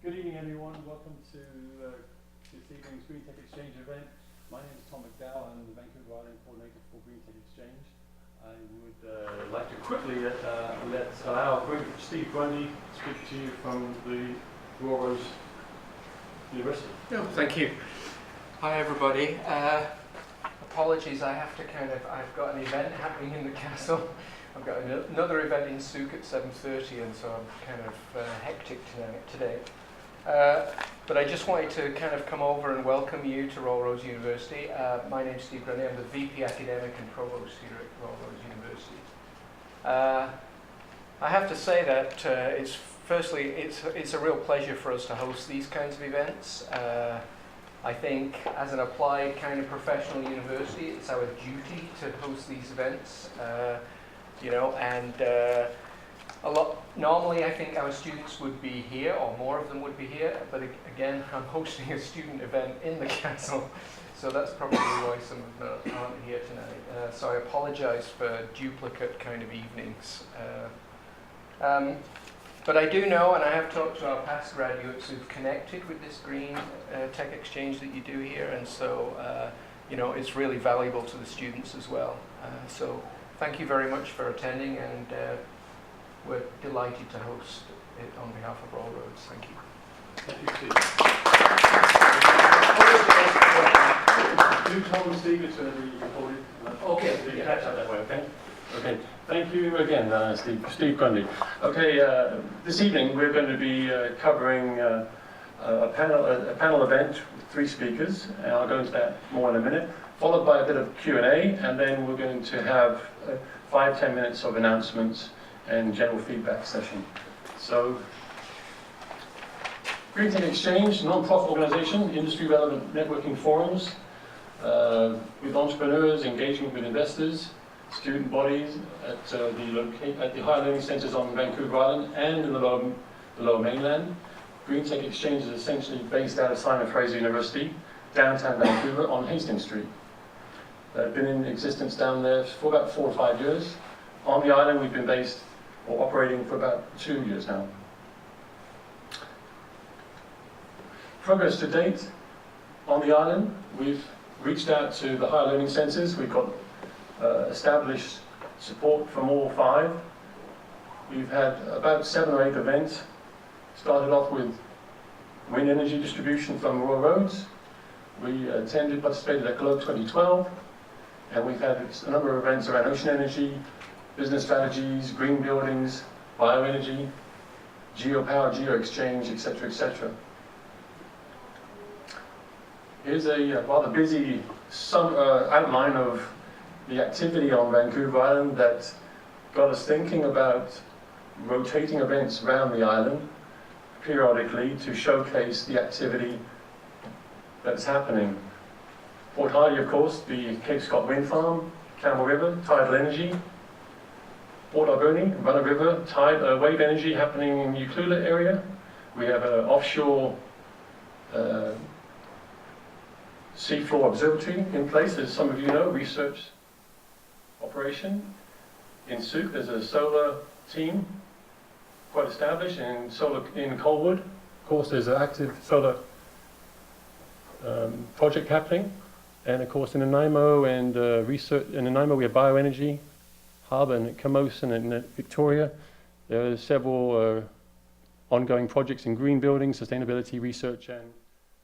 Good evening, everyone. Welcome to this evening's GreenTech Exchange event. My name is Tom McDowell. I'm the Vancouver Island Coordinator for GreenTech Exchange. I would like to quickly allow Steve Grundy speak to you from the Royal Rose University. No, thank you. Hi, everybody. Apologies, I've got an event happening in the castle. I've got another event in Souk at 7:30, and so I'm kind of hectic today. But I just wanted to kind of come over and welcome you to Royal Rose University. My name's Steve Grundy. I'm the VP Academic and Provost here at Royal Rose University. I have to say that it's a real pleasure for us to host these kinds of events. I think as an applied kind of professional university, it's our duty to host these events. Normally I think our students would be here, or more of them would be here, but again, I'm hosting a student event in the castle, so that's probably why some of them aren't here tonight. So I apologize for duplicate kind of evenings. But I do know, and I have talked to our past graduates who've connected with this Green Tech Exchange that you do here, and so it's really valuable to the students as well. So thank you very much for attending, and we're delighted to host it on behalf of Royal Roads. Thank you. Thank you, Steve. Do Tom and Steve, it's going to be recorded. Okay. So you catch up that way, okay? Okay. Thank you again, Steve Grundy. Okay, this evening we're going to be covering a panel event with 3 speakers, and I'll go into that more in a minute, followed by a bit of Q&A, and then we're going to have 5-10 minutes of announcements and general feedback session. So, GreenTech Exchange, non-profit organization, industry-relevant networking forums with entrepreneurs, engagement with investors, student bodies at the higher learning centres on Vancouver Island and in the lower mainland. GreenTech Exchange is essentially based out of Simon Fraser University, downtown Vancouver on Hastings Street. Been in existence down there for about 4 or 5 years. On the island we've been based or operating for about 2 years now. Progress to date on the island, we've reached out to the higher learning centres. We've got established support from all 5. We've had about 7 or 8 events. Started off with wind energy distribution from Royal Roads. We participated at Globe 2012, and we've had a number of events around ocean energy, business strategies, green buildings, bioenergy, geopower, geo-exchange, etc., etc. Here's a rather busy outline of the activity on Vancouver Island that got us thinking about rotating events around the island periodically to showcase the activity that's happening. Port Hardy, of course, the Cape Scott Wind Farm, Campbell River, tidal energy. Port Alberni, Runner River, wave energy happening in the Ucluelet area. We have an offshore seafloor observatory in place, as some of you know, research operation. In Souk, there's a solar team, quite established, in Colwood. Of course, there's an active solar project happening. And of course, in Nanaimo we have bioenergy hub, and at Camosun and at Victoria, there are several ongoing projects in green buildings, sustainability research, and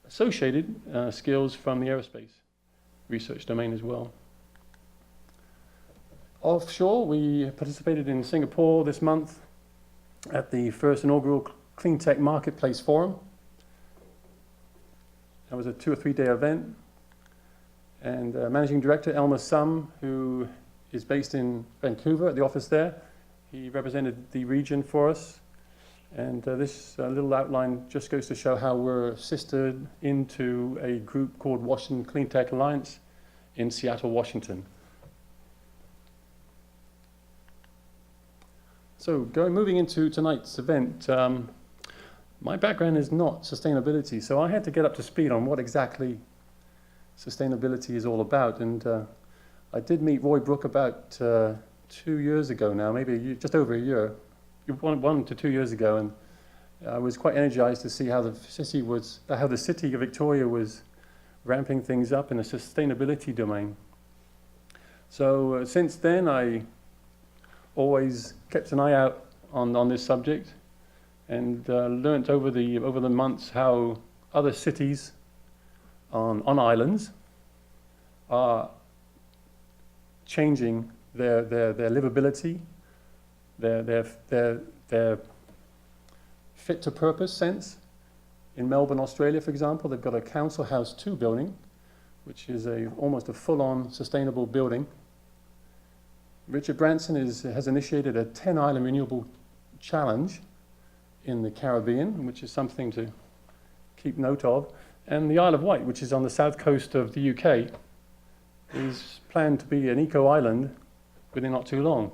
associated skills from the aerospace research domain as well. Offshore, we participated in Singapore this month at the first inaugural GreenTech Marketplace Forum. That was a 2 or 3 day event, and Managing Director Elmer Sum, who is based in Vancouver at the office there. He represented the region for us, and this little outline just goes to show how we're sistered into a group called Washington Clean Tech Alliance in Seattle, Washington. So moving into tonight's event, my background is not sustainability, so I had to get up to speed on what exactly sustainability is all about, and I did meet Roy Brook about 2 years ago now, maybe just over a year, 1 to 2 years ago, I was quite energized to see how the city of Victoria was ramping things up in the sustainability domain. So since then, I always kept an eye out on this subject, and learnt over the months how other cities on islands are changing their livability, their fit to purpose sense. In Melbourne, Australia, for example, they've got a Council House 2 building, which is almost a full-on sustainable building. Richard Branson has initiated a 10-island renewable challenge in the Caribbean, which is something to keep note of. And the Isle of Wight, which is on the south coast of the UK, is planned to be an eco-island within not too long.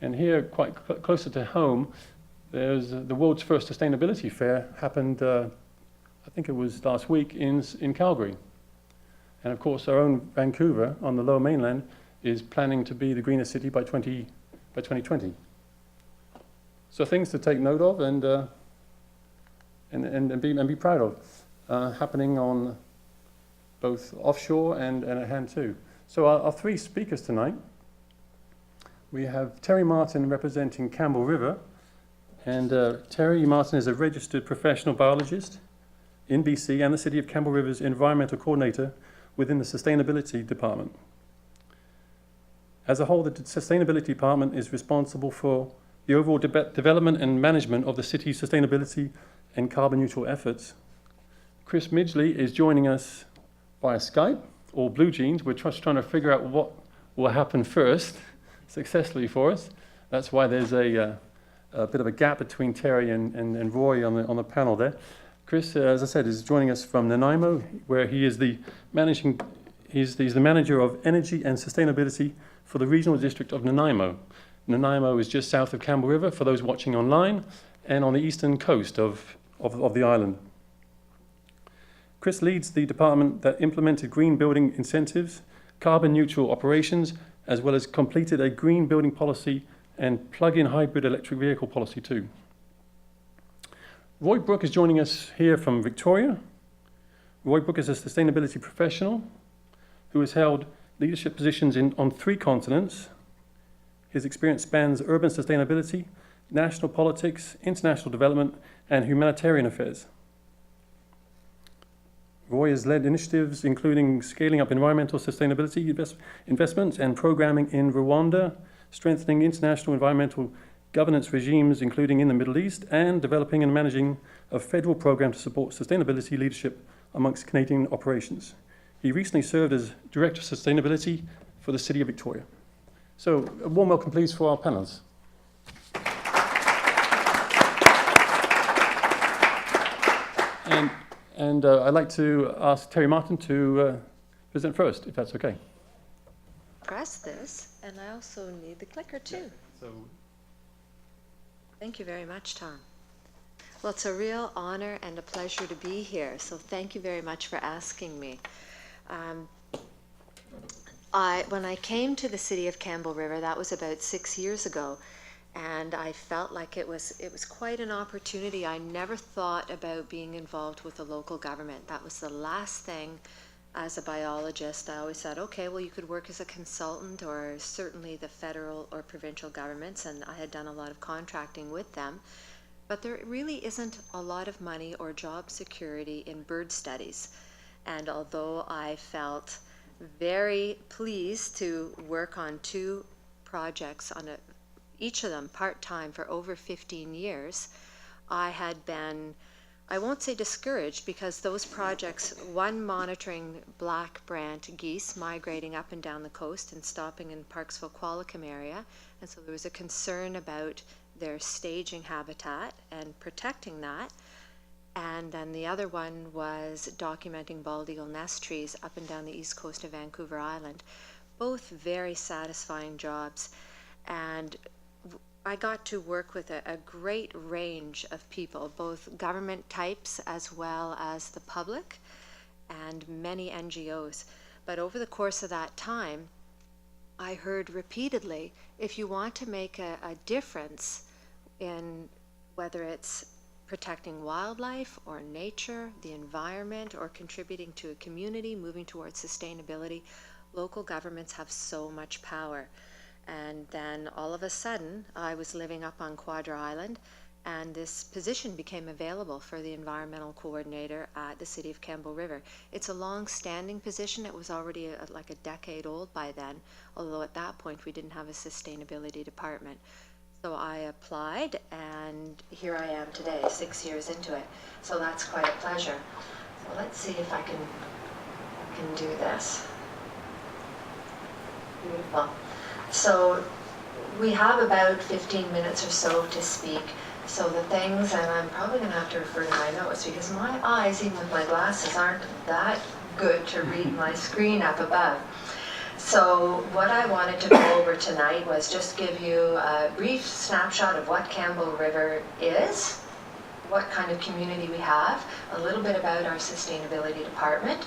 And here, quite closer to home, there's the world's first sustainability fair happened, I think it was last week, in Calgary. And of course, our own Vancouver on the lower mainland is planning to be the greenest city by 2020. So things to take note of and be proud of, happening on both offshore and at hand too. So our three speakers tonight, we have Terry Martin representing Campbell River, and Terry Martin is a registered professional biologist in BC and the City of Campbell River's environmental coordinator within the Sustainability Department. As a whole, the Sustainability Department is responsible for the overall development and management of the city's sustainability and carbon neutral efforts. Chris Midgley is joining us via Skype or Blue Jeans. We're just trying to figure out what will happen first successfully for us. That's why there's a bit of a gap between Terry and Roy on the panel there. Chris, as I said, is joining us from Nanaimo, where he is he's the manager of energy and sustainability for the regional district of Nanaimo. Nanaimo is just south of Campbell River, for those watching online, and on the eastern coast of the island. Chris leads the department that implemented green building incentives, carbon neutral operations, as well as completed a green building policy and plug-in hybrid electric vehicle policy too. Roy Brook is joining us here from Victoria. Roy Brook is a sustainability professional who has held leadership positions on 3 continents. His experience spans urban sustainability, national politics, international development, and humanitarian affairs. Roy has led initiatives including scaling up environmental sustainability investments and programming in Rwanda, strengthening international environmental governance regimes, including in the Middle East, and developing and managing a federal program to support sustainability leadership amongst Canadian operations. He recently served as Director of Sustainability for the City of Victoria. So a warm welcome, please, for our panelists. And I'd like to ask Terry Martin to present first, if that's okay. Press this, and I also need the clicker too. Yeah, so. Thank you very much, Tom. Well, it's a real honor and a pleasure to be here, so thank you very much for asking me. When I came to the City of Campbell River, that was about 6 years ago, and I felt like it was quite an opportunity. I never thought about being involved with the local government. That was the last thing. As a biologist, I always thought, okay, well, you could work as a consultant or certainly the federal or provincial governments, and I had done a lot of contracting with them. But there really isn't a lot of money or job security in bird studies. And although I felt very pleased to work on 2 projects, each of them part-time for over 15 years, I had been, I won't say discouraged, because those projects, one monitoring black brant geese migrating up and down the coast and stopping in Parksville-Qualicum area, and so there was a concern about their staging habitat and protecting that. And then the other one was documenting bald eagle nest trees up and down the east coast of Vancouver Island. Both very satisfying jobs. And I got to work with a great range of people, both government types as well as the public, and many NGOs. But over the course of that time, I heard repeatedly, if you want to make a difference in whether it's protecting wildlife or nature, the environment, or contributing to a community, moving towards sustainability, local governments have so much power. And then all of a sudden, I was living up on Quadra Island, and this position became available for the environmental coordinator at the City of Campbell River. It's a long-standing position. It was already like a decade old by then, although at that point we didn't have a sustainability department. So I applied, and here I am today, 6 years into it. So that's quite a pleasure. So let's see if I can do this. Beautiful. So we have about 15 minutes or so to speak. So the things, and I'm probably going to have to refer to my notes because my eyes, even with my glasses, aren't that good to read my screen up above. So what I wanted to go over tonight was just give you a brief snapshot of what Campbell River is, what kind of community we have, a little bit about our sustainability department.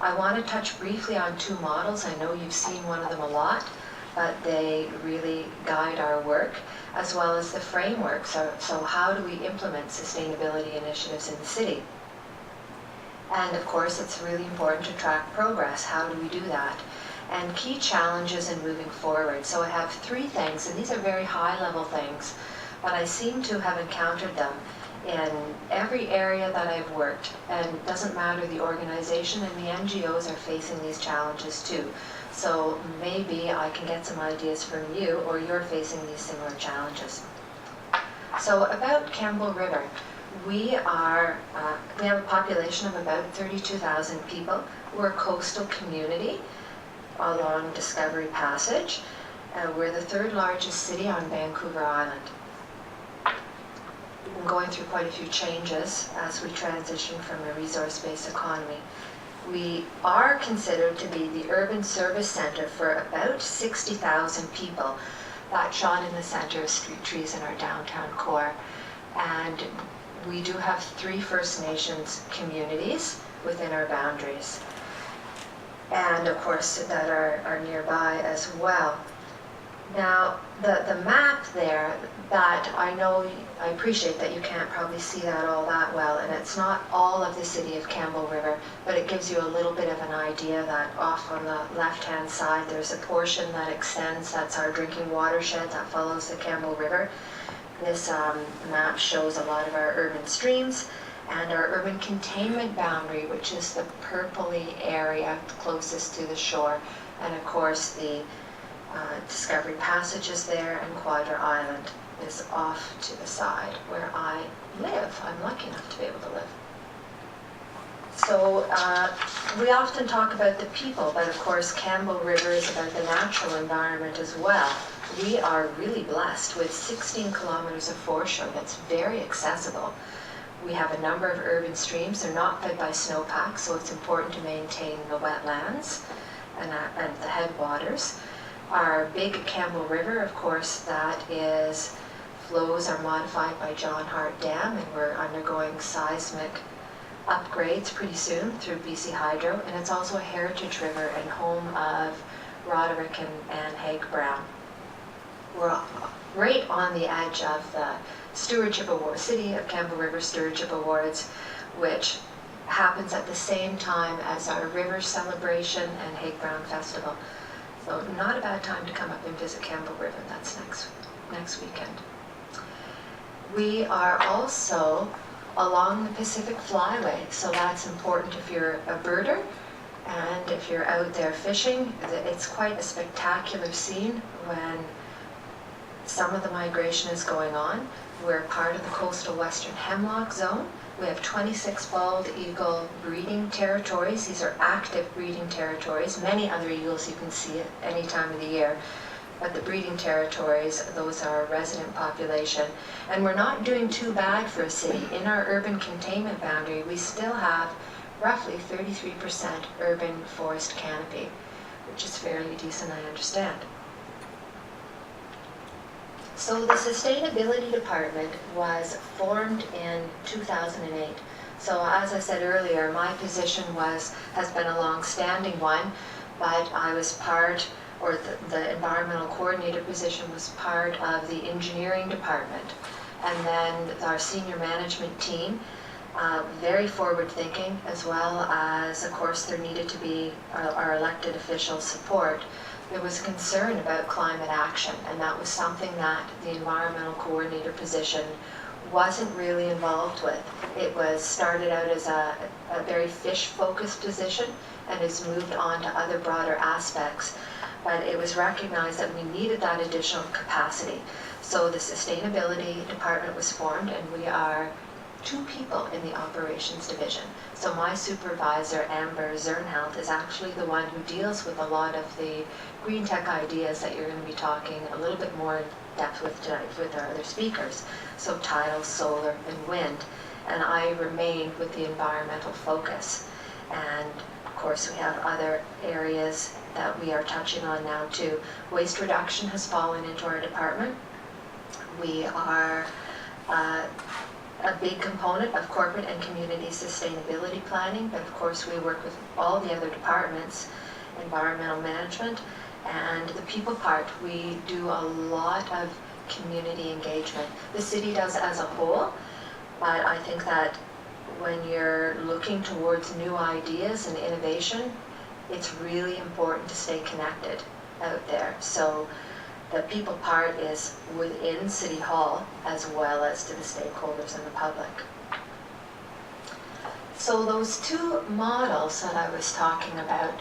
I want to touch briefly on two models. I know you've seen one of them a lot, but they really guide our work, as well as the framework. So how do we implement sustainability initiatives in the city? And of course, it's really important to track progress. How do we do that? And key challenges in moving forward. So I have three things, and these are very high-level things, but I seem to have encountered them in every area that I've worked. And it doesn't matter the organization, and the NGOs are facing these challenges too. So maybe I can get some ideas from you, or you're facing these similar challenges. So about Campbell River, we have a population of about 32,000 people. We're a coastal community along Discovery Passage. We're the third largest city on Vancouver Island. We've been going through quite a few changes as we transition from a resource-based economy. We are considered to be the urban service center for about 60,000 people. That's shown in the center of street trees in our downtown core. And we do have 3 First Nations communities within our boundaries. And of course that are nearby as well. Now the map there, that I appreciate that you can't probably see that all that well, and it's not all of the city of Campbell River, but it gives you a little bit of an idea that off on the left-hand side there's a portion that extends, that's our drinking watershed that follows the Campbell River. This map shows a lot of our urban streams and our urban containment boundary, which is the purpley area closest to the shore, and of course the Discovery Passage is there, and Quadra Island is off to the side where I live. I'm lucky enough to be able to live. So we often talk about the people, but of course Campbell River is about the natural environment as well. We are really blessed with 16 kilometers of foreshore that's very accessible. We have a number of urban streams. They're not fed by snowpack, so it's important to maintain the wetlands and the headwaters. Our big Campbell River, of course, flows are modified by John Hart Dam, and we're undergoing seismic upgrades pretty soon through BC Hydro, and it's also a heritage river and home of Roderick and Anne Haig Brown. We're right on the edge of the Stewardship Award, City of Campbell River Stewardship Awards, which happens at the same time as our River Celebration and Haig Brown Festival. So not a bad time to come up and visit Campbell River. That's next weekend. We are also along the Pacific Flyway, so that's important if you're a birder and if you're out there fishing. It's quite a spectacular scene when some of the migration is going on. We're part of the coastal western hemlock zone. We have 26 bald eagle breeding territories. These are active breeding territories. Many other eagles you can see at any time of the year. But the breeding territories, those are resident population. And we're not doing too bad for a city. In our urban containment boundary, we still have roughly 33% urban forest canopy, which is fairly decent, I understand. So the Sustainability Department was formed in 2008. So as I said earlier, my position has been a long-standing one, but I was the environmental coordinator position was part of the engineering department. And then our senior management team, very forward-thinking, as well as, of course, there needed to be our elected officials' support. There was concern about climate action, and that was something that the environmental coordinator position wasn't really involved with. It was started out as a very fish-focused position and has moved on to other broader aspects. But it was recognized that we needed that additional capacity. So the sustainability department was formed, and we are 2 people in the operations division. So my supervisor, Amber Zernhelt, is actually the one who deals with a lot of the GreenTech ideas that you're going to be talking a little bit more in depth with tonight with our other speakers. So tidal, solar, and wind. And I remain with the environmental focus. And of course we have other areas that we are touching on now too. Waste reduction has fallen into our department. We are a big component of corporate and community sustainability planning, but of course we work with all the other departments, environmental management, and the people part. We do a lot of community engagement. The city does as a whole, but I think that when you're looking towards new ideas and innovation, it's really important to stay connected out there. So the people part is within City Hall as well as to the stakeholders and the public. So those 2 models that I was talking about,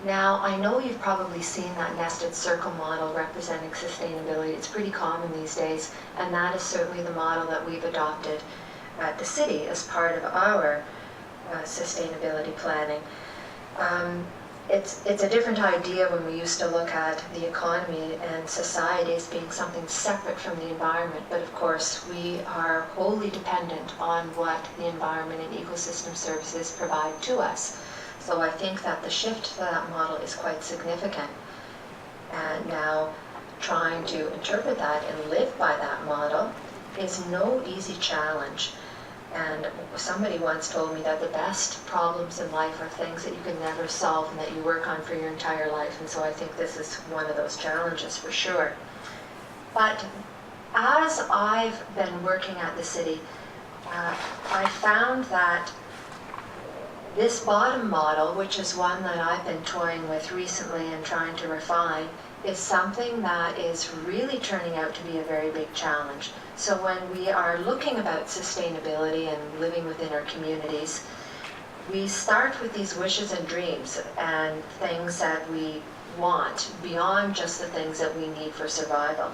now I know you've probably seen that nested circle model representing sustainability. It's pretty common these days, and that is certainly the model that we've adopted at the city as part of our sustainability planning. It's a different idea when we used to look at the economy and society as being something separate from the environment, but of course we are wholly dependent on what the environment and ecosystem services provide to us. So I think that the shift to that model is quite significant. And now trying to interpret that and live by that model is no easy challenge. And somebody once told me that the best problems in life are things that you can never solve and that you work on for your entire life. And so I think this is one of those challenges for sure. But as I've been working at the city, I found that this bottom model, which is one that I've been toying with recently and trying to refine, is something that is really turning out to be a very big challenge. So when we are looking about sustainability and living within our communities, we start with these wishes and dreams and things that we want beyond just the things that we need for survival.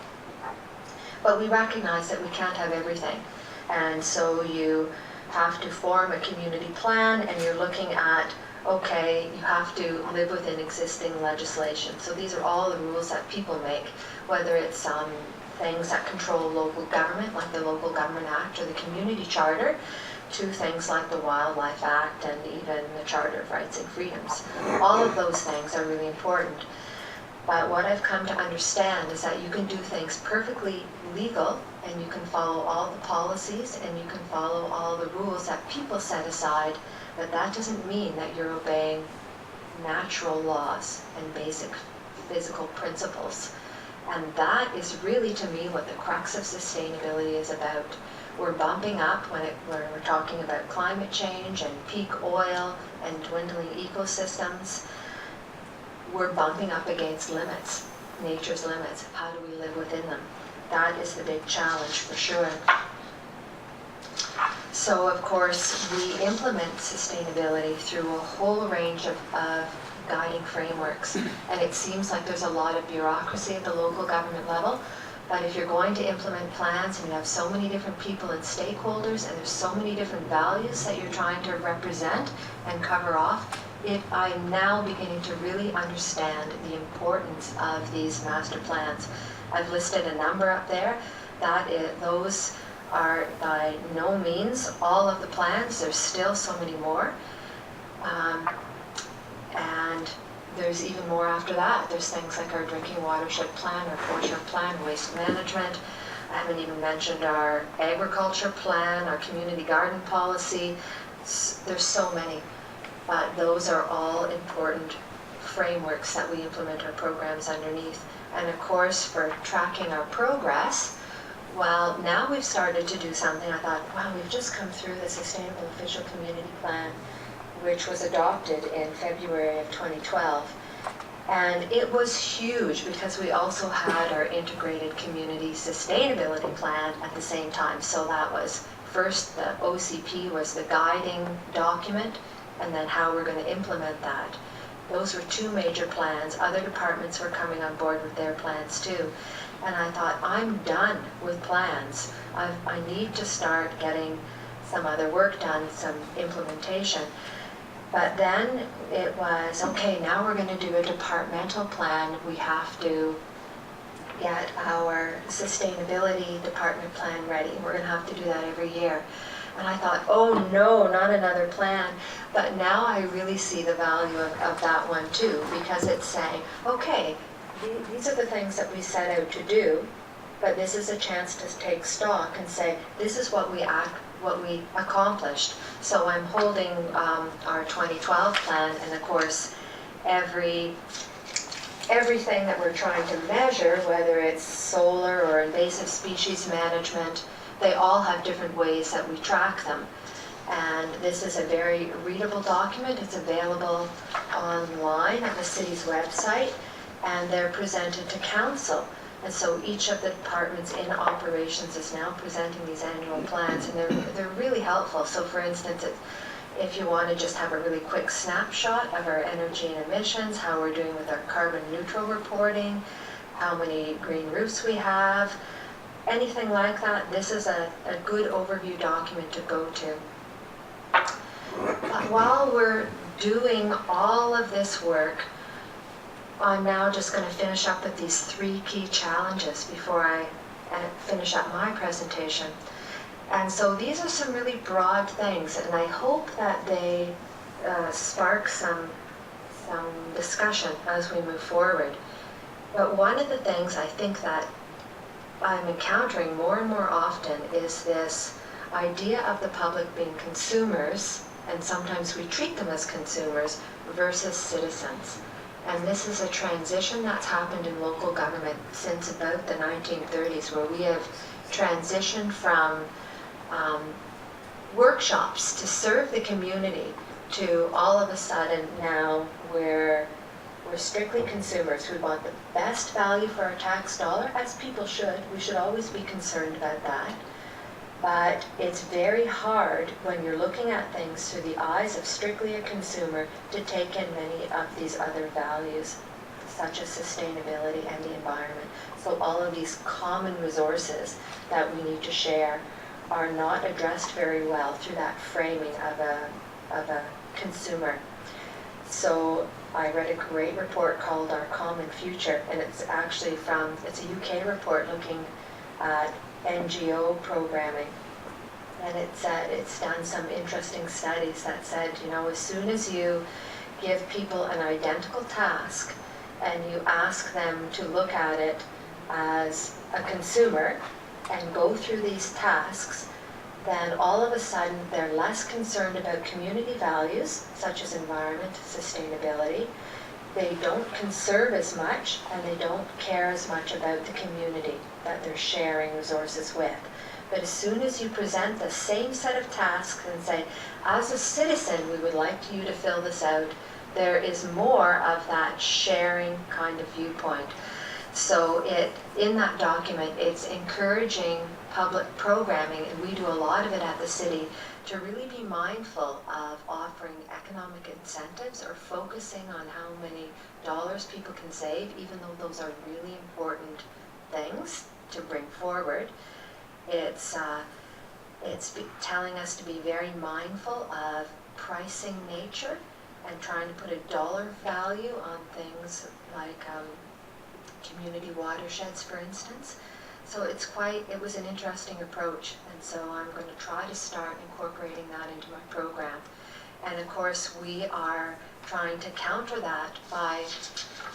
But we recognize that we can't have everything. And so you have to form a community plan, and you're looking at, okay, you have to live within existing legislation. So these are all the rules that people make, whether it's things that control local government, like the Local Government Act or the Community Charter, to things like the Wildlife Act and even the Charter of Rights and Freedoms. All of those things are really important. But what I've come to understand is that you can do things perfectly legal, and you can follow all the policies, and you can follow all the rules that people set aside, but that doesn't mean that you're obeying natural laws and basic physical principles. And that is really, to me, what the crux of sustainability is about. We're bumping up when we're talking about climate change and peak oil and dwindling ecosystems. We're bumping up against limits, nature's limits. How do we live within them? That is the big challenge for sure. So of course we implement sustainability through a whole range of guiding frameworks, and it seems like there's a lot of bureaucracy at the local government level, but if you're going to implement plans and you have so many different people and stakeholders and there's so many different values that you're trying to represent and cover off, I'm now beginning to really understand the importance of these master plans. I've listed a number up there. Those are by no means all of the plans. There's still so many more. And there's even more after that. There's things like our drinking watershed plan, our foreshore plan, waste management. I haven't even mentioned our agriculture plan, our community garden policy. There's so many. But those are all important frameworks that we implement our programs underneath. And of course, for tracking our progress, Well, now we've started to do something. I thought, wow, we've just come through the Sustainable Official Community Plan, which was adopted in February of 2012. And it was huge because we also had our Integrated Community Sustainability Plan at the same time. So that was first, the OCP was the guiding document, and then how we're going to implement that. Those were two major plans. Other departments were coming on board with their plans too. And I thought, I'm done with plans. I need to start getting some other work done, some implementation. But then it was, okay, now we're going to do a departmental plan. We have to get our sustainability department plan ready. We're going to have to do that every year. And I thought, oh no, not another plan. But now I really see the value of that one too, because it's saying, okay, these are the things that we set out to do, but this is a chance to take stock and say, this is what we accomplished. So I'm holding our 2012 plan, and of course, everything that we're trying to measure, whether it's solar or invasive species management, they all have different ways that we track them. And this is a very readable document. It's available online at the city's website, and they're presented to council. And so each of the departments in operations is now presenting these annual plans, and they're really helpful. So for instance, if you want to just have a really quick snapshot of our energy and emissions, how we're doing with our carbon neutral reporting, how many green roofs we have, anything like that, this is a good overview document to go to. While we're doing all of this work, I'm now just going to finish up with these 3 key challenges before I finish up my presentation. And so these are some really broad things, and I hope that they spark some discussion as we move forward. But one of the things I think that I'm encountering more and more often is this idea of the public being consumers, and sometimes we treat them as consumers, versus citizens. And this is a transition that's happened in local government since about the 1930s, where we have transitioned from workshops to serve the community to all of a sudden now we're strictly consumers. We want the best value for our tax dollar, as people should. We should always be concerned about that. But it's very hard when you're looking at things through the eyes of strictly a consumer to take in many of these other values, such as sustainability and the environment. So all of these common resources that we need to share are not addressed very well through that framing of a consumer. So I read a great report called Our Common Future, and it's actually it's a UK report looking at NGO programming. And it's done some interesting studies that said, as soon as you give people an identical task and you ask them to look at it as a consumer and go through these tasks, then all of a sudden they're less concerned about community values, such as environment, sustainability. They don't conserve as much, and they don't care as much about the community that they're sharing resources with. But as soon as you present the same set of tasks and say, as a citizen, we would like you to fill this out, there is more of that sharing kind of viewpoint. So in that document, it's encouraging public programming, and we do a lot of it at the city, to really be mindful of offering economic incentives or focusing on how many dollars people can save, even though those are really important things to bring forward. It's telling us to be very mindful of pricing nature and trying to put a dollar value on things like community watersheds, for instance. So it was an interesting approach, and so I'm going to try to start incorporating that into my program. And of course, we are trying to counter that by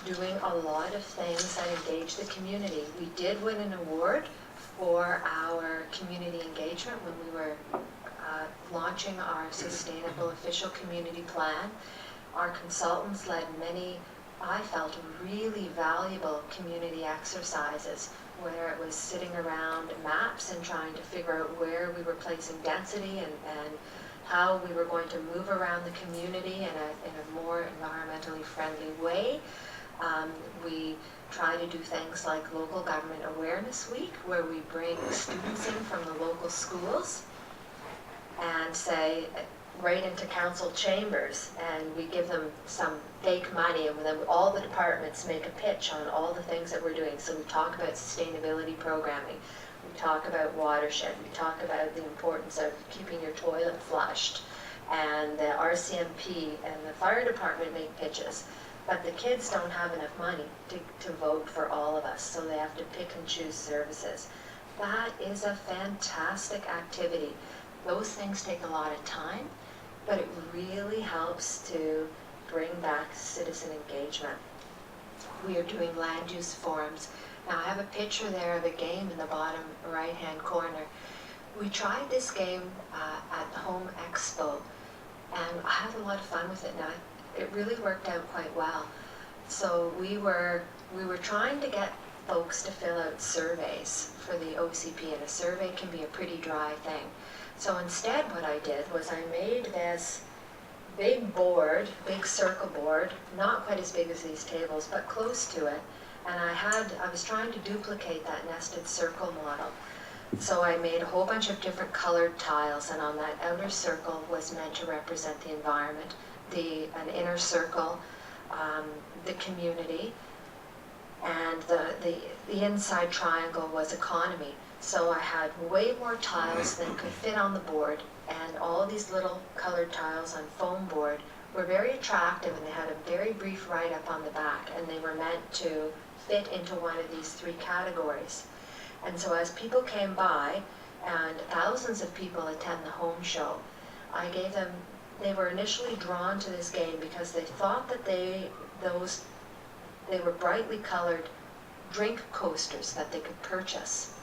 doing a lot of things that engage the community. We did win an award for our community engagement when we were launching our Sustainable Official Community Plan. Our consultants led many, I felt, really valuable community exercises where it was sitting around maps and trying to figure out where we were placing density and how we were going to move around the community in a more environmentally friendly way. We try to do things like Local Government Awareness Week, where we bring students in from the local schools and say, right into council chambers, and we give them some fake money, and then all the departments make a pitch on all the things that we're doing. So we talk about sustainability programming, we talk about watershed, we talk about the importance of keeping your toilet flushed, and the RCMP and the fire department make pitches. But the kids don't have enough money to vote for all of us, so they have to pick and choose services. That is a fantastic activity. Those things take a lot of time, but it really helps to bring back citizen engagement. We are doing land use forums. Now I have a picture there of a game in the bottom right-hand corner. We tried this game at the Home Expo, and I had a lot of fun with it. Now it really worked out quite well. So we were trying to get folks to fill out surveys for the OCP, and a survey can be a pretty dry thing. So instead what I did was I made this big board, big circle board, not quite as big as these tables, but close to it. And I was trying to duplicate that nested circle model. So I made a whole bunch of different colored tiles, and on that outer circle was meant to represent the environment, an inner circle, the community, and the inside triangle was economy. So I had way more tiles than could fit on the board, and all of these little colored tiles on foam board were very attractive, and they had a very brief write-up on the back, and they were meant to fit into one of these three categories. And so as people came by, and thousands of people attend the home show, I gave them, they were initially drawn to this game because they thought that they were brightly colored drink coasters that they could purchase.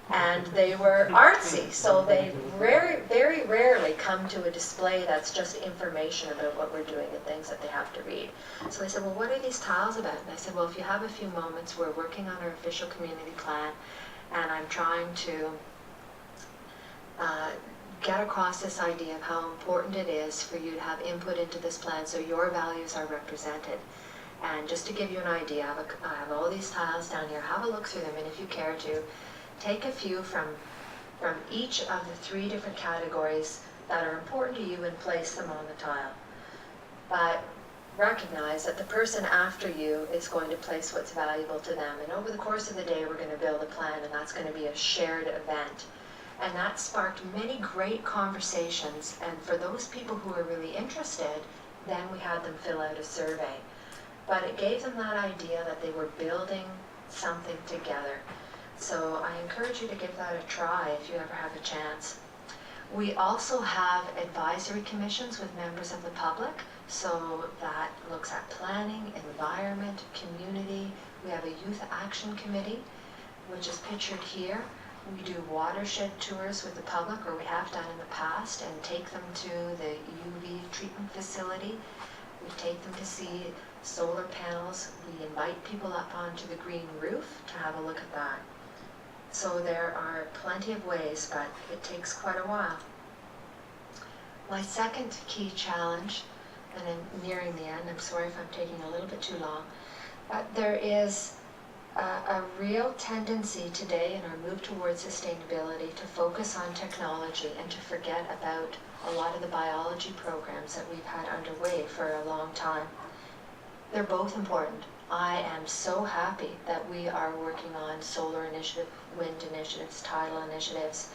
And they were artsy, so they very rarely come to a display that's just information about what we're doing and things that they have to read. So they said, well, what are these tiles about? And I said, well, if you have a few moments, we're working on our official community plan, and I'm trying to get across this idea of how important it is for you to have input into this plan so your values are represented. And just to give you an idea, I have all these tiles down here. Have a look through them, and if you care to, take a few from each of the three different categories that are important to you and place them on the tile. But recognize that the person after you is going to place what's valuable to them. And over the course of the day, we're going to build a plan, and that's going to be a shared event. And that sparked many great conversations. And for those people who were really interested, then we had them fill out a survey. But it gave them that idea that they were building something together. So I encourage you to give that a try if you ever have a chance. We also have advisory commissions with members of the public. So that looks at planning, environment, community. We have a youth action committee, which is pictured here. We do watershed tours with the public, or we have done in the past, and take them to the UV treatment facility. We take them to see solar panels. We invite people up onto the green roof to have a look at that. So there are plenty of ways, but it takes quite a while. My second key challenge, and I'm nearing the end, I'm sorry if I'm taking a little bit too long, but there is a real tendency today in our move towards sustainability to focus on technology and to forget about a lot of the biology programs that we've had underway for a long time. They're both important. I am so happy that we are working on solar initiative, wind initiatives, tidal initiatives,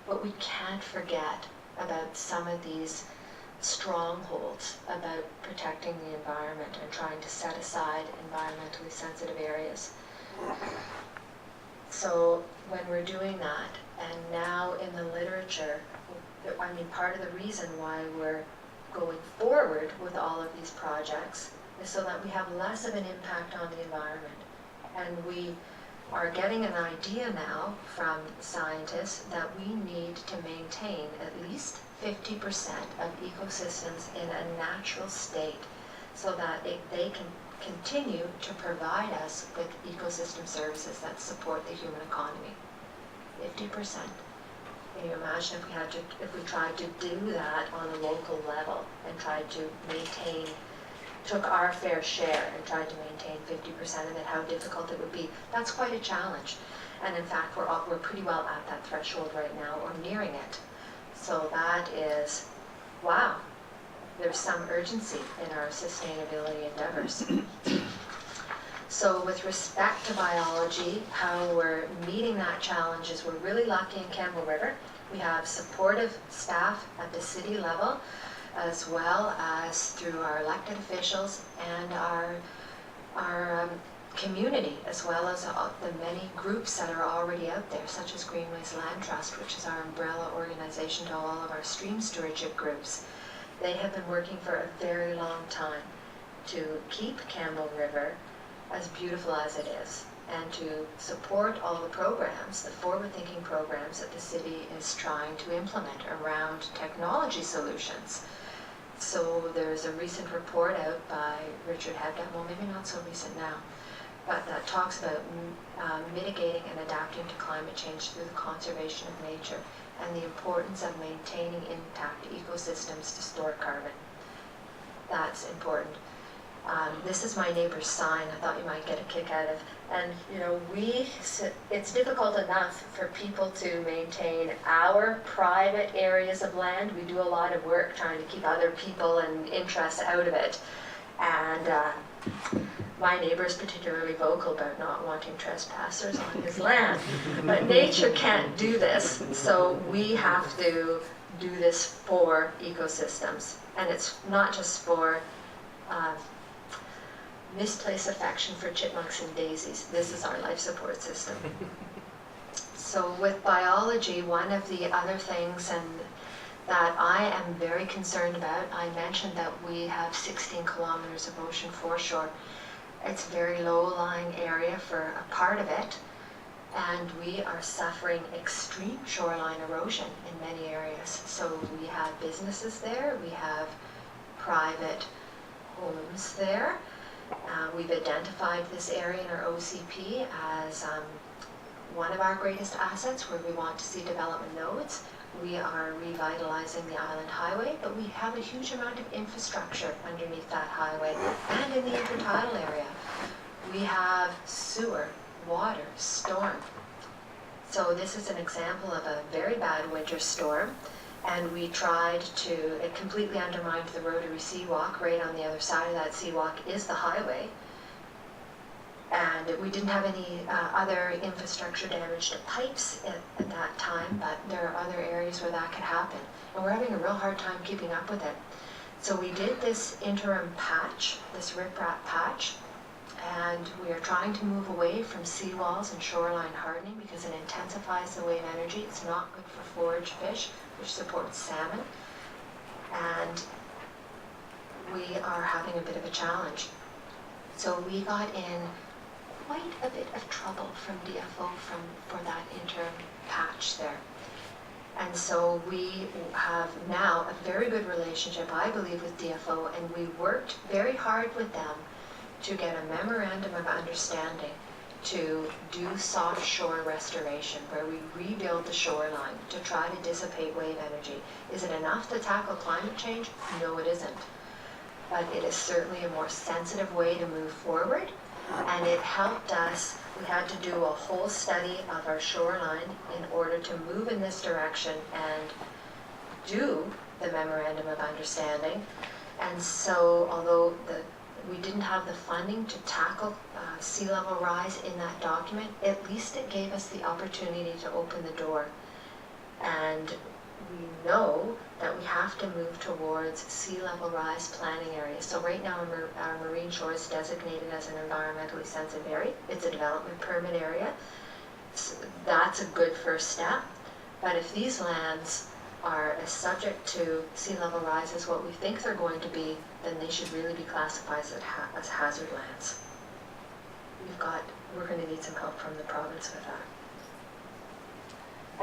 but we can't forget about some of these strongholds about protecting the environment and trying to set aside environmentally sensitive areas. So when we're doing that, and now in the literature, I mean, part of the reason why we're going forward with all of these projects is so that we have less of an impact on the environment. And we are getting an idea now from scientists that we need to maintain at least 50% of ecosystems in a natural state so that they can continue to provide us with ecosystem services that support the human economy. 50%. Can you imagine if we tried to do that on a local level and tried to maintain, took our fair share and tried to maintain 50% of it, how difficult it would be? That's quite a challenge. And in fact, we're pretty well at that threshold right now, or nearing it. So that is, wow, there's some urgency in our sustainability endeavors. So with respect to biology, how we're meeting that challenge is we're really lucky in Campbell River. We have supportive staff at the city level, as well as through our elected officials and our community, as well as the many groups that are already out there, such as Greenways Land Trust, which is our umbrella organization to all of our stream stewardship groups. They have been working for a very long time to keep Campbell River as beautiful as it is, and to support all the programs, the forward-thinking programs that the city is trying to implement around technology solutions. So there's a recent report out by Richard Hebda, well maybe not so recent now, but that talks about mitigating and adapting to climate change through the conservation of nature and the importance of maintaining intact ecosystems to store carbon. That's important. This is my neighbor's sign. I thought you might get a kick out of. And you know, it's difficult enough for people to maintain our private areas of land. We do a lot of work trying to keep other people and interests out of it. And my neighbor is particularly vocal about not wanting trespassers on his land. But nature can't do this, so we have to do this for ecosystems. And it's not just for misplaced affection for chipmunks and daisies. This is our life support system. So with biology, one of the other things that I am very concerned about, I mentioned that we have 16 kilometers of ocean foreshore. It's a very low-lying area for a part of it, and we are suffering extreme shoreline erosion in many areas. So we have businesses there, we have private homes there. We've identified this area in our OCP as one of our greatest assets where we want to see development nodes. We are revitalizing the Island Highway, but we have a huge amount of infrastructure underneath that highway and in the intertidal area. We have sewer, water, storm. So this is an example of a very bad winter storm. And we tried to, it completely undermined the rotary seawalk. Right on the other side of that seawalk is the highway. And we didn't have any other infrastructure damage to pipes at that time, but there are other areas where that could happen. And we're having a real hard time keeping up with it. So we did this interim patch, this riprap patch, and we are trying to move away from seawalls and shoreline hardening because it intensifies the wave energy. It's not good for forage fish, which supports salmon, and we are having a bit of a challenge. So we got in quite a bit of trouble from DFO for that interim patch there. And so we have now a very good relationship, I believe, with DFO, and we worked very hard with them to get a memorandum of understanding to do soft shore restoration, where we rebuild the shoreline to try to dissipate wave energy. Is it enough to tackle climate change? No, it isn't. But it is certainly a more sensitive way to move forward, and it helped us. We had to do a whole study of our shoreline in order to move in this direction and do the memorandum of understanding. And so, although we didn't have the funding to tackle sea level rise in that document, at least it gave us the opportunity to open the door. And we know that we have to move towards sea level rise planning areas. So right now our marine shore is designated as an environmentally sensitive area. It's a development permit area. So that's a good first step. But if these lands are as subject to sea level rise as what we think they're going to be, then they should really be classified as hazard lands. We're going to need some help from the province with that.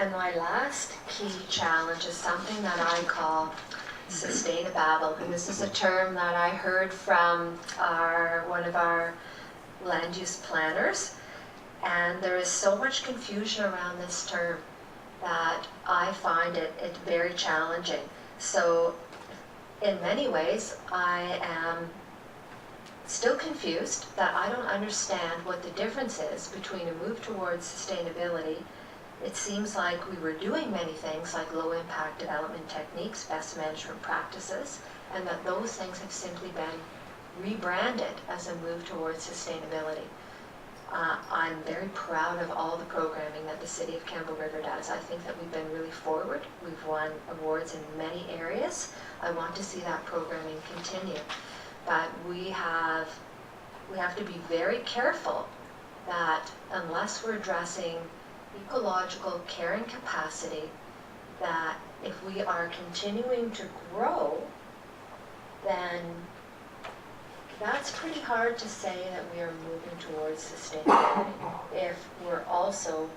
And my last key challenge is something that I call sustainababble, and this is a term that I heard from one of our land use planners, and there is so much confusion around this term that I find it very challenging. So in many ways, I am still confused that I don't understand what the difference is between a move towards sustainability. It seems like we were doing many things like low impact development techniques, best management practices, and that those things have simply been rebranded as a move towards sustainability. I'm very proud of all the programming that the City of Campbell River does. I think that we've been really forward. We've won awards in many areas. I want to see that programming continue. But we have to be very careful that unless we're addressing ecological carrying capacity, that if we are continuing to grow, then that's pretty hard to say that we are moving towards sustainability if we're also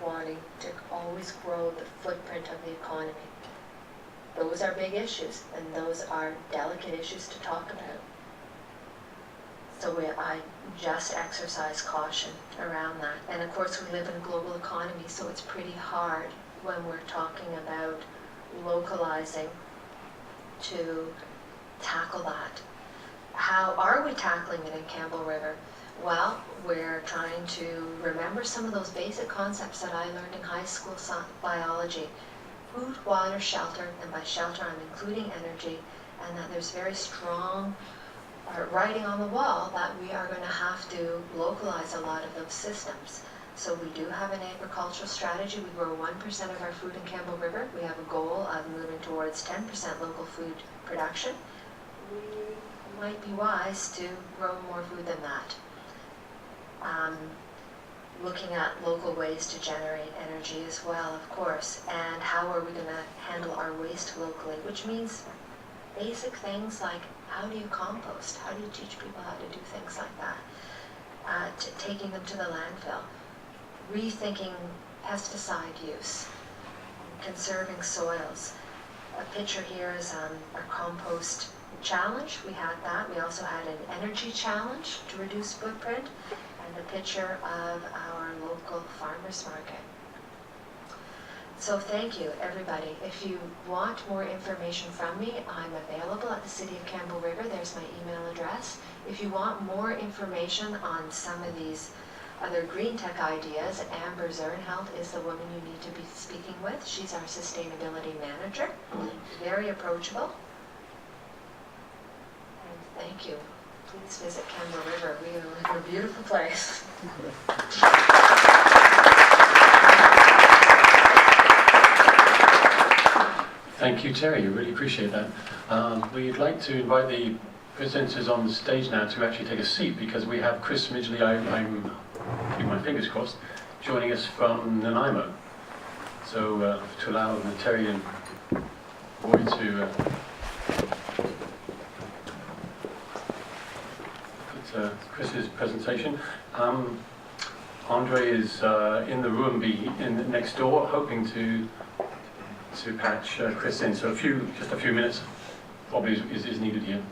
wanting to always grow the footprint of the economy. Those are big issues, and those are delicate issues to talk about. So I just exercise caution around that. And of course we live in a global economy, so it's pretty hard when we're talking about localizing to tackle that. How are we tackling it in Campbell River? Well, we're trying to remember some of those basic concepts that I learned in high school biology. Food, water, shelter, and by shelter I'm including energy, and that there's very strong writing on the wall that we are going to have to localize a lot of those systems. So we do have an agricultural strategy. We grow 1% of our food in Campbell River. We have a goal of moving towards 10% local food production. We might be wise to grow more food than that. Looking at local ways to generate energy as well, of course, and how are we going to handle our waste locally, which means basic things like how do you compost, how do you teach people how to do things like that, taking them to the landfill, rethinking pesticide use, conserving soils. A picture here is our compost challenge. We had that. We also had an energy challenge to reduce footprint, and a picture of our local farmers market. So thank you, everybody. If you want more information from me, I'm available at the City of Campbell River. There's my email address. If you want more information on some of these other GreenTech ideas, Amber Zernheld is the woman you need to be speaking with. She's our sustainability manager. Very approachable. And thank you. Please visit Campbell River. We live in a beautiful place. Thank you, Terry. I really appreciate that. We'd like to invite the presenters on the stage now to actually take a seat, because we have Chris Midgley, I'm keeping my fingers crossed, joining us from Nanaimo. So to allow Terry and Roy to put Chris's presentation. Andre is in the room next door, hoping to patch Chris in. So just a few minutes probably is needed here.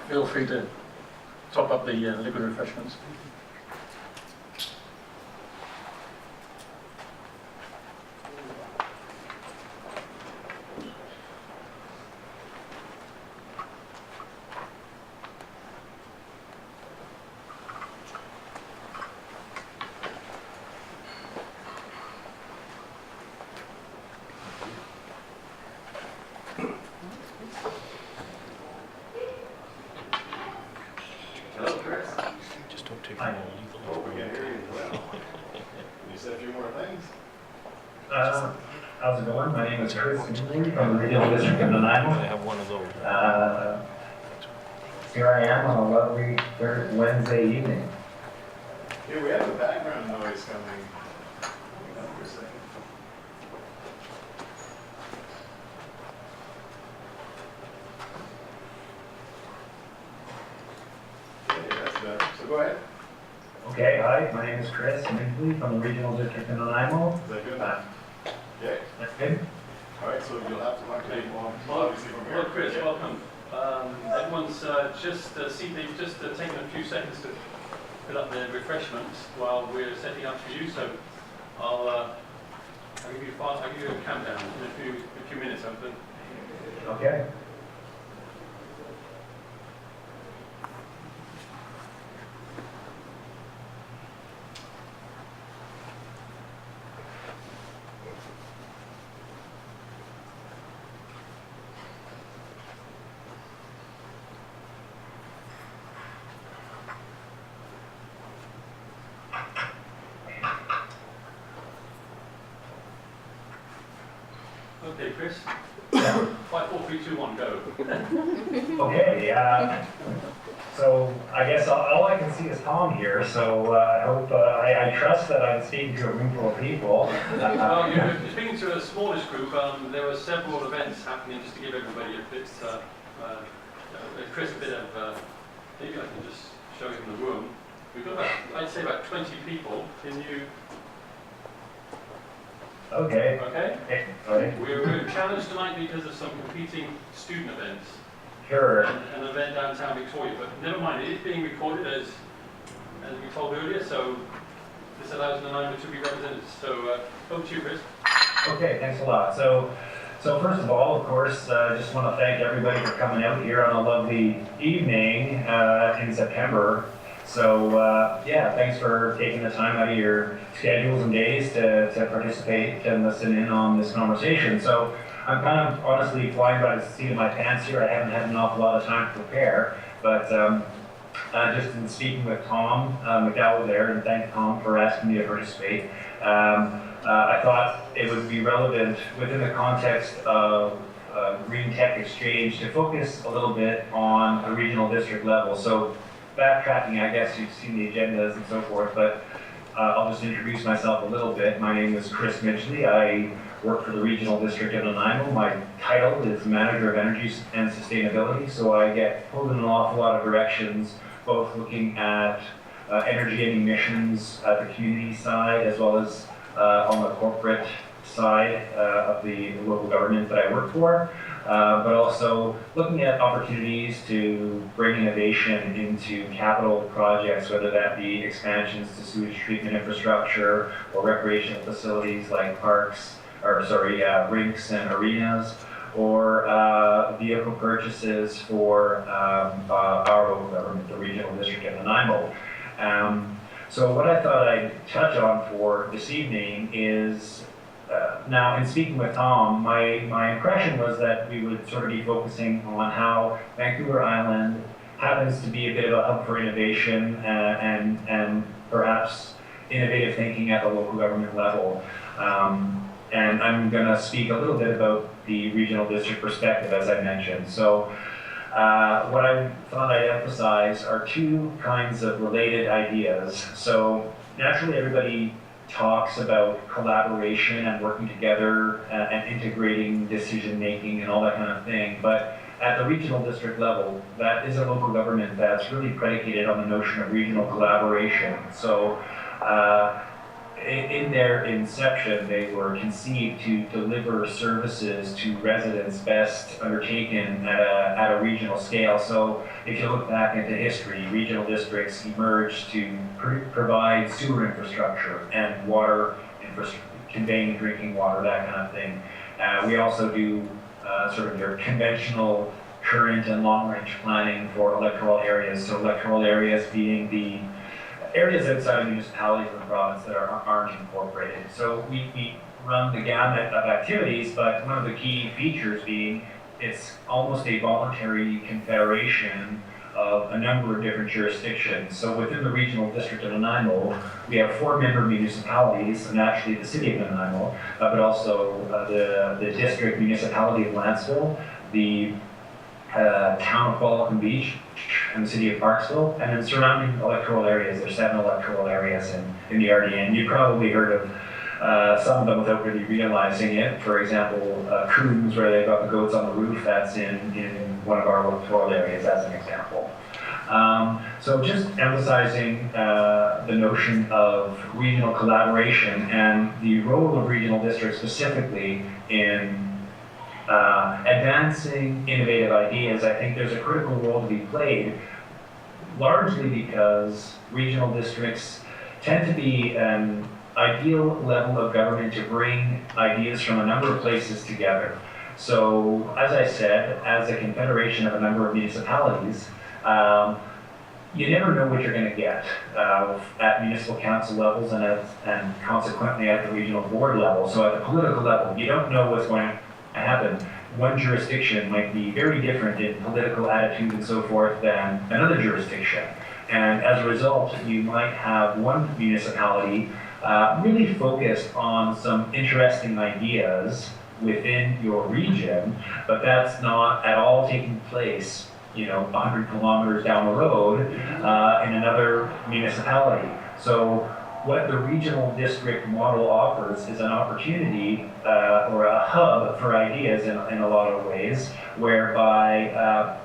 Feel free to top up the liquid refreshments. How's it going? My name is Chris Midgley from the Regional District of Nanaimo. I have one of those. here I am on a lovely Wednesday evening. Yeah, we have a background noise coming. Hang on for a second. Okay, that's better. So go ahead. Okay, hi, my name is Chris Midgley from the Regional District in Nanaimo. Is that good? Okay. That's good. All right, so you'll have to talk to people, obviously from Well, here. Chris, welcome. Everyone's just they've just taken a few seconds to fill up their refreshments while we're setting up for you. So I'll give you a countdown in a few minutes. Hopefully. Okay. Okay, Chris. 5, 4, 3, 2, 1, go. Okay, so I guess all I can see is Tom here, so I hope, I trust that I'm speaking to a room full of people. Well, you're speaking to a smallish group. There were several events happening just to give everybody a bit, Chris, a bit of, maybe I can just show you in the room. We've got about, I'd say about 20 people. Can you, Okay. okay? Okay. We're challenged tonight because of some competing student events. Sure. And an event downtown Victoria, but never mind, it is being recorded as we told earlier, so this allows Nanaimo to be represented. So over to you, Chris. Okay, thanks a lot. So first of all, of course, just want to thank everybody for coming out here on a lovely evening in September. So yeah, thanks for taking the time out of your schedules and days to participate and listen in on this conversation. So I'm kind of honestly flying by the seat of my pants here. I haven't had an awful lot of time to prepare, but just in speaking with Tom McDowell there, and thank Tom for asking me to participate, I thought it would be relevant within the context of GreenTech exchange to focus a little bit on a regional district level. So backtracking, I guess you've seen the agendas and so forth, but I'll just introduce myself a little bit. My name is Chris Midgley. I work for the Regional District of Nanaimo. My title is Manager of Energy and Sustainability, so I get pulled in an awful lot of directions, both looking at energy and emissions at the community side, as well as on the corporate side of the local government that I work for, but also looking at opportunities to bring innovation into capital projects, whether that be expansions to sewage treatment infrastructure or recreational facilities like parks, rinks and arenas, or vehicle purchases for our local government, the Regional District of Nanaimo. So what I thought I'd touch on for this evening is, now in speaking with Tom, my impression was that we would sort of be focusing on how Vancouver Island happens to be a bit of a hub for innovation and perhaps innovative thinking at the local government level. And I'm going to speak a little bit about the regional district perspective, as I mentioned. So what I thought I'd emphasize are two kinds of related ideas. So naturally, everybody talks about collaboration and working together and integrating decision making and all that kind of thing. But at the regional district level, that is a local government that's really predicated on the notion of regional collaboration. So in their inception, they were conceived to deliver services to residents best undertaken at a regional scale. So if you look back into history, regional districts emerged to provide sewer infrastructure and water infrastructure, conveying and drinking water, that kind of thing. We also do sort of your conventional current and long-range planning for electoral areas. So electoral areas being the areas outside of municipalities in the province that aren't incorporated. So we run the gamut of activities, but one of the key features being it's almost a voluntary confederation of a number of different jurisdictions. So within the Regional District of Nanaimo, we have 4 member municipalities, and actually the City of Nanaimo, but also the District Municipality of Lanceville, the town of Qualicum Beach and the city of Parksville, and then surrounding electoral areas. There's 7 electoral areas in the RDN. You've probably heard of some of them without really realizing it. For example, Coombs, where they've got the goats on the roof, that's in one of our electoral areas, as an example. So just emphasizing the notion of regional collaboration and the role of regional districts specifically in advancing innovative ideas. I think there's a critical role to be played, largely because regional districts tend to be an ideal level of government to bring ideas from a number of places together. So, as I said, as a confederation of a number of municipalities, you never know what you're going to get at municipal council levels and consequently at the regional board level. So at the political level, you don't know what's going to happen. One jurisdiction might be very different in political attitude and so forth than another jurisdiction. And as a result, you might have one municipality really focused on some interesting ideas within your region, but that's not at all taking place 100 kilometers down the road in another municipality. So what the regional district model offers is an opportunity or a hub for ideas in a lot of ways, whereby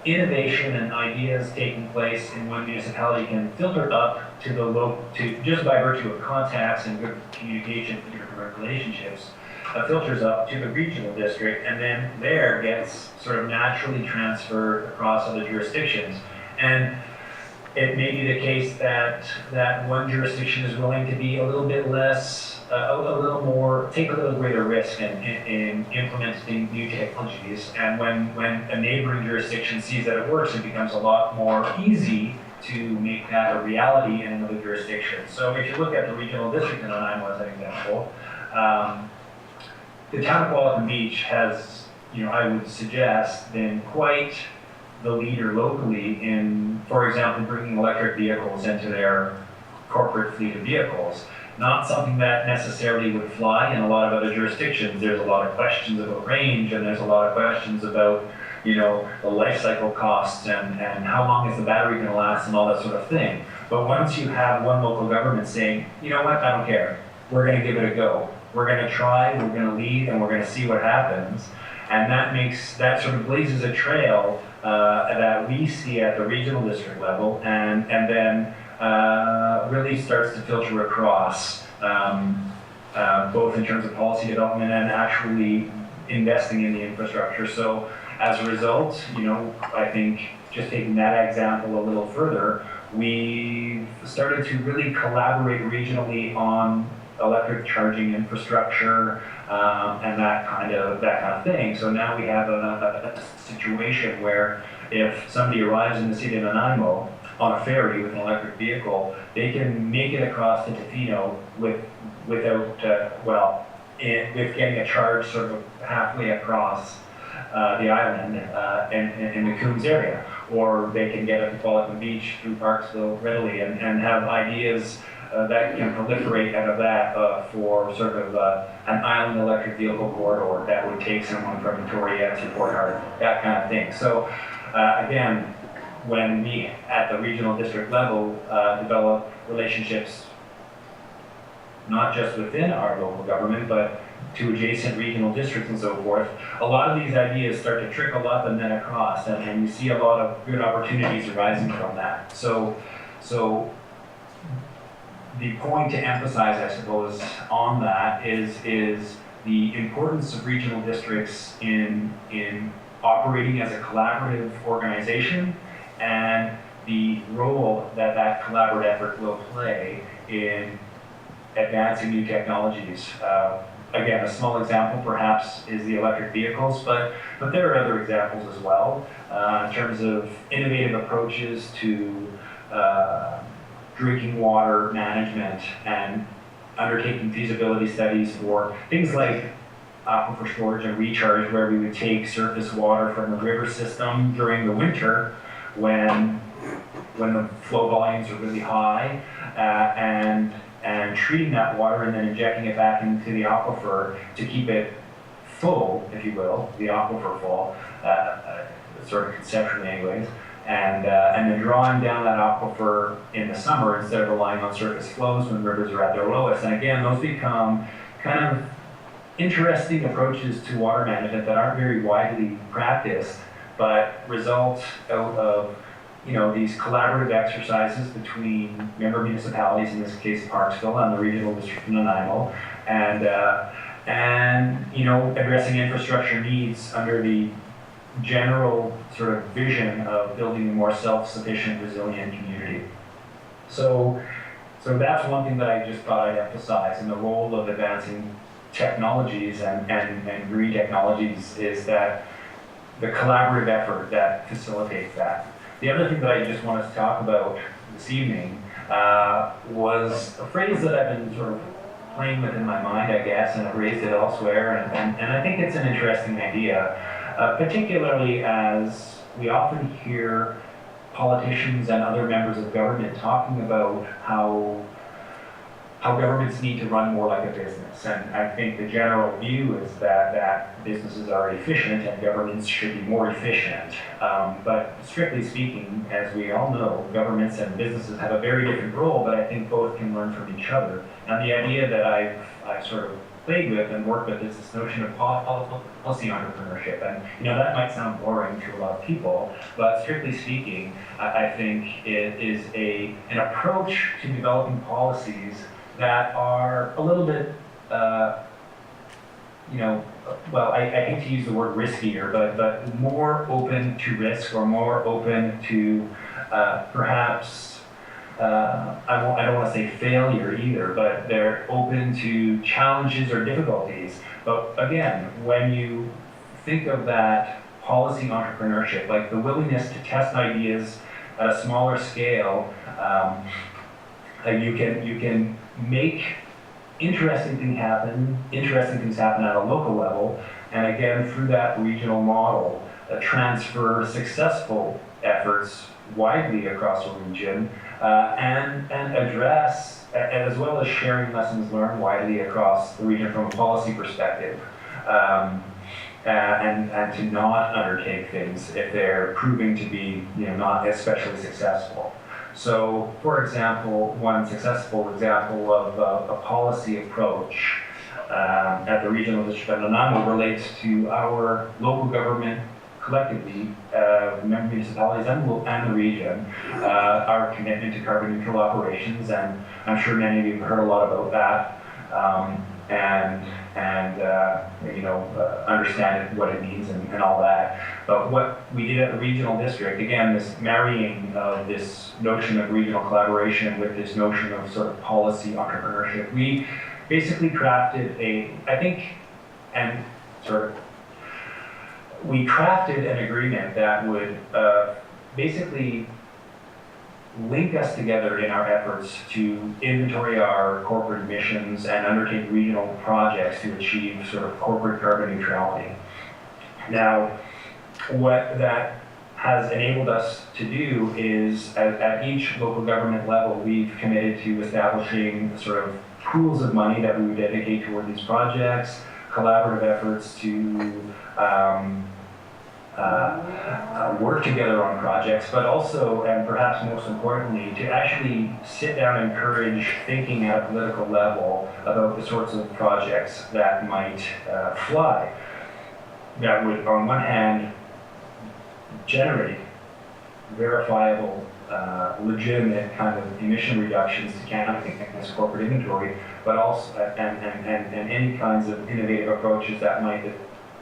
innovation and ideas taking place in one municipality can filter up to the local, just by virtue of contacts and good communication, interpersonal relationships, filters up to the regional district, and then there gets sort of naturally transferred across other jurisdictions. And it may be the case that one jurisdiction is willing to be a little bit less, take a little greater risk in implementing new technologies. And when a neighboring jurisdiction sees that it works, it becomes a lot more easy to make that a reality in another jurisdiction. So if you look at the regional district in Nanaimo as an example, the town of Qualicum Beach has, I would suggest, been quite the leader locally in, for example, bringing electric vehicles into their corporate fleet of vehicles. Not something that necessarily would fly in a lot of other jurisdictions. There's a lot of questions about range, and there's a lot of questions about, the life cycle costs and how long is the battery going to last and all that sort of thing. But once you have one local government saying, you know what, I don't care, we're going to give it a go. We're going to try, we're going to lead, and we're going to see what happens. And that sort of blazes a trail that we see at the regional district level, and then really starts to filter across, both in terms of policy development and actually investing in the infrastructure. So as a result, I think just taking that example a little further, we've started to really collaborate regionally on electric charging infrastructure and that kind of thing. So now we have a situation where if somebody arrives in the city of Nanaimo on a ferry with an electric vehicle, they can make it across to Tofino with getting a charge sort of halfway across the island in the Coombs area, or they can get it to Qualicum Beach through Parksville readily and have ideas that can proliferate out of that for sort of an island electric vehicle corridor that would take someone from Victoria to Port Hart, that kind of thing. So again, when we at the regional district level develop relationships not just within our local government, but to adjacent regional districts and so forth, a lot of these ideas start to trickle up and then across, and you see a lot of good opportunities arising from that. So the point to emphasize, I suppose, on that is the importance of regional districts in operating as a collaborative organization, and the role that collaborative effort will play in advancing new technologies. Again, a small example perhaps is the electric vehicles, but there are other examples as well in terms of innovative approaches to drinking water management and undertaking feasibility studies for things like aquifer storage and recharge, where we would take surface water from the river system during the winter when the flow volumes are really high, and treating that water and then injecting it back into the aquifer to keep it full, if you will, the aquifer full. sort of conceptually anyways, and then drawing down that aquifer in the summer instead of relying on surface flows when rivers are at their lowest. And again, those become kind of interesting approaches to water management that aren't very widely practiced, but result out of these collaborative exercises between member municipalities, in this case Parksville and the regional district in Nanaimo, and addressing infrastructure needs under the general sort of vision of building a more self-sufficient, resilient community. So that's one thing that I just thought I'd emphasize in the role of advancing technologies and green technologies is that the collaborative effort that facilitates that. The other thing that I just wanted to talk about this evening was a phrase that I've been sort of playing with in my mind, I guess, and I've raised it elsewhere, and I think it's an interesting idea, particularly as we often hear politicians and other members of government talking about how governments need to run more like a business. And I think the general view is that businesses are efficient and governments should be more efficient. But strictly speaking, as we all know, governments and businesses have a very different role, but I think both can learn from each other. And the idea that I've sort of played with and worked with is this notion of policy entrepreneurship. And that might sound boring to a lot of people, but strictly speaking, I think it is an approach to developing policies that are a little bit, well, I hate to use the word riskier, but more open to risk, or more open to perhaps, I don't want to say failure either, but they're open to challenges or difficulties. But again, when you think of that policy entrepreneurship, like the willingness to test ideas at a smaller scale, you can make interesting things happen at a local level, and again, through that regional model, transfer successful efforts widely across the region, and address, as well as sharing lessons learned widely across the region from a policy perspective, and to not undertake things if they're proving to be not especially successful. So, for example, one successful example of a policy approach at the regional district of Nanaimo relates to our local government collectively, member municipalities and the region, our commitment to carbon neutral operations, and I'm sure many of you have heard a lot about that, understand what it means and all that. But what we did at the regional district, again, this marrying of this notion of regional collaboration with this notion of sort of policy entrepreneurship, we basically crafted we crafted an agreement that would basically link us together in our efforts to inventory our corporate emissions and undertake regional projects to achieve sort of corporate carbon neutrality. Now, what that has enabled us to do is, at each local government level, we've committed to establishing sort of pools of money that we would dedicate toward these projects, collaborative efforts to work together on projects, but also, and perhaps most importantly, to actually sit down and encourage thinking at a political level about the sorts of projects that might fly. That would, on one hand, generate verifiable, legitimate kind of emission reductions to counter this corporate inventory, but also, and any kinds of innovative approaches that might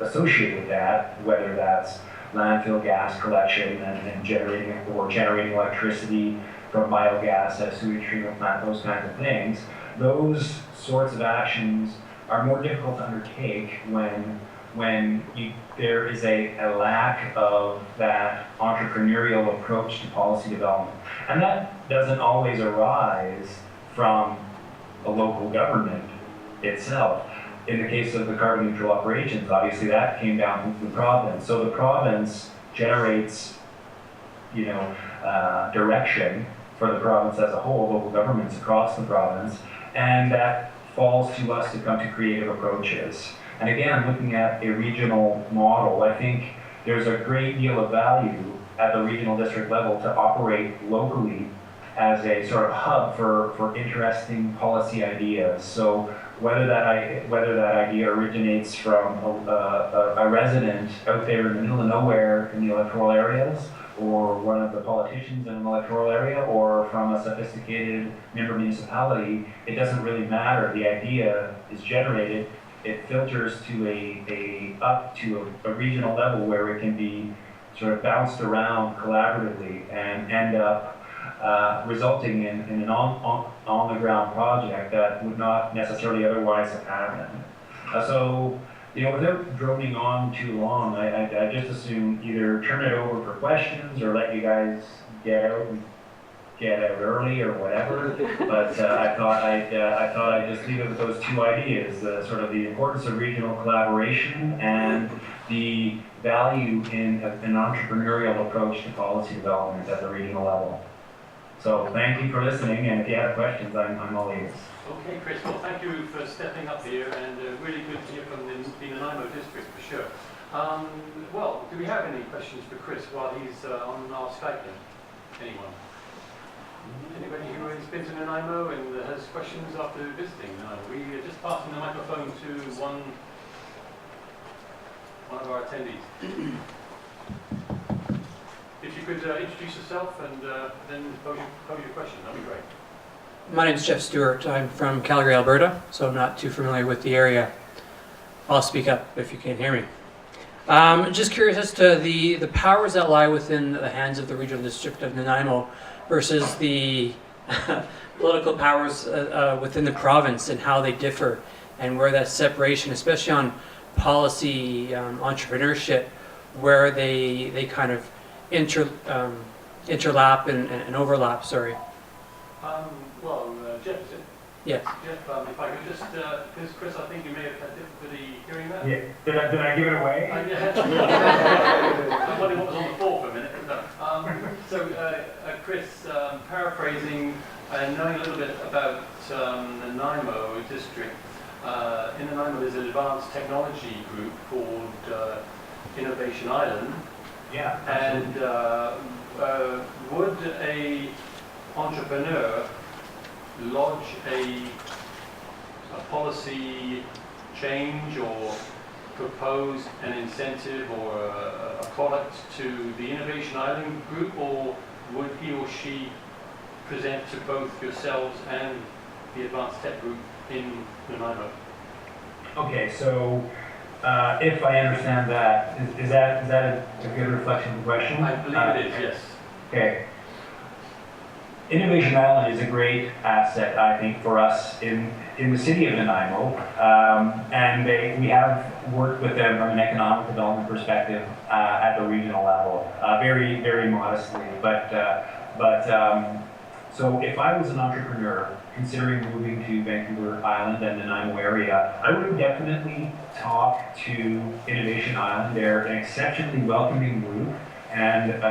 associate with that, whether that's landfill gas collection and generating electricity from biogas at a sewage treatment plant, those kinds of things. Those sorts of actions are more difficult to undertake when there is a lack of that entrepreneurial approach to policy development. And that doesn't always arise from a local government itself. In the case of the carbon neutral operations, obviously that came down from the province. So the province generates, direction for the province as a whole, local governments across the province, and that falls to us to come to creative approaches. And again, looking at a regional model, I think there's a great deal of value at the regional district level to operate locally as a sort of hub for interesting policy ideas. So whether that idea originates from a resident out there in the middle of nowhere in the electoral areas, or one of the politicians in an electoral area, or from a sophisticated member municipality, it doesn't really matter. The idea is generated, it filters to up to a regional level where it can be sort of bounced around collaboratively and end up resulting in an on-the-ground project that would not necessarily otherwise have happened. So, without droning on too long, I just assume either turn it over for questions or let you guys get out early or whatever. But I thought I'd just leave it with those two ideas: sort of the importance of regional collaboration and the value in an entrepreneurial approach to policy development at the regional level. So thank you for listening, and if you have questions, I'm all ears. Okay, Chris, well, thank you for stepping up here, and really good to hear from the Nanaimo district for sure. Well, do we have any questions for Chris while he's on our Skype then? Anyone? Anybody who has been to Nanaimo and has questions after visiting? We are just passing the microphone to one of our attendees. If you could introduce yourself and then pose your question, that'd be great. My name is Jeff Stewart. I'm from Calgary, Alberta, so I'm not too familiar with the area. I'll speak up if you can't hear me. Just curious as to the powers that lie within the hands of the regional district of Nanaimo versus the political powers within the province and how they differ, and where that separation, especially on policy entrepreneurship, where they kind of interlap and overlap, sorry. Jeff, is it? Yes. Jeff, if I could just, because Chris, I think you may have had difficulty hearing that. Yeah. Did I give it away? I'm wondering what was on the floor for a minute. No. Chris, paraphrasing and knowing a little bit about Nanaimo district, in Nanaimo there's an advanced technology group called Innovation Island. Yeah. And would a entrepreneur lodge a policy change or propose an incentive or a product to the Innovation Island group, or would he or she present to both yourselves and the advanced tech group in Nanaimo? Okay, so if I understand that, is that a good reflection of the question? I believe it is, yes. Okay. Innovation Island is a great asset, I think, for us in the city of Nanaimo, and we have worked with them from an economic development perspective at the regional level, very, very modestly. So if I was an entrepreneur considering moving to Vancouver Island and the Nanaimo area, I would definitely talk to Innovation Island. They're an exceptionally welcoming group, and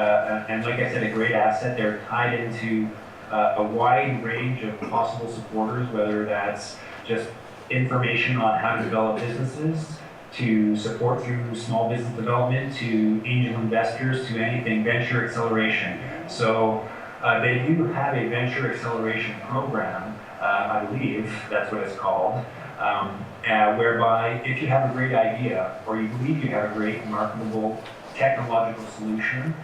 like I said, a great asset. They're tied into a wide range of possible supporters, whether that's just information on how to develop businesses, to support through small business development, to angel investors, to anything, venture acceleration. So they do have a venture acceleration program, I believe that's what it's called, whereby if you have a great idea or you believe you have a great marketable technological solution,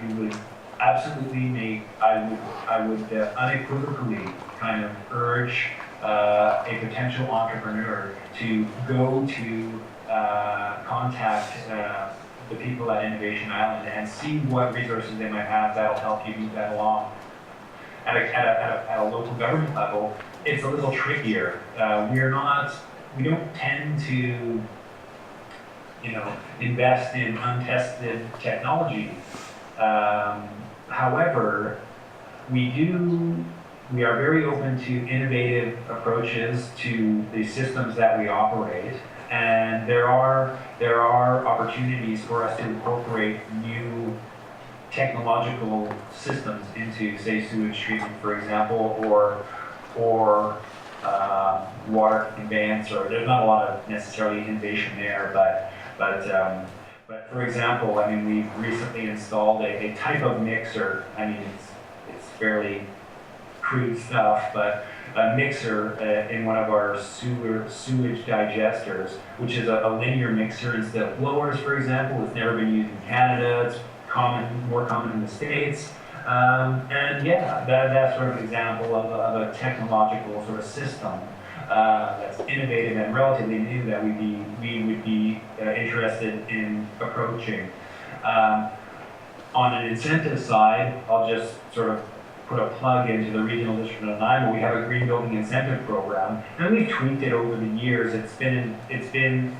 you would absolutely I would unequivocally kind of urge a potential entrepreneur to go to contact the people at Innovation Island and see what resources they might have that'll help you move that along. At a local government level, it's a little trickier. We don't tend to, invest in untested technology. However, we are very open to innovative approaches to the systems that we operate, and there are opportunities for us to incorporate new technological systems into, say, sewage treatment, for example, or water conveyance. Or there's not a lot of necessarily innovation there, but But for example, I mean, we've recently installed a type of mixer. I mean, it's fairly crude stuff, but a mixer in one of our sewage digesters, which is a linear mixer instead of blowers, for example. It's never been used in Canada. It's more common in the States. And yeah, that's sort of an example of a technological sort of system that's innovative and relatively new that we would be interested in approaching. On an incentive side, I'll just sort of put a plug into the Regional District of Nanaimo. We have a green building incentive program, and we've tweaked it over the years. It's been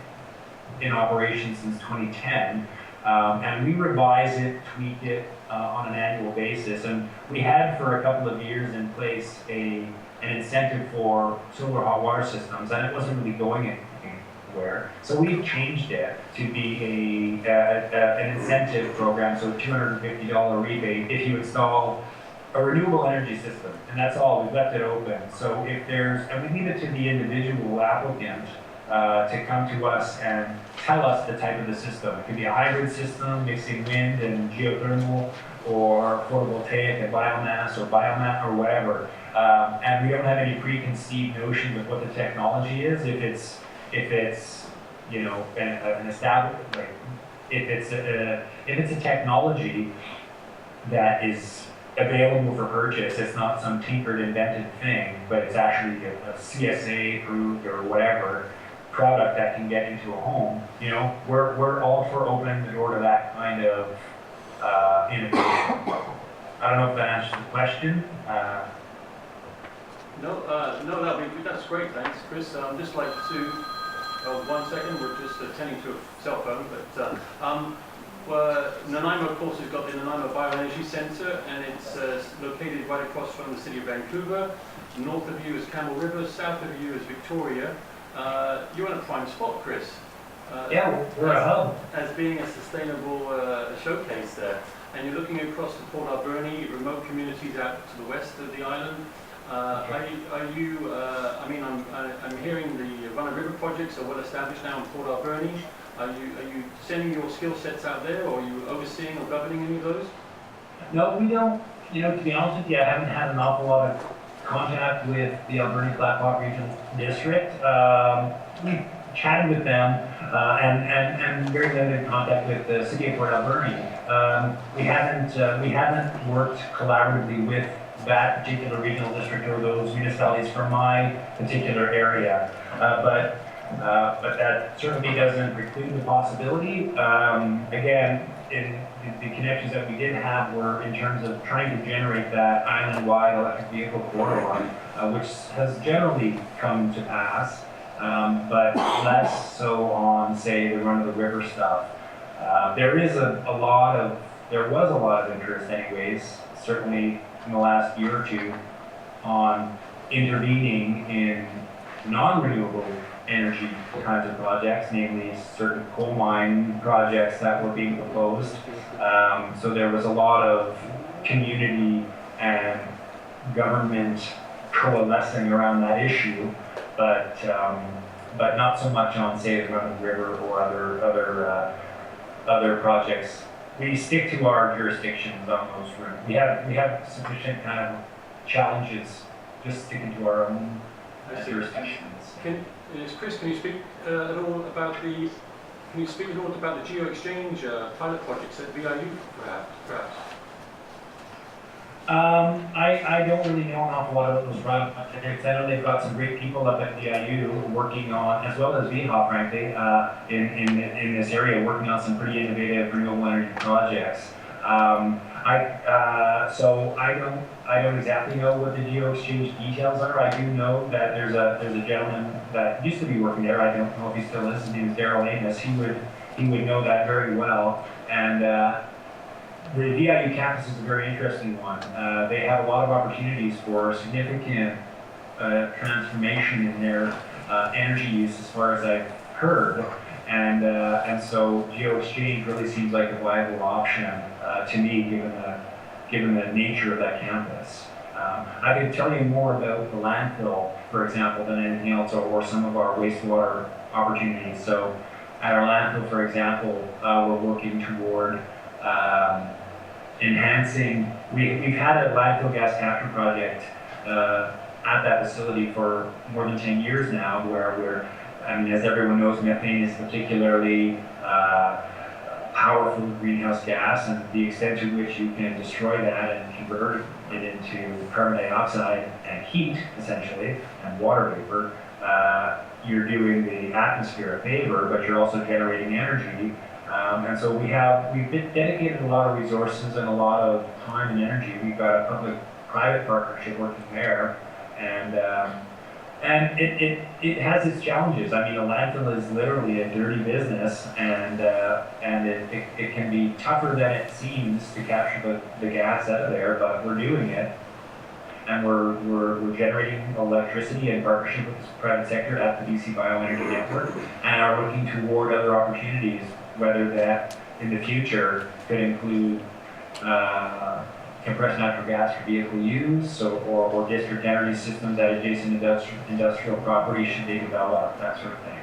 in operation since 2010, and we revise it, tweak it on an annual basis. And we had for a couple of years in place an incentive for solar hot water systems, and it wasn't really going anywhere. So we've changed it to be an incentive program, so a $250 rebate if you install a renewable energy system, and that's all. We've left it open. So if there's, and we leave it to the individual applicant to come to us and tell us the type of the system. It could be a hybrid system mixing wind and geothermal, or photovoltaic and biomass or biomass or whatever. And we don't have any preconceived notion of what the technology is. If it's you know an established, like if it's a technology that is available for purchase, it's not some tinkered, invented thing, but it's actually a CSA approved or whatever product that can get into a home. You know, we're all for opening the door to that kind of innovation. I don't know if that answers the question. No, that's great, thanks, Chris. Just like to, 1 second, we're just attending to a cell phone, but Nanaimo, of course, has got the Nanaimo Bioenergy Centre, and it's located right across from the city of Vancouver. North of you is Campbell River, south of you is Victoria. You're in a prime spot, Chris. Yeah, we're a hub. As being a sustainable showcase there. And you're looking across to Port Alberni, remote communities out to the west of the island. Are you, I mean, I'm hearing the Runner River projects are well established now in Port Alberni. Are you sending your skill sets out there, or are you overseeing or governing any of those? No, we don't. You know, to be honest with you, I haven't had an awful lot of contact with the Alberni Flat Regional District. We've chatted with them and very limited contact with the city of Port Alberni. We haven't worked collaboratively with that particular regional district or those municipalities for my particular area, but that certainly doesn't preclude the possibility. Again, in the connections that we did have were in terms of trying to generate that island-wide electric vehicle corridor, which has generally come to pass, but less so on, say, the run-of-the-river stuff. There was a lot of interest anyways, certainly in the last year or two, on intervening in non-renewable energy kinds of projects, namely certain coal mine projects that were being proposed. So there was a lot of community and government coalescing around that issue, but not so much on, say, the run-of-the-river or other projects. We stick to our jurisdictions on those routes. We have sufficient kind of challenges just sticking to our own jurisdictions. Chris, can you speak at all about the geo-exchange pilot projects at VIU, perhaps? I don't really know an awful lot about those projects. I know they've got some great people up at VIU working on, as well as VHA, frankly, in this area, working on some pretty innovative renewable energy projects. So I don't exactly know what the geo-exchange details are. I do know that there's a gentleman that used to be working there. I don't know if he still is. His name is Daryl Amos. He would know that very well. And the VIU campus is a very interesting one. They have a lot of opportunities for significant transformation in their energy use, as far as I've heard. And so geo-exchange really seems like a viable option to me, given the nature of that campus. I could tell you more about the landfill, for example, than anything else, or some of our wastewater opportunities. So at our landfill, for example, we're working toward enhancing. We've had a landfill gas capture project at that facility for more than 10 years now, where I mean, as everyone knows, methane is particularly powerful greenhouse gas, and the extent to which you can destroy that and convert it into carbon dioxide and heat, essentially, and water vapor, you're doing the atmosphere a favor, but you're also generating energy. And so we've dedicated a lot of resources and a lot of time and energy. We've got a public-private partnership working there, and it has its challenges. I mean, a landfill is literally a dirty business, and it can be tougher than it seems to capture the gas out of there, but we're doing it. And we're generating electricity in partnership with the private sector at the BC Bioenergy Network, and are looking toward other opportunities, whether that in the future could include compressed natural gas for vehicle use, or district energy systems at adjacent industrial properties should they develop, that sort of thing.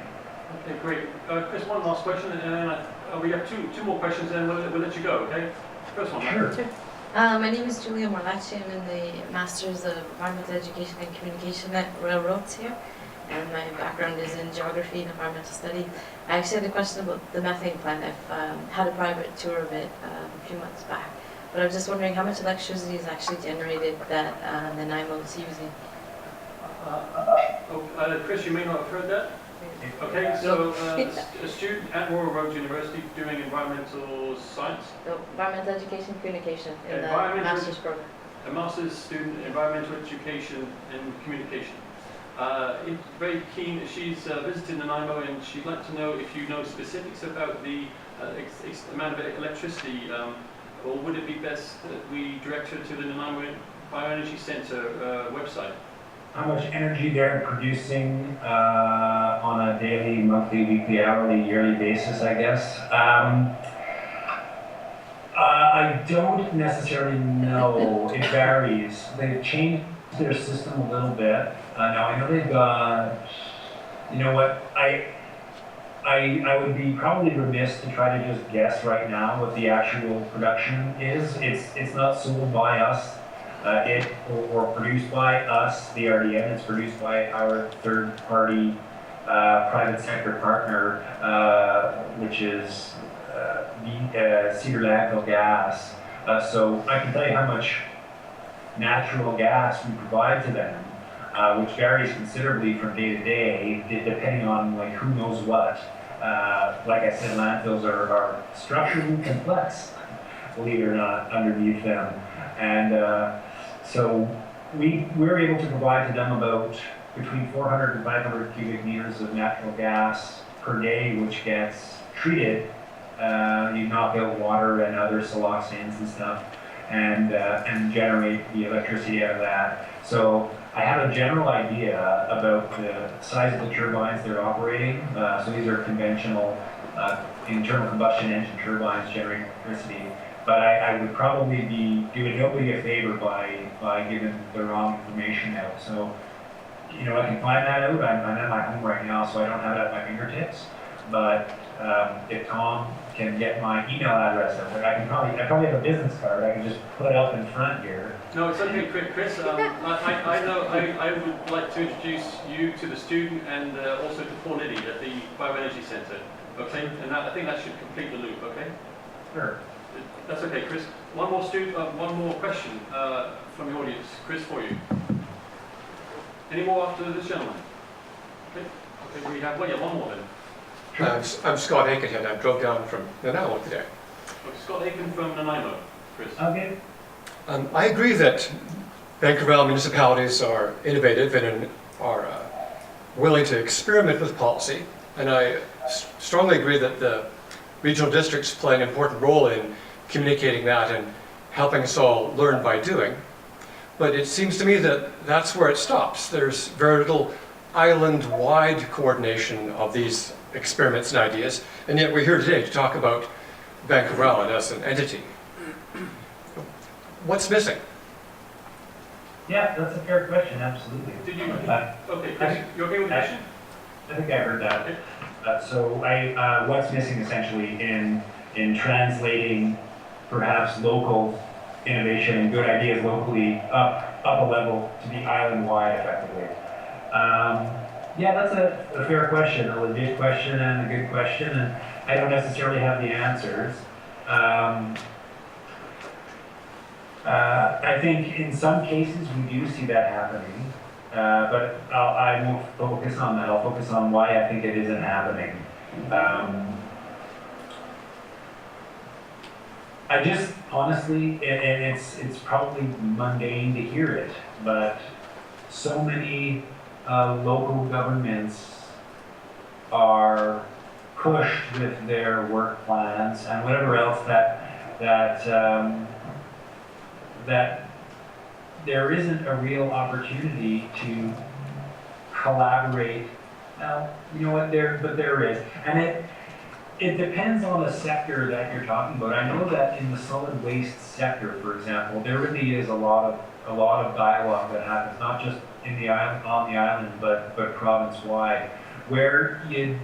Okay, great. Chris, one last question, and then we have two more questions, and we'll let you go, okay? First one. Sure. My name is Julia Morlacci. I'm in the Masters of Environmental Education and Communication at Railroads here, and my background is in geography and environmental study. I actually had a question about the methane plant. I've had a private tour of it a few months back, but I was just wondering how much electricity is actually generated that Nanaimo is using. Chris, you may not have heard that. Okay, so a student at Royal Roads University doing environmental science. So environmental education communication in the master's program. A master's student in environmental education and communication. Very keen. She's visited Nanaimo, and she'd like to know if you know specifics about the amount of electricity, or would it be best that we direct her to the Nanaimo Bioenergy Center website? How much energy they're producing on a daily, monthly, weekly, hourly, yearly basis, I guess. I don't necessarily know. It varies. They've changed their system a little bit. Now I know they've got, you know what, I would be probably remiss to try to just guess right now what the actual production is. It's not sold by us. Or produced by us, the RDN. It's produced by our third-party private sector partner, which is Cedar Landfill Gas. So I can tell you how much natural gas we provide to them, which varies considerably from day to day, depending on like who knows what. Like I said, landfills are structurally complex, believe it or not, underneath them, and. So we're able to provide to them about between 400 and 500 cubic meters of natural gas per day, which gets treated. You knock out water and other siloxanes and stuff, and generate the electricity out of that. So I have a general idea about the size of the turbines they're operating. So these are conventional internal combustion engine turbines generating electricity. But I would probably be doing nobody a favor by giving the wrong information out. So, you know, I can find that out. I'm at my home right now, so I don't have it at my fingertips. But if Tom can get my email address out there, I probably have a business card I can just put up in front here. No, it's okay, Chris. I would like to introduce you to the student and also to Paul Liddy at the Bioenergy Center. Okay, and I think that should complete the loop. Okay. Sure. That's okay, Chris. One more question from the audience. Chris, for you. Any more after this gentleman? Okay, we have, well, yeah, one more then. I'm Scott Aiken, and I drove down from Nanaimo today. Okay, Scott Aiken from Nanaimo, Chris. Okay. I agree that Vancouver municipalities are innovative and are willing to experiment with policy, and I strongly agree that the regional districts play an important role in communicating that and helping us all learn by doing. But it seems to me that that's where it stops. There's very little island-wide coordination of these experiments and ideas, and yet we're here today to talk about Vancouver Island as an entity. What's missing? Yeah, that's a fair question, absolutely. Did you? Okay, Chris, you okay with the question? I think I heard that. What's missing essentially in translating perhaps local innovation and good ideas locally up a level to be island-wide effectively? Yeah, that's a fair question, a legit question and a good question, and I don't necessarily have the answers. I think in some cases we do see that happening, but I won't focus on that. I'll focus on why I think it isn't happening. I just, honestly, and it's probably mundane to hear it, but so many local governments are pushed with their work plans and whatever else that there isn't a real opportunity to collaborate. Well, you know what, there is. And it depends on the sector that you're talking about. I know that in the solid waste sector, for example, there really is a lot of dialogue that happens, not just on the island, but province-wide, where you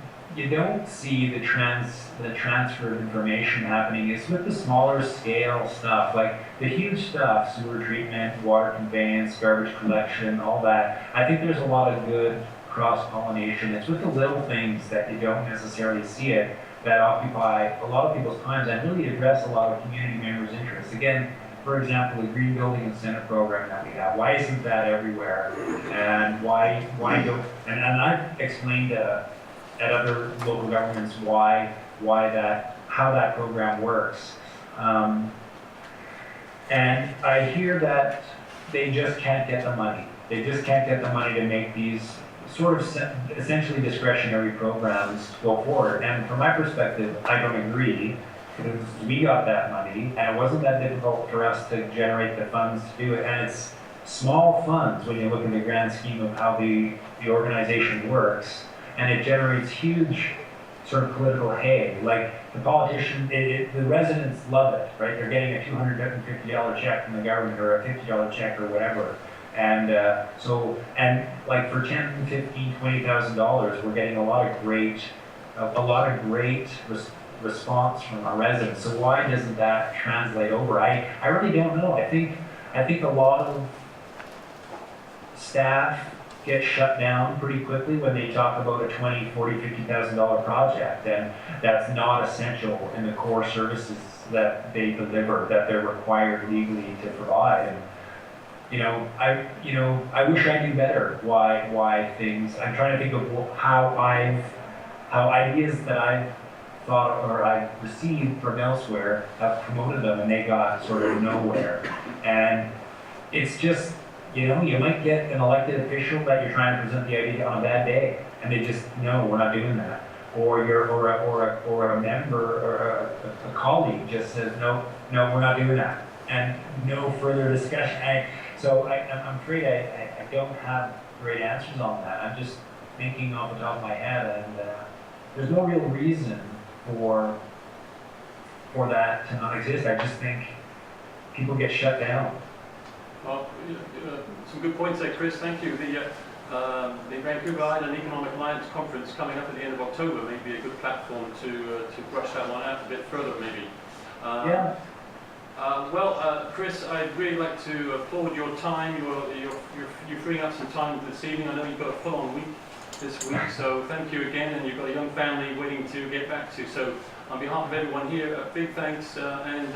don't see the transfer of information happening. It's with the smaller scale stuff, like the huge stuff, sewer treatment, water conveyance, garbage collection, all that. I think there's a lot of good cross-pollination. It's with the little things that you don't necessarily see it that occupy a lot of people's times and really address a lot of community members' interests. Again, for example, the Green Building Incentive Program that we have, why isn't that everywhere? And why don't, and I've explained at other local governments how that program works. And I hear that they just can't get the money. They just can't get the money to make these sort of essentially discretionary programs go forward. And from my perspective, I don't agree, because we got that money, and it wasn't that difficult for us to generate the funds to do it. And it's small funds when you look at the grand scheme of how the organization works, and it generates huge sort of political hay. Like the politician, the residents love it, right? They're getting a $250 check from the government or a $50 check or whatever. And like for $10,000, $15,000, $20,000, we're getting a lot of great response from our residents. So why doesn't that translate over? I really don't know. I think a lot of staff get shut down pretty quickly when they talk about a $20,000, $40,000, $50,000 project, and that's not essential in the core services that they deliver, that they're required legally to provide. And, I wish I knew better why things. I'm trying to think of how ideas that I've thought or I've received from elsewhere have promoted them, and they got sort of nowhere. And it's just, you might get an elected official that you're trying to present the idea on a bad day, and they just, no, we're not doing that. Or a member or a colleague just says, no, we're not doing that, and no further discussion. I'm afraid I don't have great answers on that. I'm just thinking off the top of my head, and there's no real reason for that to not exist. I just think people get shut down. Well, some good points there, Chris. Thank you. The Vancouver Island Economic Alliance Conference coming up at the end of October may be a good platform to brush that one out a bit further, maybe. Yeah. Chris, I'd really like to applaud your time. You're freeing up some time this evening. I know you've got a full-on week this week, so thank you again, and you've got a young family waiting to get back to. So on behalf of everyone here, a big thanks, and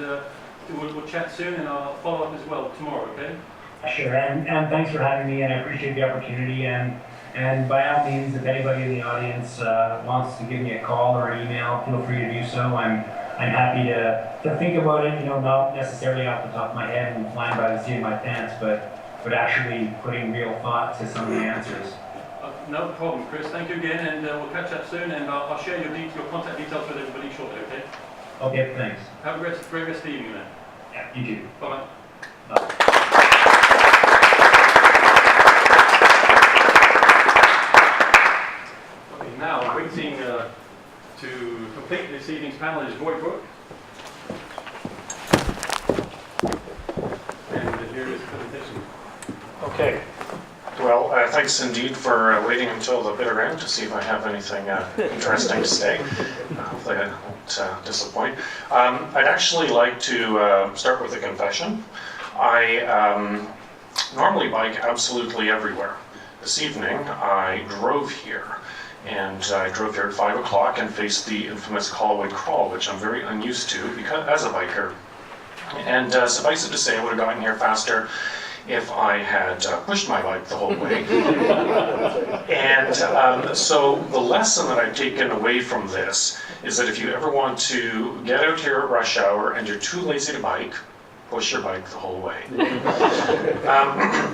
we'll chat soon, and I'll follow up as well tomorrow, okay? Sure, and thanks for having me, and I appreciate the opportunity, and by all means, if anybody in the audience wants to give me a call or an email, feel free to do so. I'm happy to think about it, not necessarily off the top of my head and flying by the seat of my pants, but actually putting real thought to some of the answers. No problem, Chris. Thank you again, and we'll catch up soon, and I'll share your contact details with everybody shortly, okay? Okay, thanks. Have a great rest of the evening then. Yeah, you too. Bye-bye. Bye. Okay, now waiting to complete this evening's panel is Roy Brooke. And here is the presentation. Okay. Well, thanks indeed for waiting until the bitter end to see if I have anything interesting to say. Hopefully I won't disappoint. I'd actually like to start with a confession. I normally bike absolutely everywhere. This evening I drove here, and I drove here at 5 o'clock and faced the infamous Callaway Crawl, which I'm very unused to because as a biker. And suffice it to say, I would have gotten here faster if I had pushed my bike the whole way. And so the lesson that I've taken away from this is that if you ever want to get out here at rush hour and you're too lazy to bike, push your bike the whole way.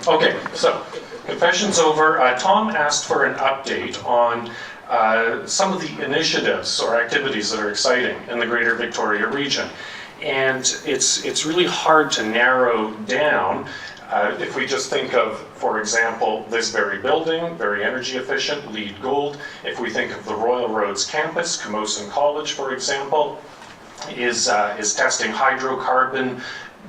Okay, so confession's over. Tom asked for an update on some of the initiatives or activities that are exciting in the Greater Victoria region. And it's really hard to narrow down. If we just think of, for example, this very building, very energy efficient, LEED Gold. If we think of the Royal Roads campus, Camosun College, for example, is testing hydrocarbon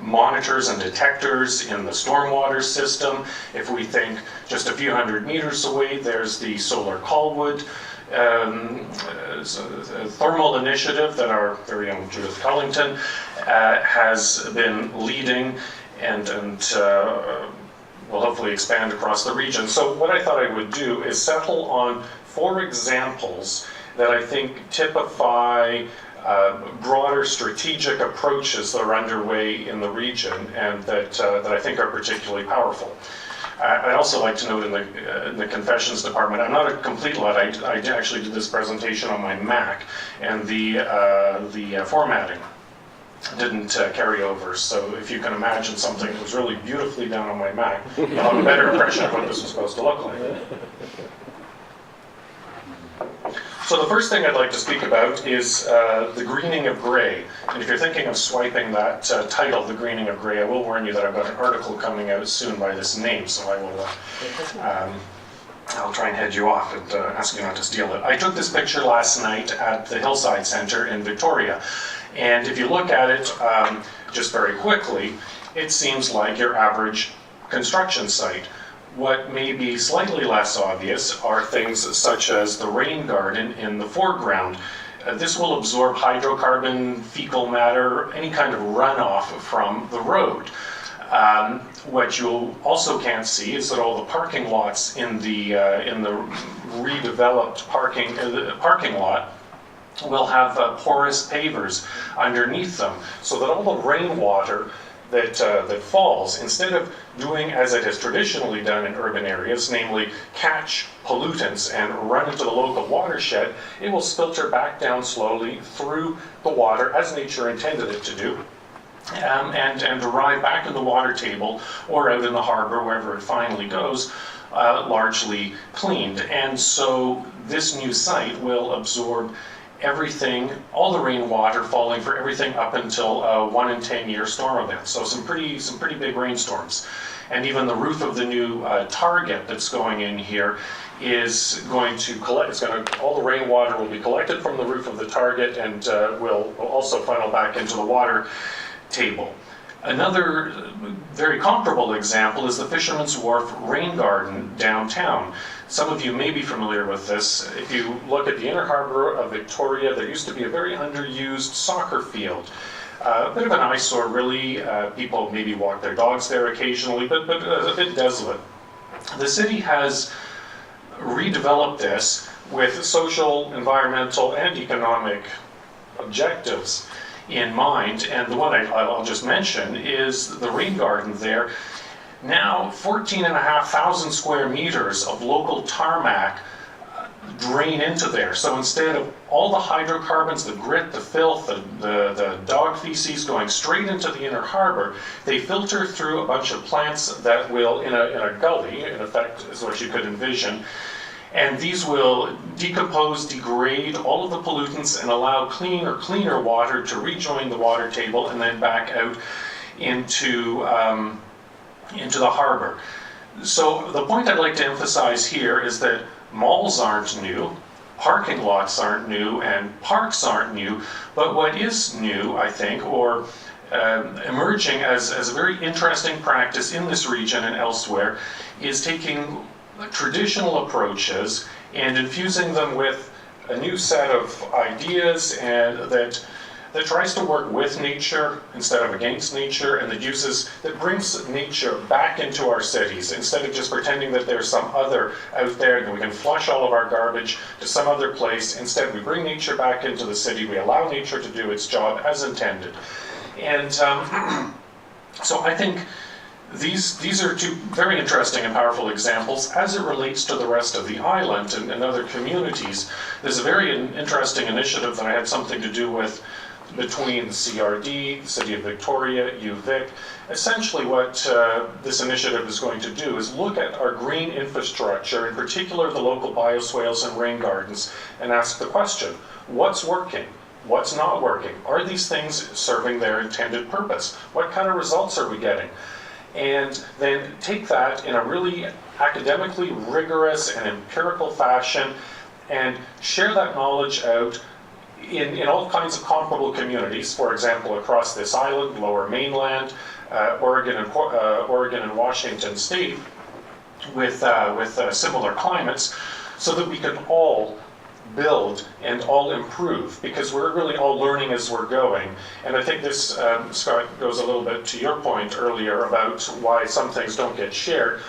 monitors and detectors in the stormwater system. If we think just a few hundred meters away, there's the Solar Colwood thermal initiative that our very own Judith Cullington has been leading and will hopefully expand across the region. So what I thought I would do is settle on 4 examples that I think typify broader strategic approaches that are underway in the region and that I think are particularly powerful. I'd also like to note in the confessions department, I'm not a complete Luddite. I actually did this presentation on my Mac, and the formatting didn't carry over. So if you can imagine something that was really beautifully done on my Mac, you'll have a better impression of what this was supposed to look like. So the first thing I'd like to speak about is the greening of grey. And if you're thinking of swiping that title, The Greening of Grey, I will warn you that I've got an article coming out soon by this name, so I will I'll try and head you off and ask you not to steal it. I took this picture last night at the Hillside Centre in Victoria. And if you look at it just very quickly, it seems like your average construction site. What may be slightly less obvious are things such as the rain garden in the foreground. This will absorb hydrocarbon, fecal matter, any kind of runoff from the road. What you also can't see is that all the parking lots in the redeveloped parking lot will have porous pavers underneath them, so that all the rainwater that falls, instead of doing as it has traditionally done in urban areas, namely catch pollutants and run into the local watershed, it will filter back down slowly through the water as nature intended it to do, and arrive back in the water table or out in the harbor, wherever it finally goes, largely cleaned. And so this new site will absorb everything, all the rainwater falling for everything up until a 1 in 10 year storm event. So some pretty big rainstorms. And even the roof of the new Target that's going in here is going to collect, all the rainwater will be collected from the roof of the Target and will also funnel back into the water table. Another very comparable example is the Fisherman's Wharf Rain Garden downtown. Some of you may be familiar with this. If you look at the inner harbor of Victoria, there used to be a very underused soccer field. A bit of an eyesore, really. People maybe walk their dogs there occasionally, but a bit desolate. The city has redeveloped this with social, environmental, and economic objectives in mind, and the one I'll just mention is the rain garden there. Now 14,500 square meters of local tarmac drain into there. So instead of all the hydrocarbons, the grit, the filth, the dog feces going straight into the inner harbor, they filter through a bunch of plants that will, in a gully, in effect is what you could envision, and these will decompose, degrade all of the pollutants and allow cleaner water to rejoin the water table and then back out into the harbor. So the point I'd like to emphasize here is that malls aren't new, parking lots aren't new, and parks aren't new, but what is new, I think, or emerging as a very interesting practice in this region and elsewhere is taking traditional approaches and infusing them with a new set of ideas and that tries to work with nature instead of against nature, and that brings nature back into our cities instead of just pretending that there's some other out there and we can flush all of our garbage to some other place. Instead, we bring nature back into the city, we allow nature to do its job as intended. And so I think these are two very interesting and powerful examples as it relates to the rest of the island and other communities. There's a very interesting initiative that I had something to do with between the CRD, the City of Victoria, UVic. Essentially what this initiative is going to do is look at our green infrastructure, in particular the local bioswales and rain gardens, and ask the question, what's working? What's not working? Are these things serving their intended purpose? What kind of results are we getting? And then take that in a really academically rigorous and empirical fashion and share that knowledge out in all kinds of comparable communities, for example, across this island, Lower Mainland, Oregon and Washington State, with similar climates, so that we can all build and all improve, because we're really all learning as we're going. And I think this, Scott, goes a little bit to your point earlier about why some things don't get shared.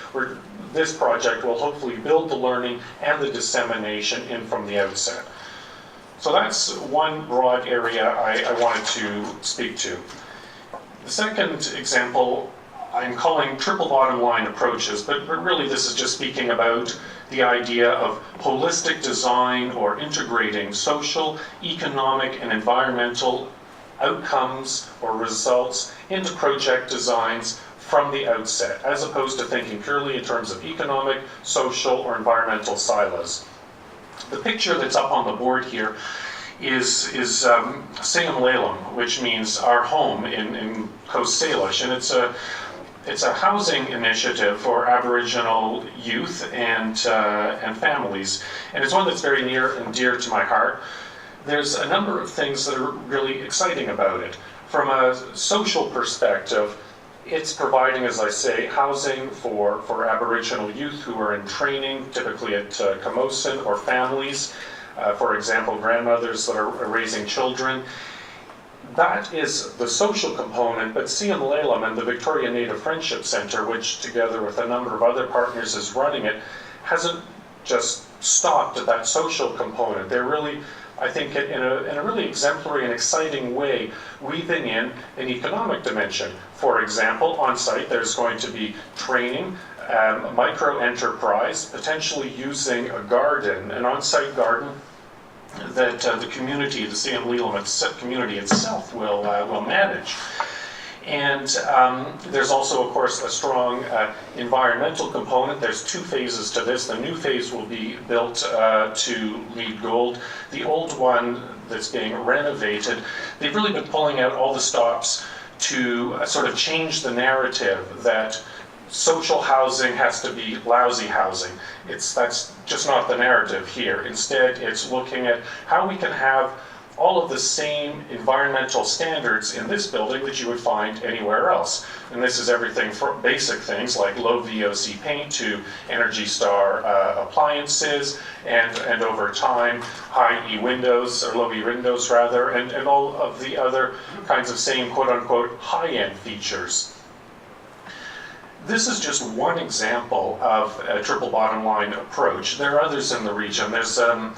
This project will hopefully build the learning and the dissemination in from the outset. So that's one broad area I wanted to speak to. The second example I'm calling triple bottom line approaches, but really this is just speaking about the idea of holistic design or integrating social, economic, and environmental outcomes or results into project designs from the outset, as opposed to thinking purely in terms of economic, social, or environmental silos. The picture that's up on the board here is Sayam Lelam, which means our home in Coast Salish, and it's a housing initiative for Aboriginal youth and families, and it's one that's very near and dear to my heart. There's a number of things that are really exciting about it. From a social perspective, it's providing, as I say, housing for Aboriginal youth who are in training, typically at Camosun, or families, for example, grandmothers that are raising children. That is the social component, but Siam Lelam and the Victoria Native Friendship Centre, which together with a number of other partners is running it, hasn't just stopped at that social component. They're really, I think, in a really exemplary and exciting way, weaving in an economic dimension. For example, on site there's going to be training, micro-enterprise, potentially using a garden, an on-site garden, that the community, the Siam Lelam community itself will manage. And there's also, of course, a strong environmental component. There's two phases to this. The new phase will be built to LEED Gold. The old one that's being renovated, they've really been pulling out all the stops to sort of change the narrative that social housing has to be lousy housing. That's just not the narrative here. Instead, it's looking at how we can have all of the same environmental standards in this building that you would find anywhere else. And this is everything from basic things like low VOC paint to Energy Star appliances, and over time, high E windows, or low E windows rather, and all of the other kinds of same quote-unquote high-end features. This is just one example of a triple bottom line approach. There are others in the region. There's a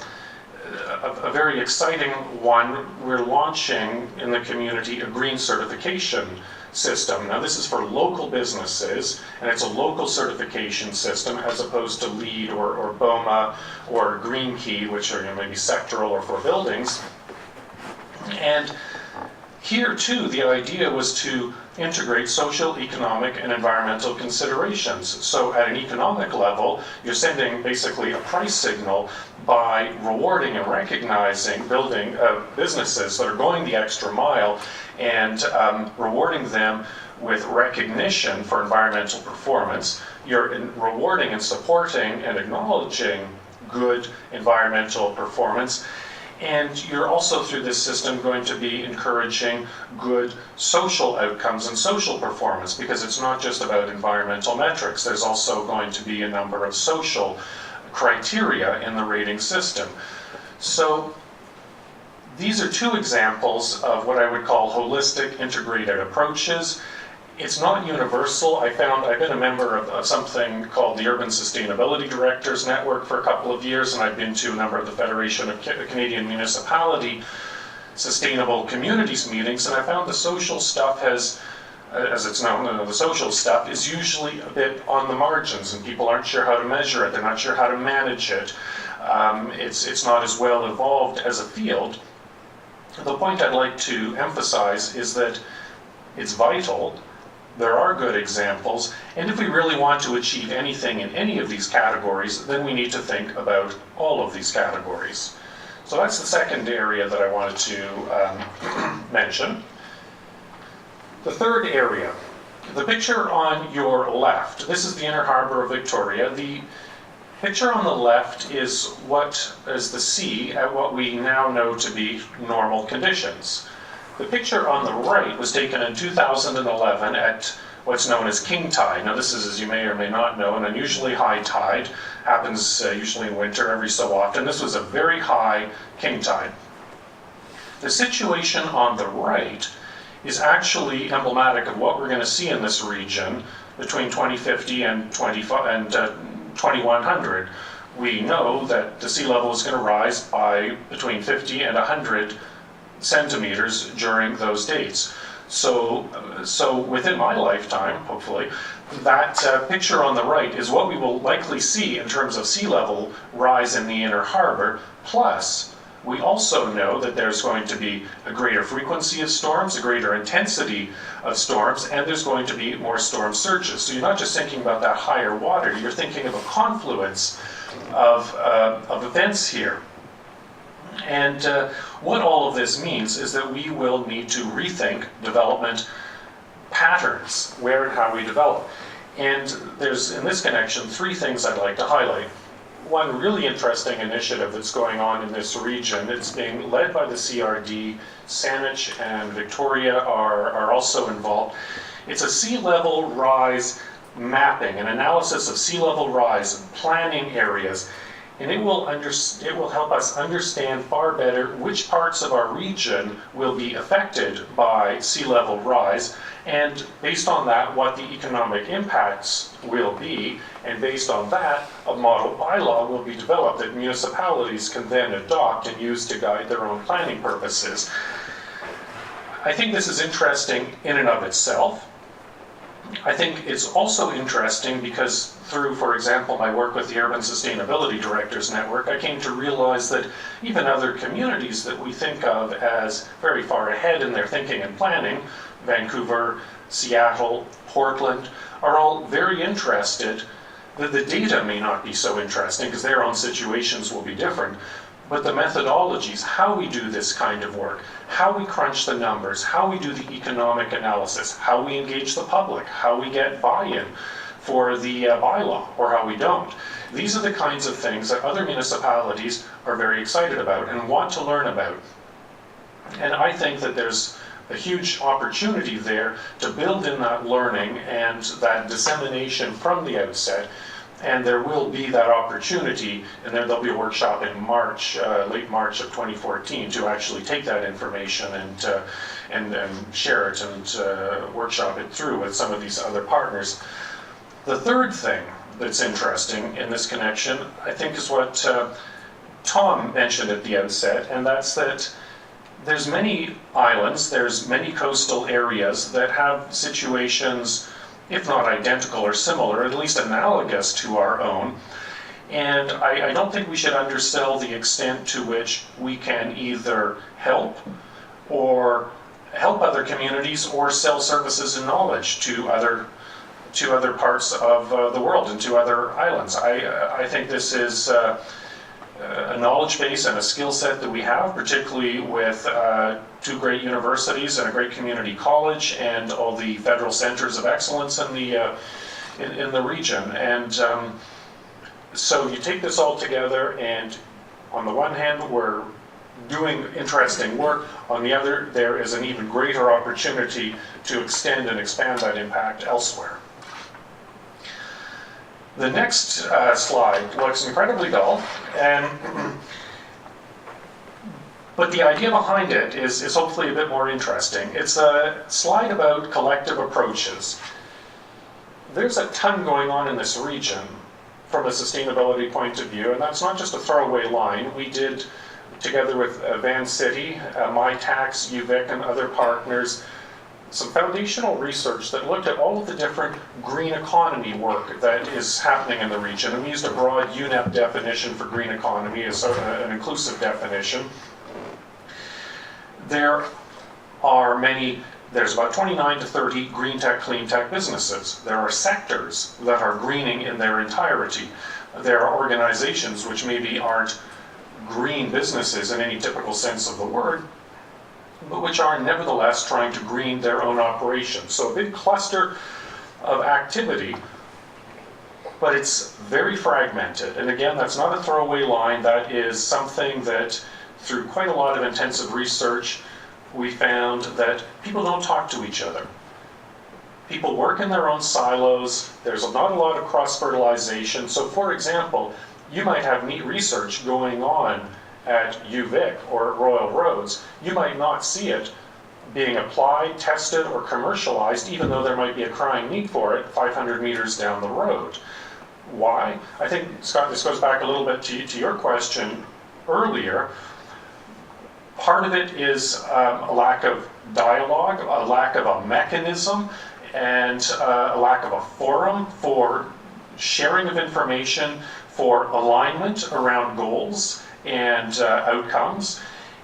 very exciting one. We're launching in the community a green certification system. Now this is for local businesses, and it's a local certification system as opposed to LEED or BOMA or Green Key, which are maybe sectoral or for buildings. And here too, the idea was to integrate social, economic, and environmental considerations. So at an economic level, you're sending basically a price signal by rewarding and recognizing building businesses that are going the extra mile and rewarding them with recognition for environmental performance. You're rewarding and supporting and acknowledging good environmental performance. And you're also through this system going to be encouraging good social outcomes and social performance, because it's not just about environmental metrics. There's also going to be a number of social criteria in the rating system. So these are two examples of what I would call holistic integrated approaches. It's not universal. I've been a member of something called the Urban Sustainability Directors Network for a couple of years, and I've been to a number of the Federation of Canadian Municipality Sustainable Communities meetings, and I found the social stuff has, as it's known, the social stuff is usually a bit on the margins, and people aren't sure how to measure it, they're not sure how to manage it. It's not as well evolved as a field. The point I'd like to emphasize is that it's vital. There are good examples, and if we really want to achieve anything in any of these categories, then we need to think about all of these categories. So that's the second area that I wanted to mention. The third area, the picture on your left, this is the Inner Harbour of Victoria. The picture on the left is what is the sea at what we now know to be normal conditions. The picture on the right was taken in 2011 at what's known as king tide. Now this is, as you may or may not know, an unusually high tide. Happens usually in winter every so often. This was a very high king tide. The situation on the right is actually emblematic of what we're going to see in this region between 2050 and 2100. We know that the sea level is going to rise by between 50 and 100 centimeters during those dates. So within my lifetime, hopefully, that picture on the right is what we will likely see in terms of sea level rise in the Inner Harbour. Plus, we also know that there's going to be a greater frequency of storms, a greater intensity of storms, and there's going to be more storm surges. So you're not just thinking about that higher water, you're thinking of a confluence of events here. And what all of this means is that we will need to rethink development patterns, where and how we develop. And there's, in this connection, three things I'd like to highlight. One really interesting initiative that's going on in this region, it's being led by the CRD, Saanich and Victoria are also involved. It's a sea level rise mapping, an analysis of sea level rise and planning areas. And it will help us understand far better which parts of our region will be affected by sea level rise, and based on that, what the economic impacts will be, and based on that, a model bylaw will be developed that municipalities can then adopt and use to guide their own planning purposes. I think this is interesting in and of itself. I think it's also interesting because through, for example, my work with the Urban Sustainability Directors Network, I came to realize that even other communities that we think of as very far ahead in their thinking and planning, Vancouver, Seattle, Portland, are all very interested. The data may not be so interesting because their own situations will be different, but the methodologies, how we do this kind of work, how we crunch the numbers, how we do the economic analysis, how we engage the public, how we get buy-in for the bylaw, or how we don't. These are the kinds of things that other municipalities are very excited about and want to learn about. And I think that there's a huge opportunity there to build in that learning and that dissemination from the outset. And there will be that opportunity, and there'll be a workshop in March, late March of 2014, to actually take that information and share it and workshop it through with some of these other partners. The third thing that's interesting in this connection, I think, is what Tom mentioned at the outset, and that's that there's many islands, there's many coastal areas that have situations, if not identical or similar, at least analogous to our own. And I don't think we should undersell the extent to which we can either help other communities or sell services and knowledge to other parts of the world and to other islands. I think this is a knowledge base and a skill set that we have, particularly with two great universities and a great community college and all the federal centers of excellence in the region. And so you take this all together, and on the one hand, we're doing interesting work. On the other, there is an even greater opportunity to extend and expand that impact elsewhere. The next slide looks incredibly dull, but the idea behind it is hopefully a bit more interesting. It's a slide about collective approaches. There's a ton going on in this region from a sustainability point of view, and that's not just a throwaway line. We did, together with Van City, MyTax, UVic, and other partners, some foundational research that looked at all of the different green economy work that is happening in the region. And we used a broad UNEP definition for green economy as an inclusive definition. There are there's about 29 to 30 green tech, clean tech businesses. There are sectors that are greening in their entirety. There are organizations which maybe aren't green businesses in any typical sense of the word, but which are nevertheless trying to green their own operations. So a big cluster of activity, but it's very fragmented. And again, that's not a throwaway line. That is something that through quite a lot of intensive research, we found that people don't talk to each other. People work in their own silos. There's not a lot of cross-fertilization. So for example, you might have neat research going on at UVic or at Royal Roads. You might not see it being applied, tested, or commercialized, even though there might be a crying need for it 500 meters down the road. Why? I think, Scott, this goes back a little bit to your question earlier. Part of it is a lack of dialogue, a lack of a mechanism, and a lack of a forum for sharing of information, for alignment around goals and outcomes,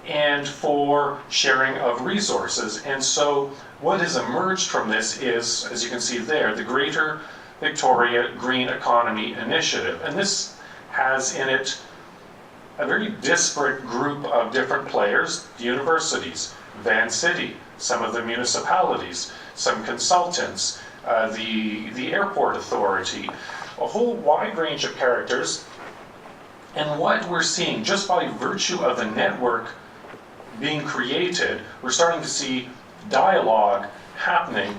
and for sharing of resources. And so what has emerged from this is, as you can see there, the Greater Victoria Green Economy Initiative. And this has in it a very disparate group of different players: the universities, Van City, some of the municipalities, some consultants, the airport authority, a whole wide range of characters. And what we're seeing, just by virtue of the network being created, we're starting to see dialogue happening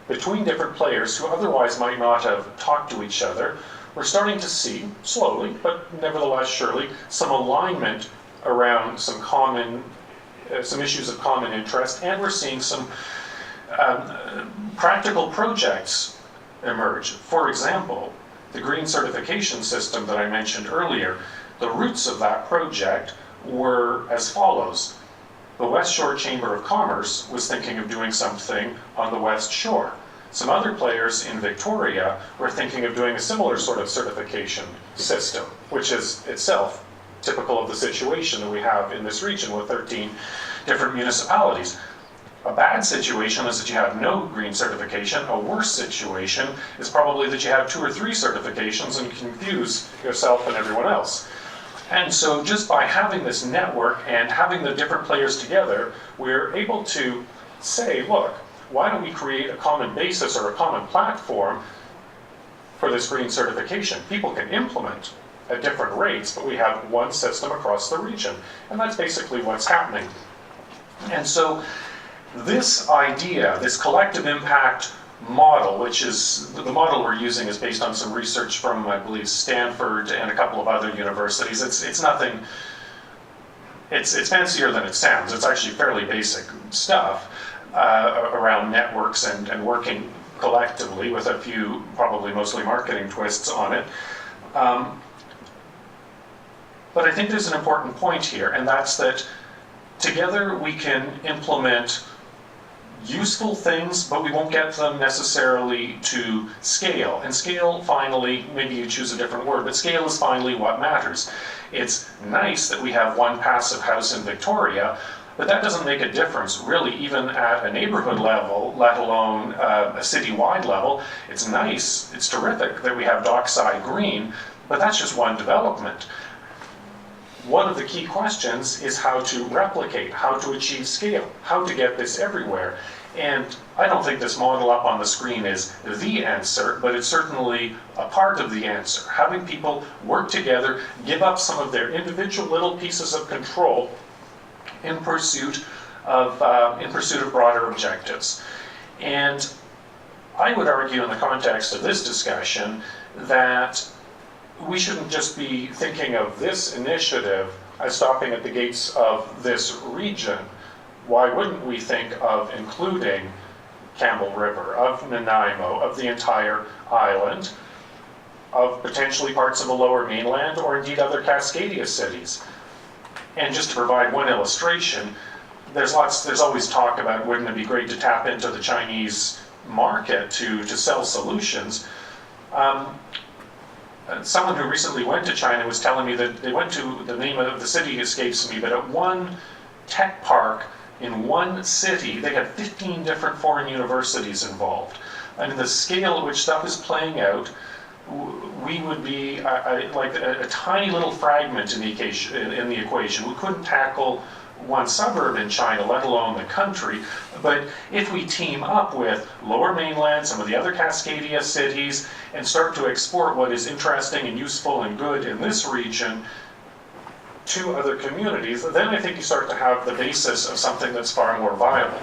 between different players who otherwise might not have talked to each other. We're starting to see, slowly, but nevertheless surely, some alignment around some issues of common interest, and we're seeing some practical projects emerge. For example, the green certification system that I mentioned earlier, the roots of that project were as follows. The West Shore Chamber of Commerce was thinking of doing something on the West Shore. Some other players in Victoria were thinking of doing a similar sort of certification system, which is itself typical of the situation that we have in this region with 13 different municipalities. A bad situation is that you have no green certification. A worse situation is probably that you have 2 or 3 certifications and confuse yourself and everyone else. And so just by having this network and having the different players together, we're able to say, look, why don't we create a common basis or a common platform for this green certification? People can implement at different rates, but we have one system across the region. And that's basically what's happening. And so this idea, this collective impact model, which is the model we're using, is based on some research from, I believe, Stanford and a couple of other universities. It's nothing, it's fancier than it sounds. It's actually fairly basic stuff around networks and working collectively with a few, probably mostly marketing twists on it. But I think there's an important point here, and that's that together we can implement useful things, but we won't get them necessarily to scale. And scale, finally, maybe you choose a different word, but scale is finally what matters. It's nice that we have one passive house in Victoria, but that doesn't make a difference, really, even at a neighborhood level, let alone a citywide level. It's nice, it's terrific that we have Dockside Green, but that's just one development. One of the key questions is how to replicate, how to achieve scale, how to get this everywhere. And I don't think this model up on the screen is the answer, but it's certainly a part of the answer. Having people work together, give up some of their individual little pieces of control in pursuit of broader objectives. And I would argue in the context of this discussion that we shouldn't just be thinking of this initiative as stopping at the gates of this region. Why wouldn't we think of including Campbell River, of Nanaimo, of the entire island, of potentially parts of the lower mainland, or indeed other Cascadia cities? And just to provide one illustration, there's always talk about wouldn't it be great to tap into the Chinese market to sell solutions. Someone who recently went to China was telling me that they went to, the name of the city escapes me, but at one tech park in one city, they had 15 different foreign universities involved. And in the scale at which stuff is playing out, we would be like a tiny little fragment in the equation. We couldn't tackle one suburb in China, let alone the country. But if we team up with Lower Mainland, some of the other Cascadia cities, and start to export what is interesting and useful and good in this region to other communities, then I think you start to have the basis of something that's far more viable.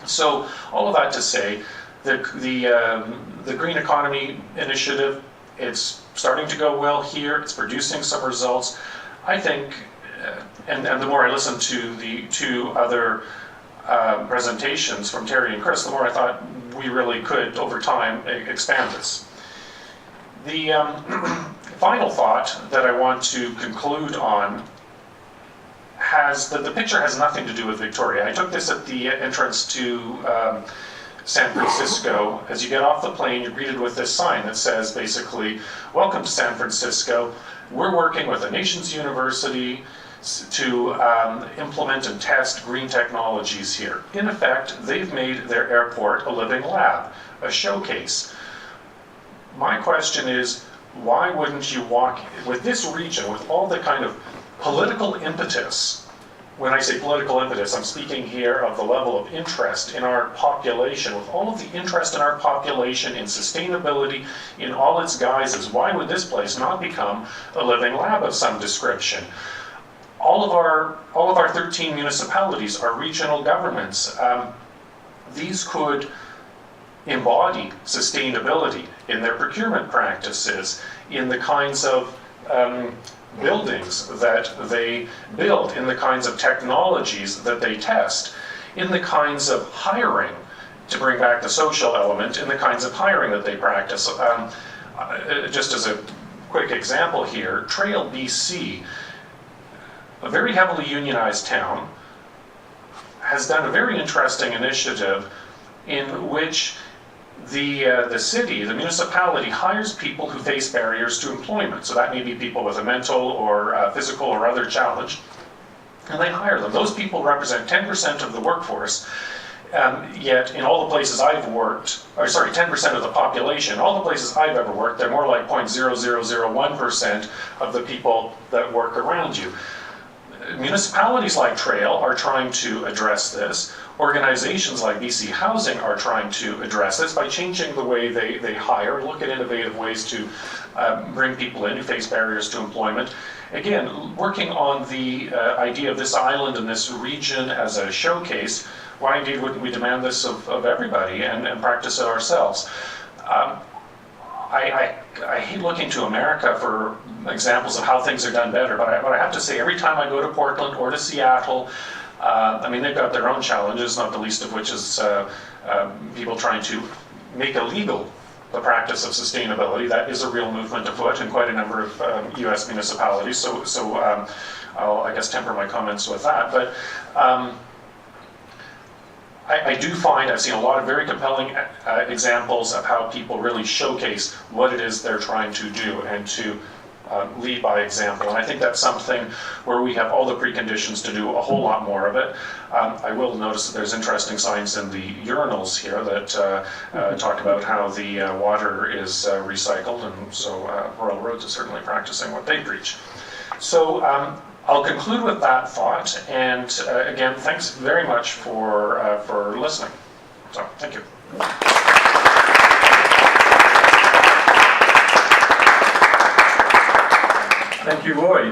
So all of that to say, the Green Economy Initiative, it's starting to go well here, it's producing some results. I think, and the more I listened to the two other presentations from Terry and Chris, the more I thought we really could, over time, expand this. The final thought that I want to conclude on has, the picture has nothing to do with Victoria. I took this at the entrance to San Francisco. As you get off the plane, you're greeted with this sign that says basically, welcome to San Francisco. We're working with a nation's university to implement and test green technologies here. In effect, they've made their airport a living lab, a showcase. My question is, why wouldn't you walk with this region, with all the kind of political impetus? When I say political impetus, I'm speaking here of the level of interest in our population. With all of the interest in our population in sustainability in all its guises, why would this place not become a living lab of some description? All of our 13 municipalities are regional governments. These could embody sustainability in their procurement practices, in the kinds of buildings that they build, in the kinds of technologies that they test, in the kinds of hiring, to bring back the social element, in the kinds of hiring that they practice. Just as a quick example here, Trail BC, a very heavily unionized town, has done a very interesting initiative in which the city, the municipality, hires people who face barriers to employment. So that may be people with a mental or physical or other challenge, and they hire them. Those people represent 10% of the workforce, yet in all the places I've worked, 10% of the population, all the places I've ever worked, they're more like 0.0001% of the people that work around you. Municipalities like Trail are trying to address this. Organizations like BC Housing are trying to address this by changing the way they hire, look at innovative ways to bring people in who face barriers to employment. Again, working on the idea of this island and this region as a showcase. Why indeed wouldn't we demand this of everybody and practice it ourselves? I hate looking to America for examples of how things are done better, but I have to say, every time I go to Portland or to Seattle, I mean, they've got their own challenges, not the least of which is people trying to make illegal the practice of sustainability. That is a real movement afoot in quite a number of US municipalities, so I'll, I guess, temper my comments with that. But I do find, I've seen a lot of very compelling examples of how people really showcase what it is they're trying to do and to lead by example. And I think that's something where we have all the preconditions to do a whole lot more of it. I will notice that there's interesting signs in the urinals here that talk about how the water is recycled, and so Royal Roads is certainly practicing what they preach. So I'll conclude with that thought, and again, thanks very much for listening. So, thank you. Thank you, Roy.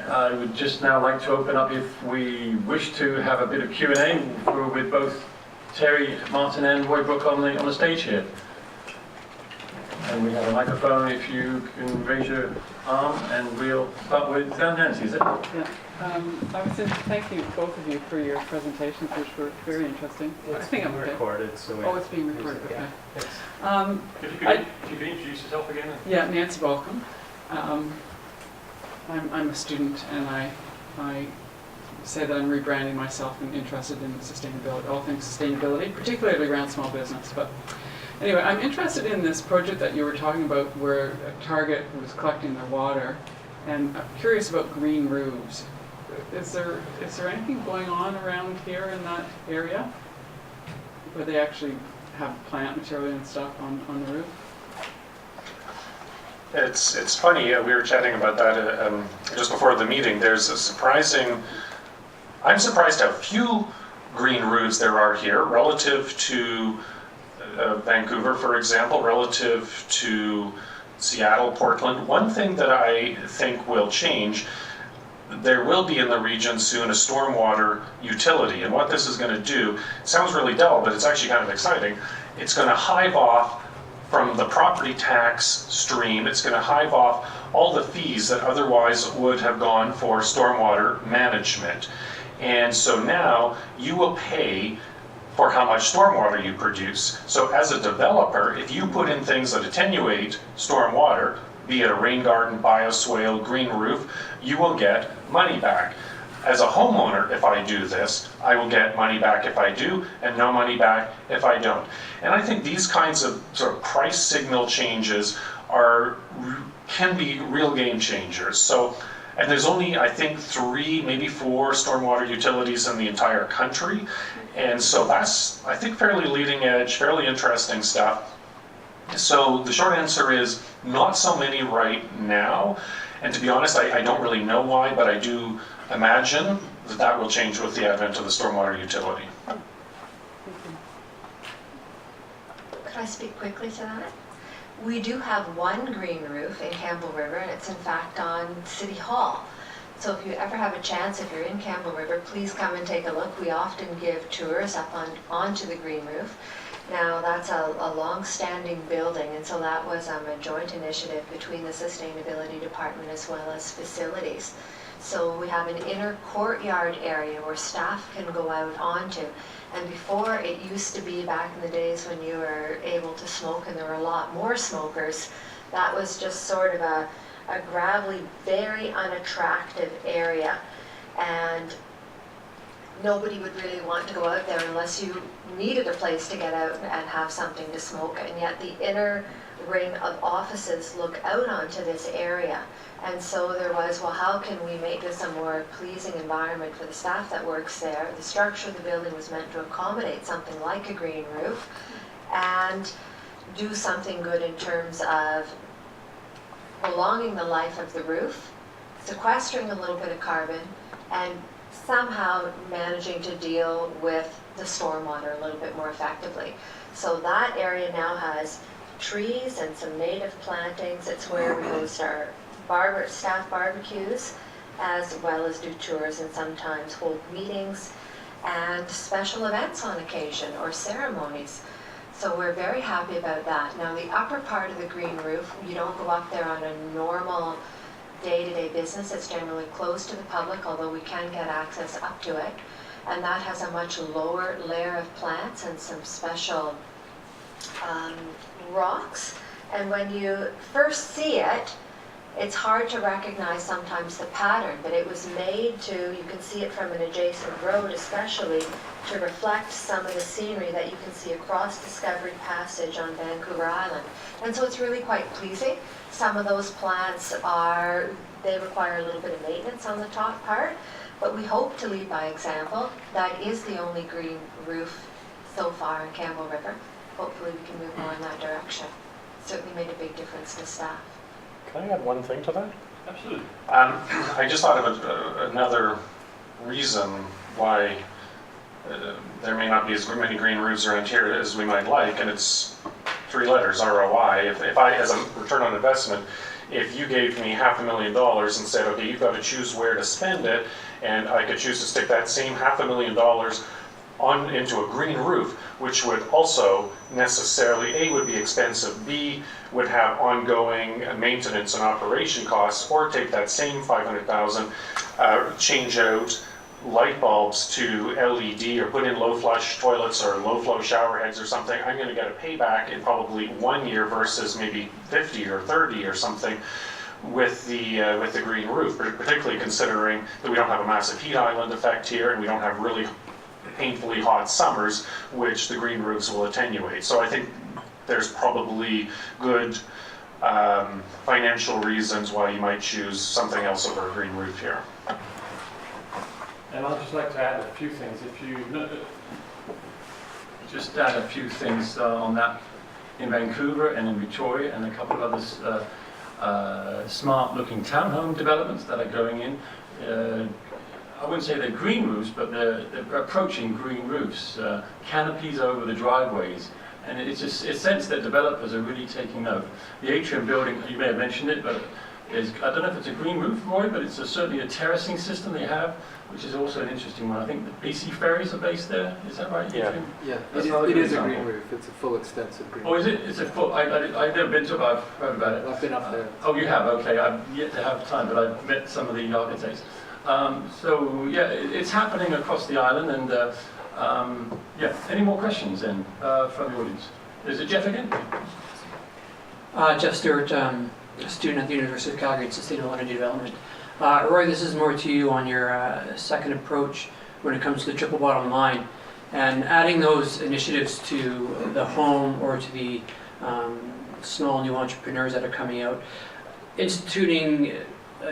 I would just now like to open up, if we wish to have a bit of Q&A with both Terry, Martin and Roy Brook on the stage here. And we have a microphone if you can raise your arm, and we'll start with Nancy, is it? Yeah. I was just thanking both of you for your presentations, which were very interesting. I think I'm okay. Recorded, so Oh, it's being recorded. Okay. Yeah. If you could introduce yourself again. Yeah, Nancy Balcom. I'm a student, and I say that I'm rebranding myself and interested in sustainability, all things sustainability, particularly around small business. But anyway, I'm interested in this project that you were talking about, where Target was collecting their water, and I'm curious about green roofs. Is there anything going on around here in that area where they actually have plant material and stuff on the roof? It's funny, we were chatting about that just before the meeting. There's a surprising, I'm surprised how few green roofs there are here relative to Vancouver, for example, relative to Seattle, Portland. One thing that I think will change, there will be in the region soon a stormwater utility, and what this is going to do, it sounds really dull, but it's actually kind of exciting. It's going to hive off from the property tax stream. It's going to hive off all the fees that otherwise would have gone for stormwater management. And so now you will pay for how much stormwater you produce. So as a developer, if you put in things that attenuate stormwater, be it a rain garden, bioswale, green roof, you will get money back. As a homeowner, if I do this, I will get money back if I do, and no money back if I don't. And I think these kinds of sort of price signal changes can be real game changers. So, and there's only, I think, 3, maybe 4 stormwater utilities in the entire country. And so that's, I think, fairly leading edge, fairly interesting stuff. So the short answer is not so many right now. And to be honest, I don't really know why, but I do imagine that will change with the advent of the stormwater utility. Could I speak quickly to that? We do have one green roof in Campbell River, and it's in fact on City Hall. So if you ever have a chance, if you're in Campbell River, please come and take a look. We often give tours up onto the green roof. Now, that's a long-standing building, and so that was a joint initiative between the Sustainability Department as well as facilities. So we have an inner courtyard area where staff can go out onto. And before, it used to be back in the days when you were able to smoke and there were a lot more smokers, that was just sort of a gravelly, very unattractive area. And nobody would really want to go out there unless you needed a place to get out and have something to smoke. And yet the inner ring of offices look out onto this area. And so there was, well, how can we make this a more pleasing environment for the staff that works there? The structure of the building was meant to accommodate something like a green roof and do something good in terms of prolonging the life of the roof, sequestering a little bit of carbon, and somehow managing to deal with the stormwater a little bit more effectively. So that area now has trees and some native plantings. It's where we host our staff barbecues, as well as do tours and sometimes hold meetings and special events on occasion or ceremonies. So we're very happy about that. Now the upper part of the green roof, you don't go up there on a normal day-to-day business. It's generally closed to the public, although we can get access up to it. And that has a much lower layer of plants and some special rocks. And when you first see it, it's hard to recognize sometimes the pattern, but it was made to, you can see it from an adjacent road especially, to reflect some of the scenery that you can see across Discovery Passage on Vancouver Island. And so it's really quite pleasing. Some of those plants they require a little bit of maintenance on the top part, but we hope to lead by example. That is the only green roof so far in Campbell River. Hopefully we can move more in that direction. Certainly made a big difference to staff. Can I add one thing to that? Absolutely. I just thought of another reason why there may not be as many green roofs around here as we might like, and it's 3 letters, ROI. If I, as a return on investment, if you gave me $500,000 and said, okay, you've got to choose where to spend it, and I could choose to stick that same $500,000 on into a green roof, which would also necessarily, A, would be expensive, B, would have ongoing maintenance and operation costs, or take that same $500,000, change out light bulbs to LED or put in low flush toilets or low flow shower heads or something. I'm going to get a payback in probably 1 year versus maybe 50 or 30 or something with the green roof, particularly considering that we don't have a massive heat island effect here and we don't have really painfully hot summers, which the green roofs will attenuate. So I think there's probably good financial reasons why you might choose something else over a green roof here. And I'd just like to add a few things. Just add a few things on that in Vancouver and in Victoria and a couple of other smart-looking townhome developments that are going in. I wouldn't say they're green roofs, but they're approaching green roofs, canopies over the driveways. And it's just a sense that developers are really taking note. The Atrium building, you may have mentioned it, but I don't know if it's a green roof, Roy, but it's certainly a terracing system they have, which is also an interesting one. I think the BC ferries are based there, is that right? Yeah, That's it is a green roof. It's a full extensive green roof. Oh, is it? It's a full, I've never been to it, but I've heard about it. I've been up there. Oh, you have? Okay, I've yet to have time, but I've met some of the architects. So yeah, it's happening across the island, and yeah, any more questions then from the audience? Is it Jeff again? Jeff Stewart, a student at the University of Calgary in Sustainable Energy Development. Roy, this is more to you on your second approach when it comes to the triple bottom line, and adding those initiatives to the home or to the small new entrepreneurs that are coming out, instituting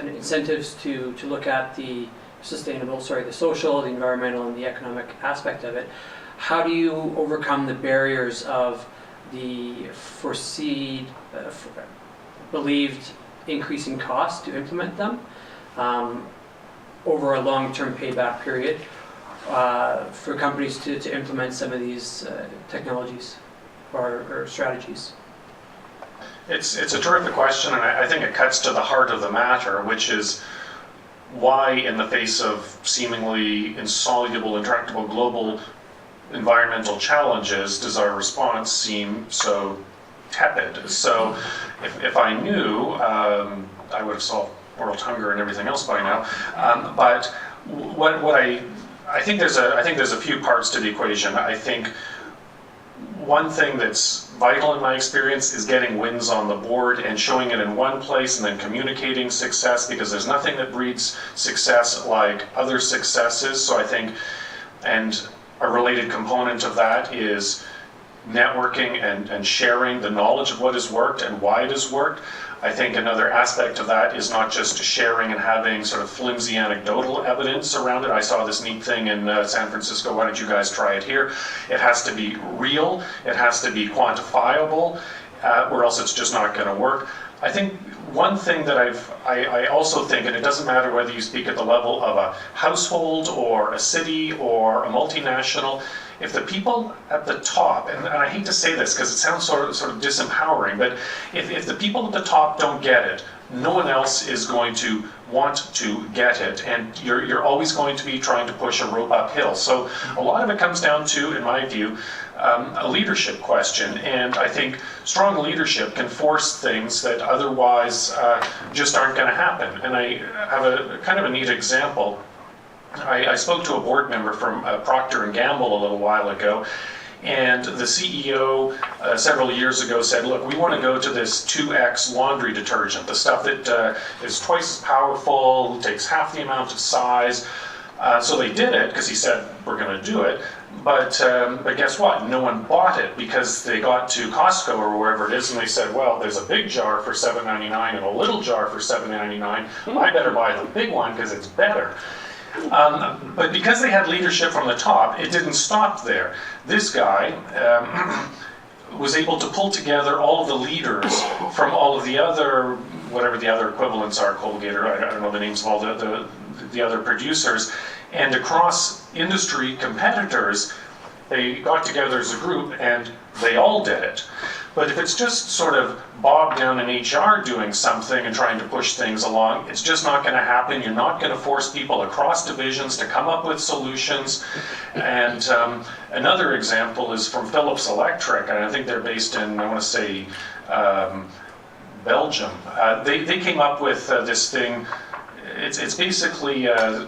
incentives to look at the the social, the environmental, and the economic aspect of it. How do you overcome the barriers of the believed increasing cost to implement them over a long-term payback period for companies to implement some of these technologies or strategies? It's a terrific question, and I think it cuts to the heart of the matter, which is why, in the face of seemingly insoluble, intractable global environmental challenges, does our response seem so tepid? So if I knew, I would have solved world hunger and everything else by now. But what I think there's a few parts to the equation. I think one thing that's vital in my experience is getting wins on the board and showing it in one place and then communicating success, because there's nothing that breeds success like other successes. So I think, and a related component of that is networking and sharing the knowledge of what has worked and why it has worked. I think another aspect of that is not just sharing and having sort of flimsy anecdotal evidence around it. I saw this neat thing in San Francisco, why don't you guys try it here? It has to be real, it has to be quantifiable, or else it's just not going to work. I think one thing that I also think, and it doesn't matter whether you speak at the level of a household or a city or a multinational, if the people at the top, and I hate to say this because it sounds sort of disempowering, but if the people at the top don't get it, no one else is going to want to get it, and you're always going to be trying to push a rope uphill. So a lot of it comes down to, in my view, a leadership question, and I think strong leadership can force things that otherwise just aren't going to happen. And I have a kind of a neat example. I spoke to a board member from Procter & Gamble a little while ago, and the CEO several years ago said, look, we want to go to this 2X laundry detergent, the stuff that is twice as powerful, takes half the amount of size. So they did it because he said, we're going to do it. But guess what? No one bought it because they got to Costco or wherever it is and they said, well, there's a big jar for $7.99 and a little jar for $7.99. I better buy the big one because it's better. But because they had leadership from the top, it didn't stop there. This guy was able to pull together all of the leaders from all of the other, whatever the other equivalents are, Colgate, or I don't know the names of all the other producers, and across industry competitors, they got together as a group and they all did it. But if it's just sort of Bob down in HR doing something and trying to push things along, it's just not going to happen. You're not going to force people across divisions to come up with solutions. And another example is from Philips Electric, and I think they're based in, I want to say, Belgium. They came up with this thing. It's basically a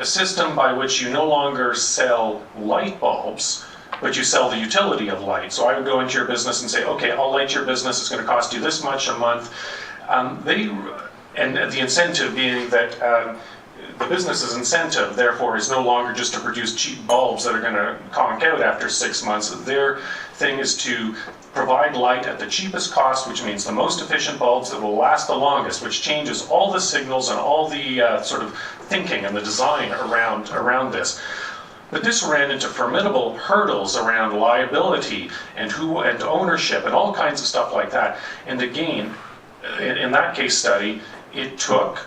system by which you no longer sell light bulbs, but you sell the utility of light. So I would go into your business and say, okay, I'll light your business, it's going to cost you this much a month. And the incentive being that the business's incentive, therefore, is no longer just to produce cheap bulbs that are going to conk out after 6 months. Their thing is to provide light at the cheapest cost, which means the most efficient bulbs that will last the longest, which changes all the signals and all the sort of thinking and the design around this. But this ran into formidable hurdles around liability and ownership and all kinds of stuff like that. And again, in that case study, it took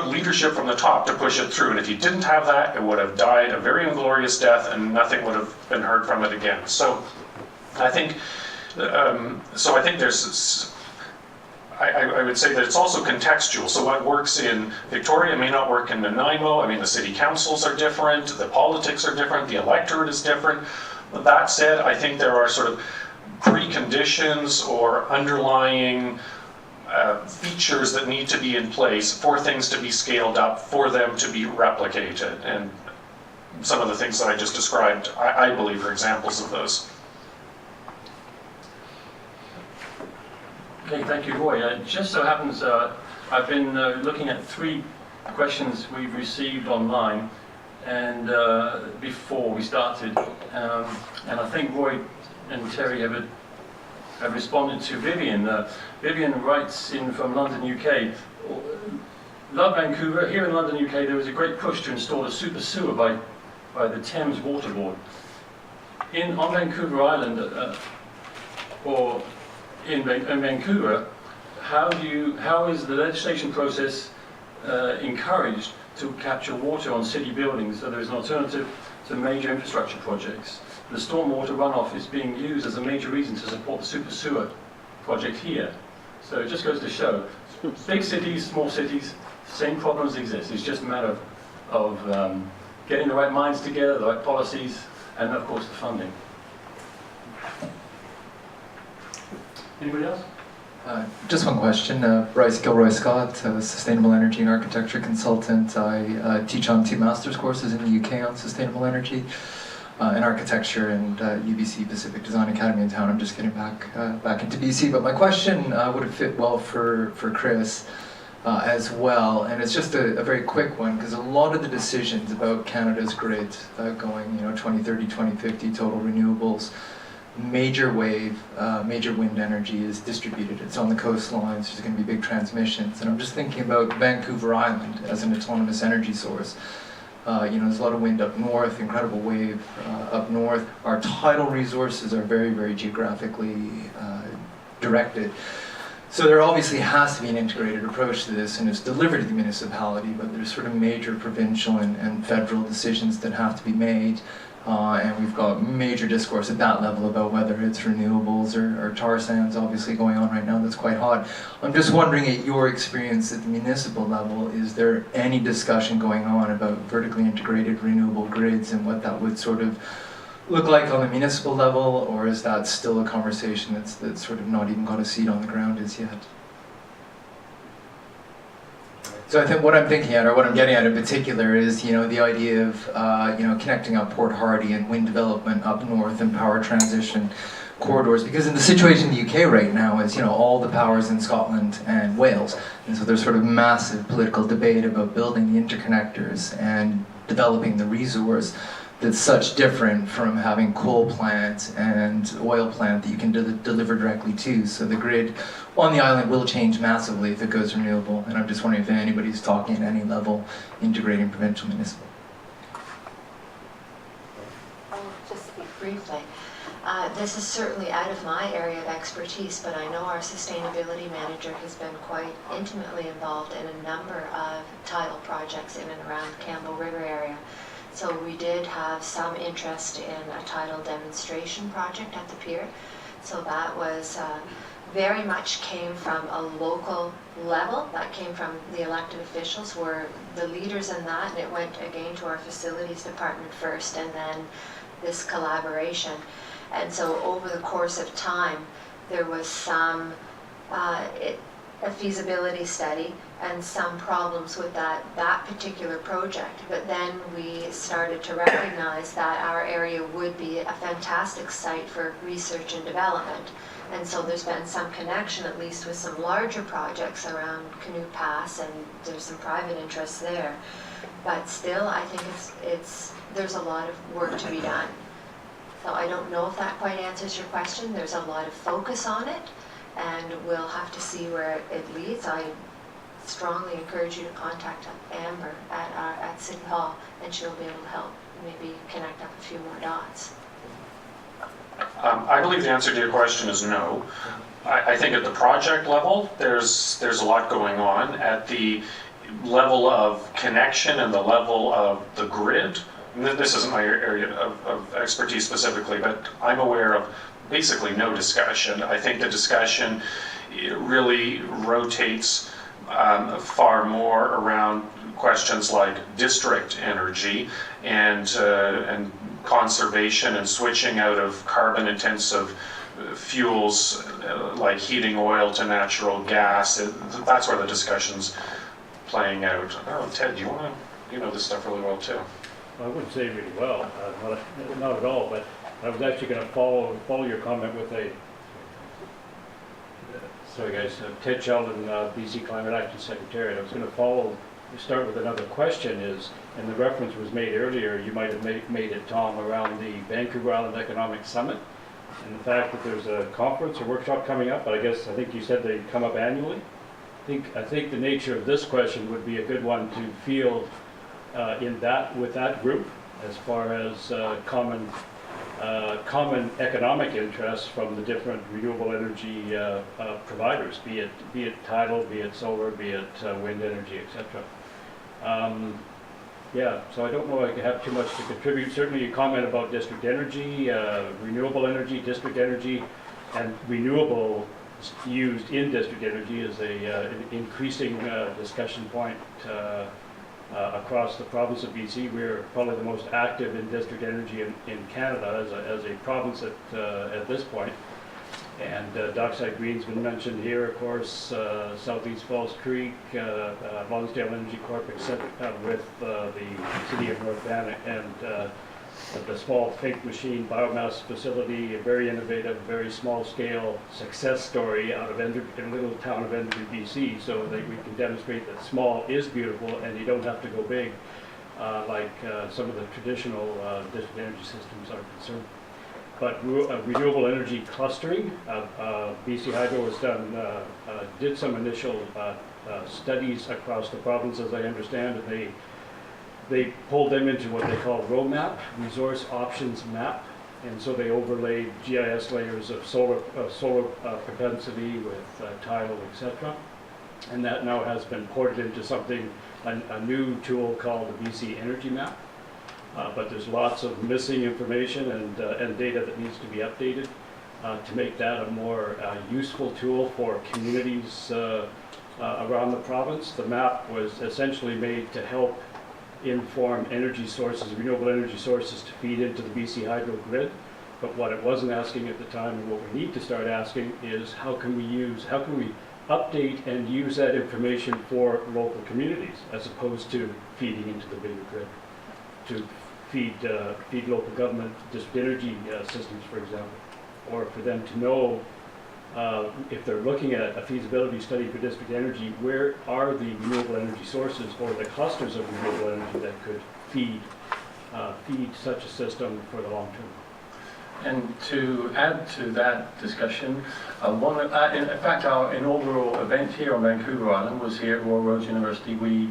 leadership from the top to push it through. And if you didn't have that, it would have died a very inglorious death and nothing would have been heard from it again. So I think there's, I would say that it's also contextual. So what works in Victoria may not work in Nanaimo. I mean, the city councils are different, the politics are different, the electorate is different. That said, I think there are sort of preconditions or underlying features that need to be in place for things to be scaled up, for them to be replicated. And some of the things that I just described, I believe, are examples of those. Okay, thank you, Roy. It just so happens I've been looking at 3 questions we've received online and before we started, and I think Roy and Terry have responded to Vivian. Vivian writes in from London, UK, love Vancouver. Here in London, UK, there was a great push to install a super sewer by the Thames Water Board. On Vancouver Island, or in Vancouver, how is the legislation process encouraged to capture water on city buildings so there is an alternative to major infrastructure projects? The stormwater runoff is being used as a major reason to support the super sewer project here. So it just goes to show, big cities, small cities, same problems exist. It's just a matter of getting the right minds together, the right policies, and of course the funding. Anybody else? Just one question. Bryce Gilroy Scott, Sustainable Energy and Architecture Consultant. I teach on 2 master's courses in the UK on sustainable energy and architecture, and UBC Pacific Design Academy in town. I'm just getting back into BC, but my question would have fit well for Chris as well, and it's just a very quick one, because a lot of the decisions about Canada's grid going 2030, 2050, total renewables, major wave, major wind energy is distributed. It's on the coastlines, there's going to be big transmissions. And I'm just thinking about Vancouver Island as an autonomous energy source. There's a lot of wind up north, incredible wave up north. Our tidal resources are very, very geographically directed. So there obviously has to be an integrated approach to this, and it's delivered to the municipality, but there's sort of major provincial and federal decisions that have to be made. And we've got major discourse at that level about whether it's renewables or tar sands obviously going on right now that's quite hot. I'm just wondering, at your experience at the municipal level, is there any discussion going on about vertically integrated renewable grids and what that would sort of look like on the municipal level, or is that still a conversation that's sort of not even got a seat on the ground as yet? So I think what I'm thinking at, or what I'm getting at in particular, is the idea of connecting up Port Hardy and wind development up north and power transition corridors. Because in the situation in the UK right now is all the power's in Scotland and Wales, and so there's sort of massive political debate about building the interconnectors and developing the resource that's such different from having coal plant and oil plant that you can deliver directly to. So the grid on the island will change massively if it goes renewable, and I'm just wondering if anybody's talking at any level integrating provincial municipal. I'll just speak briefly. This is certainly out of my area of expertise, but I know our sustainability manager has been quite intimately involved in a number of tidal projects in and around the Campbell River area. So we did have some interest in a tidal demonstration project at the pier. So that was very much came from a local level. That came from the elected officials, were the leaders in that, and it went again to our facilities department first, and then this collaboration. And so over the course of time, there was some a feasibility study and some problems with that particular project. But then we started to recognize that our area would be a fantastic site for research and development. And so there's been some connection, at least with some larger projects around Canoe Pass, and there's some private interests there. But still, I think there's a lot of work to be done. So I don't know if that quite answers your question. There's a lot of focus on it, and we'll have to see where it leads. I strongly encourage you to contact Amber at City Hall, and she'll be able to help maybe connect up a few more dots. I believe the answer to your question is no. I think at the project level, there's a lot going on. At the level of connection and the level of the grid, this isn't my area of expertise specifically, but I'm aware of basically no discussion. I think the discussion really rotates far more around questions like district energy and conservation and switching out of carbon-intensive fuels like heating oil to natural gas. That's where the discussion's playing out. Oh, Ted, you know this stuff really well too. I wouldn't say really well, not at all, but I was actually going to follow your comment with sorry guys, Ted Sheldon, BC Climate Action Secretariat. I was going to start with another question and the reference was made earlier, you might have made it, Tom, around the Vancouver Island Economic Summit and the fact that there's a conference or workshop coming up, but I think you said they come up annually. I think the nature of this question would be a good one to field with that group as far as common economic interests from the different renewable energy providers, be it tidal, be it solar, be it wind energy, etc. Yeah, so I don't know if I have too much to contribute. Certainly a comment about district energy, renewable energy, district energy, and renewable used in district energy is an increasing discussion point across the province of BC. We're probably the most active in district energy in Canada as a province at this point. And Dockside Green's been mentioned here, of course, Southeast Falls Creek, Lonsdale Energy Corp, with the City of North Van, and the small Fink machine biomass facility, a very innovative, very small scale success story out of a little town of Enderby, BC, so that we can demonstrate that small is beautiful and you don't have to go big like some of the traditional district energy systems are concerned. But renewable energy clustering, BC Hydro has did some initial studies across the province, as I understand, and they pulled them into what they call ROMAP, Resource Options Map, and so they overlaid GIS layers of solar propensity with tidal, etc. And that now has been ported into a new tool called the BC Energy Map. But there's lots of missing information and data that needs to be updated to make that a more useful tool for communities around the province. The map was essentially made to help inform energy sources, renewable energy sources, to feed into the BC Hydro grid. But what it wasn't asking at the time, and what we need to start asking, is how can we update and use that information for local communities as opposed to feeding into the bigger grid, to feed local government district energy systems, for example, or for them to know if they're looking at a feasibility study for district energy, where are the renewable energy sources or the clusters of renewable energy that could feed such a system for the long term. And to add to that discussion, in fact, our inaugural event here on Vancouver Island was here at Royal Roads University. We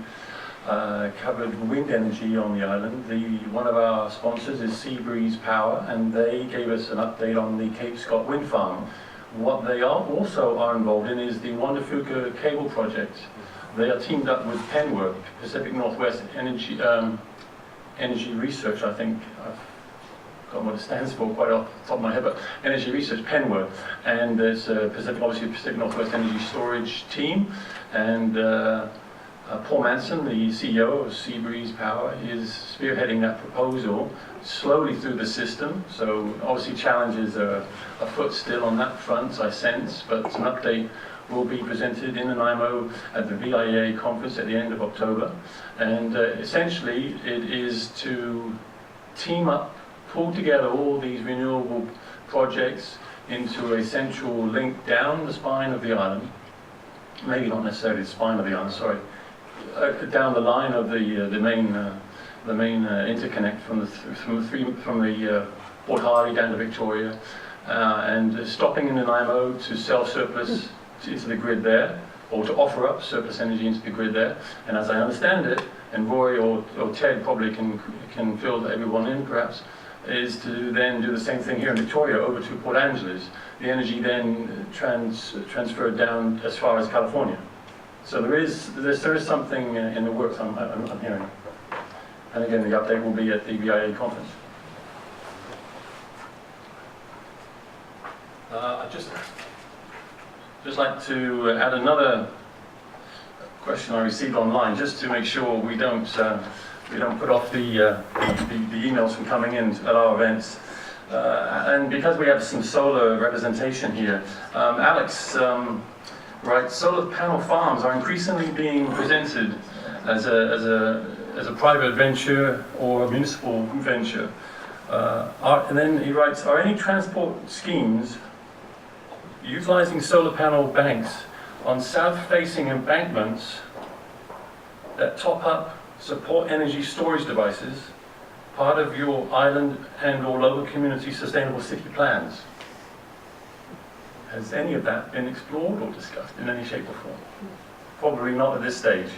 covered wind energy on the island. One of our sponsors is Seabreeze Power, and they gave us an update on the Cape Scott wind farm. What they also are involved in is the Wandafuka cable project. They are teamed up with Penwork, Pacific Northwest Energy Research, I think. forgotten what it stands for quite off the top of my head, but Energy Research, PENWA, and there's obviously a Pacific Northwest Energy Storage Team, and Paul Manson, the CEO of Seabreeze Power, is spearheading that proposal slowly through the system. So obviously challenges are afoot still on that front, I sense, but an update will be presented in Nanaimo at the VIA conference at the end of October. And essentially it is to team up, pull together all these renewable projects into a central link down the spine of the island. Maybe not necessarily the spine of the island, sorry. Down the line of the main interconnect from the Port Hardy down to Victoria, and stopping in Nanaimo to sell surplus into the grid there, or to offer up surplus energy into the grid there. And as I understand it, and Roy or Ted probably can fill everyone in perhaps, is to then do the same thing here in Victoria over to Port Angeles. The energy then transferred down as far as California. So there is something in the works I'm hearing. And again, the update will be at the VIA conference. I'd just like to add another question I received online, just to make sure we don't put off the emails from coming in at our events. And because we have some solar representation here, Alex. Right, solar panel farms are increasingly being presented as a private venture or a municipal venture. And then he writes, are any transport schemes utilizing solar panel banks on south-facing embankments that top up support energy storage devices part of your island and or local community sustainable city plans? Has any of that been explored or discussed in any shape or form? Probably not at this stage.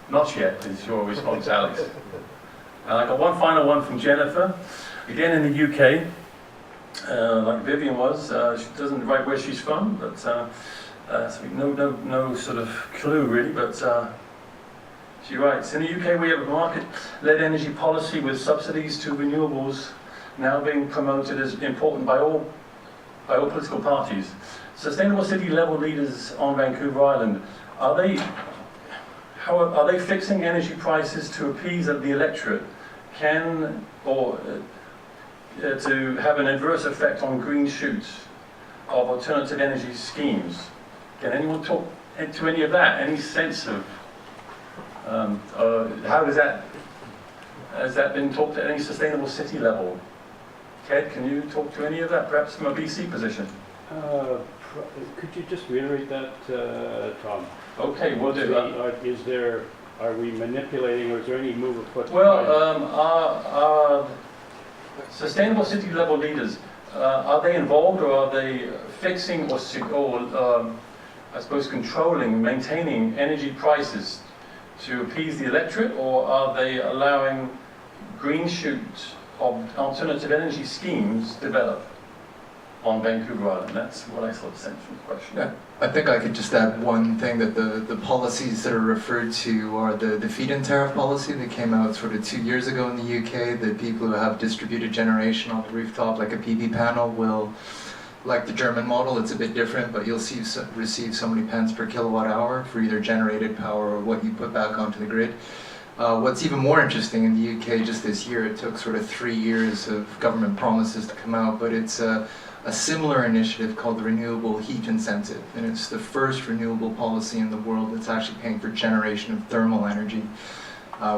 Not yet is your response, Alex. And I got one final one from Jennifer, again in the UK, like Vivian was. She doesn't write where she's from, but so no sort of clue really. But she writes, in the UK we have a market-led energy policy with subsidies to renewables now being promoted as important by all political parties. Sustainable city level leaders on Vancouver Island, are they fixing energy prices to appease the electorate, to have an adverse effect on green shoots of alternative energy schemes? Can anyone talk to any of that? Any sense of how has that been talked at any sustainable city level? Ted, can you talk to any of that, perhaps from a BC position? Could you just reiterate that, Tom? Okay, we'll do that. Are we manipulating, or is there any move afoot? Well, our sustainable city level leaders, are they involved, or are they fixing or I suppose controlling, maintaining energy prices to appease the electorate, or are they allowing green shoots of alternative energy schemes develop on Vancouver Island? That's what I sort of sense from the question. Yeah, I think I could just add one thing, that the policies that are referred to are the feed-in tariff policy that came out sort of 2 years ago in the UK, that people who have distributed generation on the rooftop, like a PV panel, will, like the German model, it's a bit different, but you'll receive so many pence per kilowatt hour for either generated power or what you put back onto the grid. What's even more interesting, in the UK just this year, it took sort of 3 years of government promises to come out, but it's a similar initiative called the Renewable Heat Incentive, and it's the first renewable policy in the world that's actually paying for generation of thermal energy,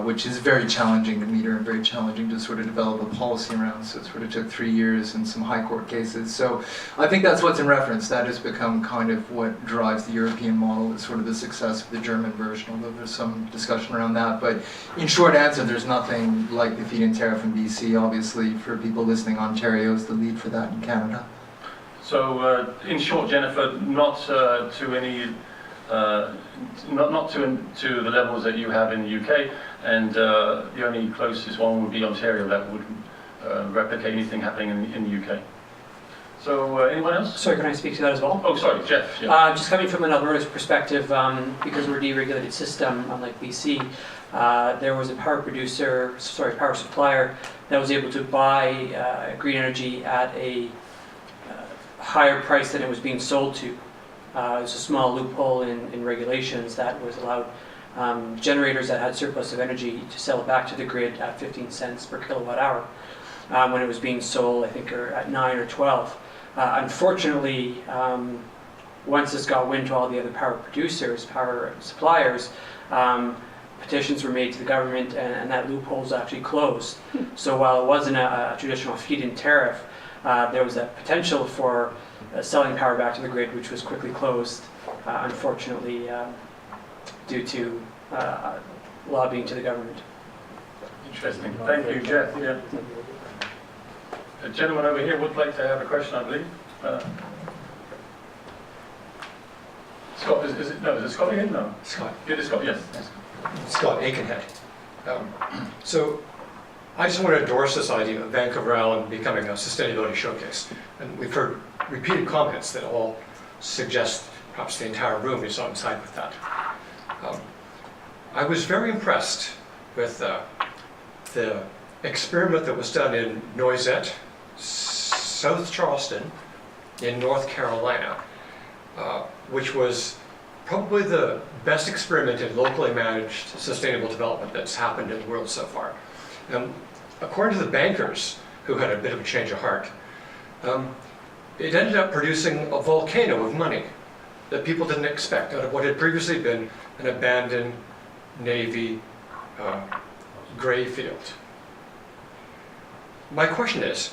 which is very challenging to meter and very challenging to sort of develop a policy around. So it sort of took 3 years and some high court cases. So I think that's what's in reference. That has become kind of what drives the European model. It's sort of the success of the German version, although there's some discussion around that. But in short answer, there's nothing like the feed-in tariff in BC. Obviously, for people listening, Ontario is the lead for that in Canada. So in short, Jennifer, not to any not to the levels that you have in the UK, and the only closest one would be Ontario that would replicate anything happening in the UK. So anyone else? Sorry, can I speak to that as well? Oh, sorry, Jeff. Yeah. Just coming from an Alberta's perspective, because we're a deregulated system, unlike BC, there was a power supplier that was able to buy green energy at a higher price than it was being sold to. It's a small loophole in regulations that was allowed generators that had surplus of energy to sell it back to the grid at 15 cents per kilowatt hour when it was being sold, I think, at 9 or 12. Unfortunately, once this got wind to all the other power suppliers, petitions were made to the government, and that loophole was actually closed. So while it wasn't a traditional feed-in tariff, there was a potential for selling power back to the grid, which was quickly closed, unfortunately, due to lobbying to the government. Interesting. Thank you, Jeff. Yeah. A gentleman over here would like to have a question, I believe. Scott, is it Scott again? No. Scott. It is Scott, yes. Scott Aikenhead. So I just want to endorse this idea of Vancouver Island becoming a sustainability showcase. And we've heard repeated comments that all suggest perhaps the entire room is on side with that. I was very impressed with the experiment that was done in Noisette, South Charleston, in North Carolina, which was probably the best experiment in locally managed sustainable development that's happened in the world so far. According to the bankers, who had a bit of a change of heart, it ended up producing a volcano of money that people didn't expect out of what had previously been an abandoned Navy gray field. My question is,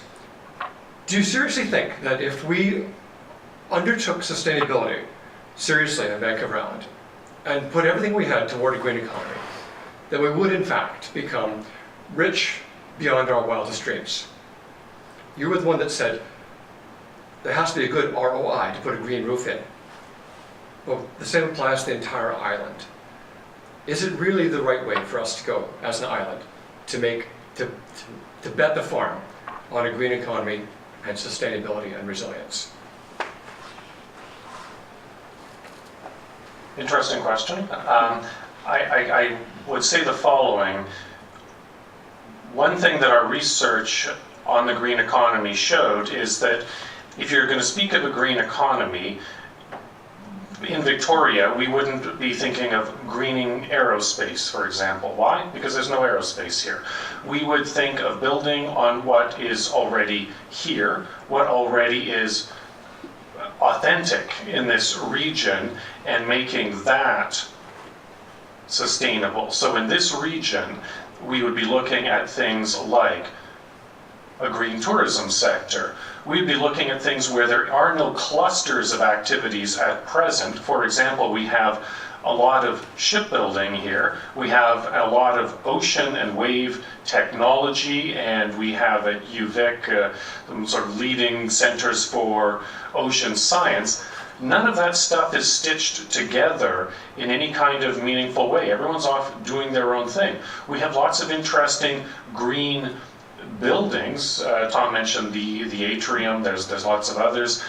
do you seriously think that if we undertook sustainability seriously in Vancouver Island and put everything we had toward a green economy, that we would in fact become rich beyond our wildest dreams? You were the one that said there has to be a good ROI to put a green roof in. Well, the same applies to the entire island. Is it really the right way for us to go as an island to bet the farm on a green economy and sustainability and resilience? Interesting question. I would say the following. One thing that our research on the green economy showed is that if you're going to speak of a green economy, in Victoria, we wouldn't be thinking of greening aerospace, for example. Why? Because there's no aerospace here. We would think of building on what is already here, what already is authentic in this region, and making that sustainable. So in this region, we would be looking at things like a green tourism sector. We'd be looking at things where there are no clusters of activities at present. For example, we have a lot of shipbuilding here. We have a lot of ocean and wave technology, and we have at UVic sort of leading centers for ocean science. None of that stuff is stitched together in any kind of meaningful way. Everyone's off doing their own thing. We have lots of interesting green buildings. Tom mentioned the atrium, there's lots of others.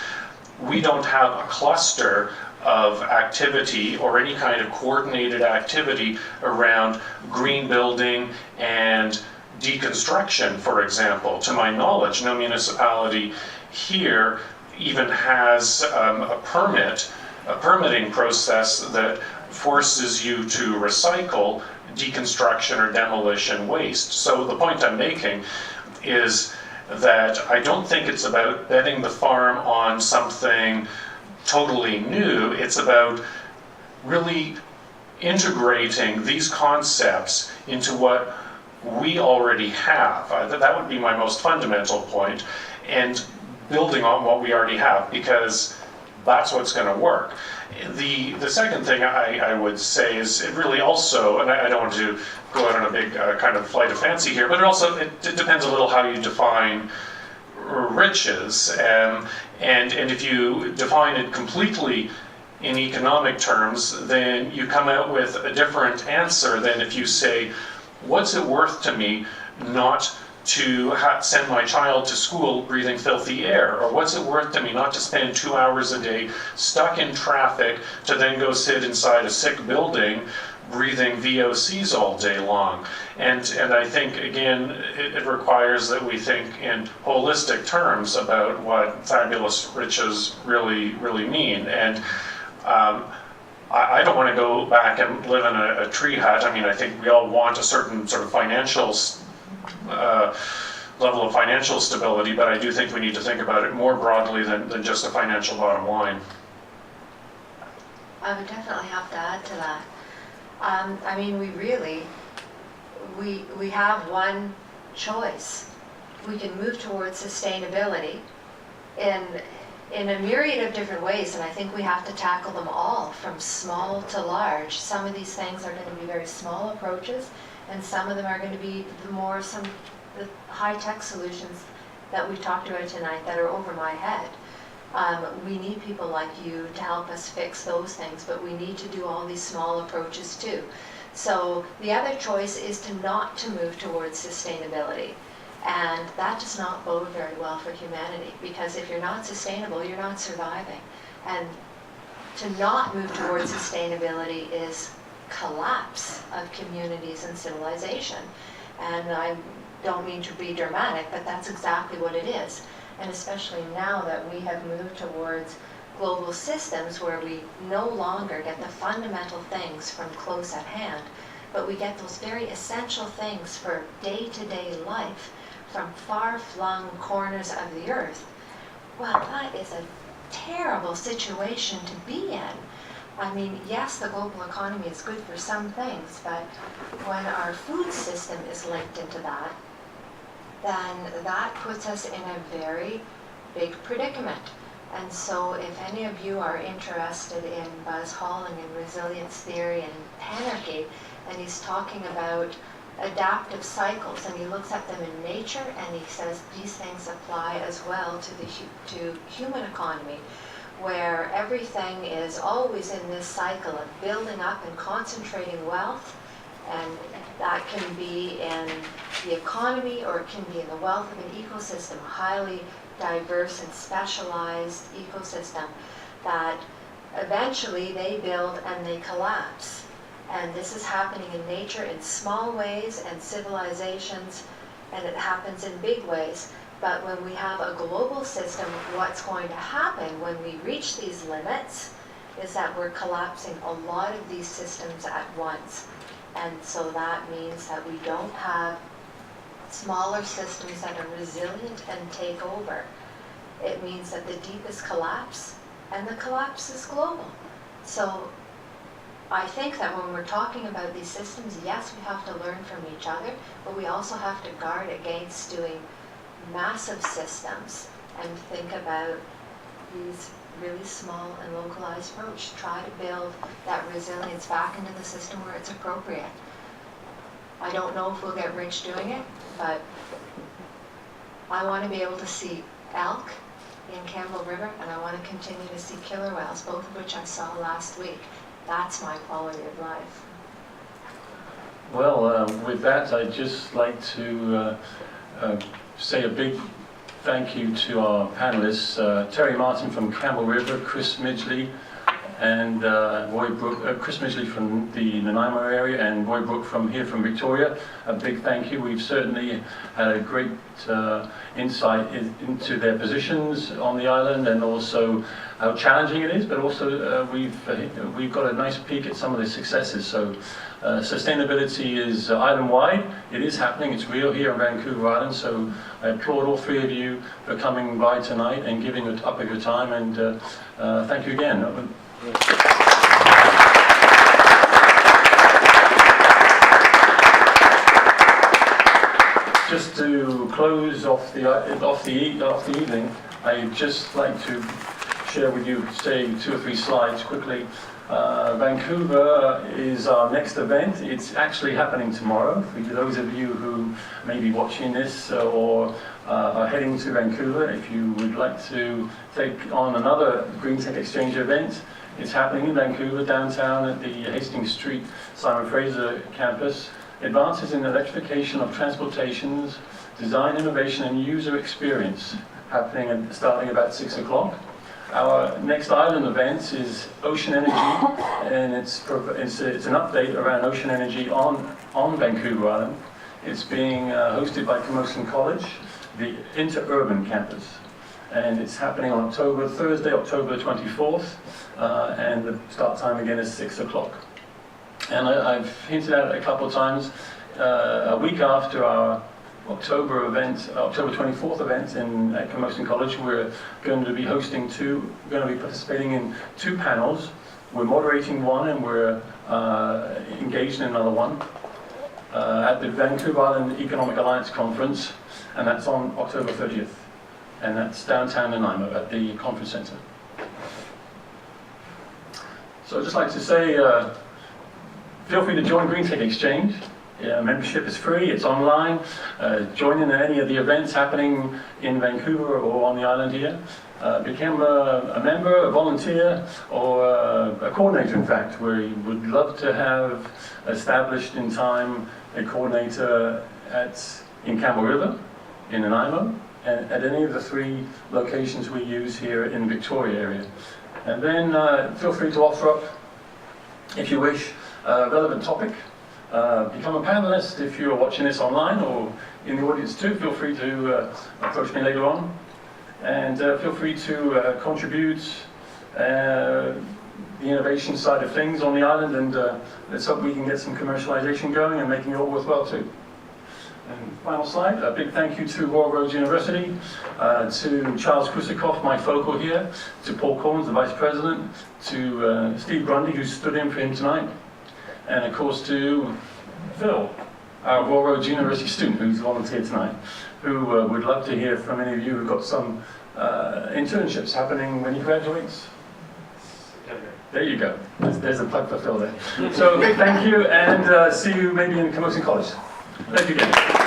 We don't have a cluster of activity or any kind of coordinated activity around green building and deconstruction, for example. To my knowledge, no municipality here even has a permitting process that forces you to recycle deconstruction or demolition waste. So the point I'm making is that I don't think it's about betting the farm on something totally new. It's about really integrating these concepts into what we already have. That would be my most fundamental point, and building on what we already have, because that's what's going to work. The second thing I would say is it really also, and I don't want to go out on a big kind of flight of fancy here, but it depends a little how you define riches. And if you define it completely in economic terms, then you come out with a different answer than if you say, what's it worth to me not to send my child to school breathing filthy air? Or what's it worth to me not to spend 2 hours a day stuck in traffic to then go sit inside a sick building breathing VOCs all day long? And I think, again, it requires that we think in holistic terms about what fabulous riches really mean. And I don't want to go back and live in a tree hut. I mean, I think we all want a certain sort of financial level of financial stability, but I do think we need to think about it more broadly than just a financial bottom line. I would definitely have to add to that. I mean, we have one choice. We can move towards sustainability in a myriad of different ways, and I think we have to tackle them all, from small to large. Some of these things are going to be very small approaches, and some of them are going to be the high-tech solutions that we've talked about tonight that are over my head. We need people like you to help us fix those things, but we need to do all these small approaches too. So the other choice is not to move towards sustainability. And that does not bode very well for humanity, because if you're not sustainable, you're not surviving. And to not move towards sustainability is collapse of communities and civilization. And I don't mean to be dramatic, but that's exactly what it is. And especially now that we have moved towards global systems where we no longer get the fundamental things from close at hand, but we get those very essential things for day-to-day life from far-flung corners of the earth. Well, that is a terrible situation to be in. I mean, yes, the global economy is good for some things, but when our food system is linked into that, then that puts us in a very big predicament. And so if any of you are interested in Buzz Halling and resilience theory and panarchy, and he's talking about adaptive cycles, and he looks at them in nature, and he says these things apply as well to human economy, where everything is always in this cycle of building up and concentrating wealth, and that can be in the economy or it can be in the wealth of an ecosystem, a highly diverse and specialized ecosystem, that eventually they build and they collapse. And this is happening in nature in small ways and civilizations, and it happens in big ways. But when we have a global system, what's going to happen when we reach these limits is that we're collapsing a lot of these systems at once. And so that means that we don't have smaller systems that are resilient and take over. It means that the deepest collapse, and the collapse is global. So I think that when we're talking about these systems, yes, we have to learn from each other, but we also have to guard against doing massive systems and think about these really small and localized approach. Try to build that resilience back into the system where it's appropriate. I don't know if we'll get rich doing it, but I want to be able to see elk in Campbell River, and I want to continue to see killer whales, both of which I saw last week. That's my quality of life. Well, with that, I'd just like to say a big thank you to our panelists, Terry Martin from Campbell River, Chris Midgley, and Roy Brook, Chris Midgley from the Nanaimo area, and Roy Brook from Victoria. A big thank you. We've certainly had a great insight into their positions on the island, and also how challenging it is, but also we've got a nice peek at some of the successes. So sustainability is island-wide. It is happening. It's real here in Vancouver Island. So I applaud all three of you for coming by tonight and giving up of your time. And thank you again. Just to close off the evening, I'd just like to share with you, say 2 or 3 slides quickly. Vancouver is our next event. It's actually happening tomorrow. For those of you who may be watching this or are heading to Vancouver, if you would like to take on another GreenTech Exchange event, it's happening in Vancouver, downtown at the Hastings Street Simon Fraser campus. Advances in Electrification of Transportation's Design, Innovation and User Experience, happening and starting about 6 o'clock. Our next island event is Ocean Energy, and it's an update around ocean energy on Vancouver Island. It's being hosted by Camosun College, the interurban campus. And it's happening on Thursday, October 24th, and the start time again is 6 o'clock. And I've hinted at it a couple of times, a week after our October 24th event at Camosun College, we're going to be participating in 2 panels. We're moderating one and we're engaged in another one at the Vancouver Island Economic Alliance Conference, and that's on October 30th. And that's downtown Nanaimo at the conference center. So I'd just like to say, feel free to join GreenTech Exchange. Membership is free, it's online. Join in any of the events happening in Vancouver or on the island here. Become a member, a volunteer, or a coordinator, in fact. We would love to have established in time a coordinator in Campbell River, in Nanaimo, and at any of the 3 locations we use here in Victoria area. And then feel free to offer up, if you wish, a relevant topic. Become a panelist if you're watching this online or in the audience too. Feel free to approach me later on. And feel free to contribute the innovation side of things on the island, and let's hope we can get some commercialization going and making it all worthwhile too. And final slide, a big thank you to Royal Roads University, to Charles Krusikoff, my focal here, to Paul Corns, the Vice President, to Steve Grundy, who stood in for him tonight, and of course to Phil, our Royal Roads University student who's volunteered tonight, who would love to hear from any of you who've got some internships happening when he graduates. There you go. There's a plug for Phil there. So big thank you, and see you maybe in Camosun College. Thank you again.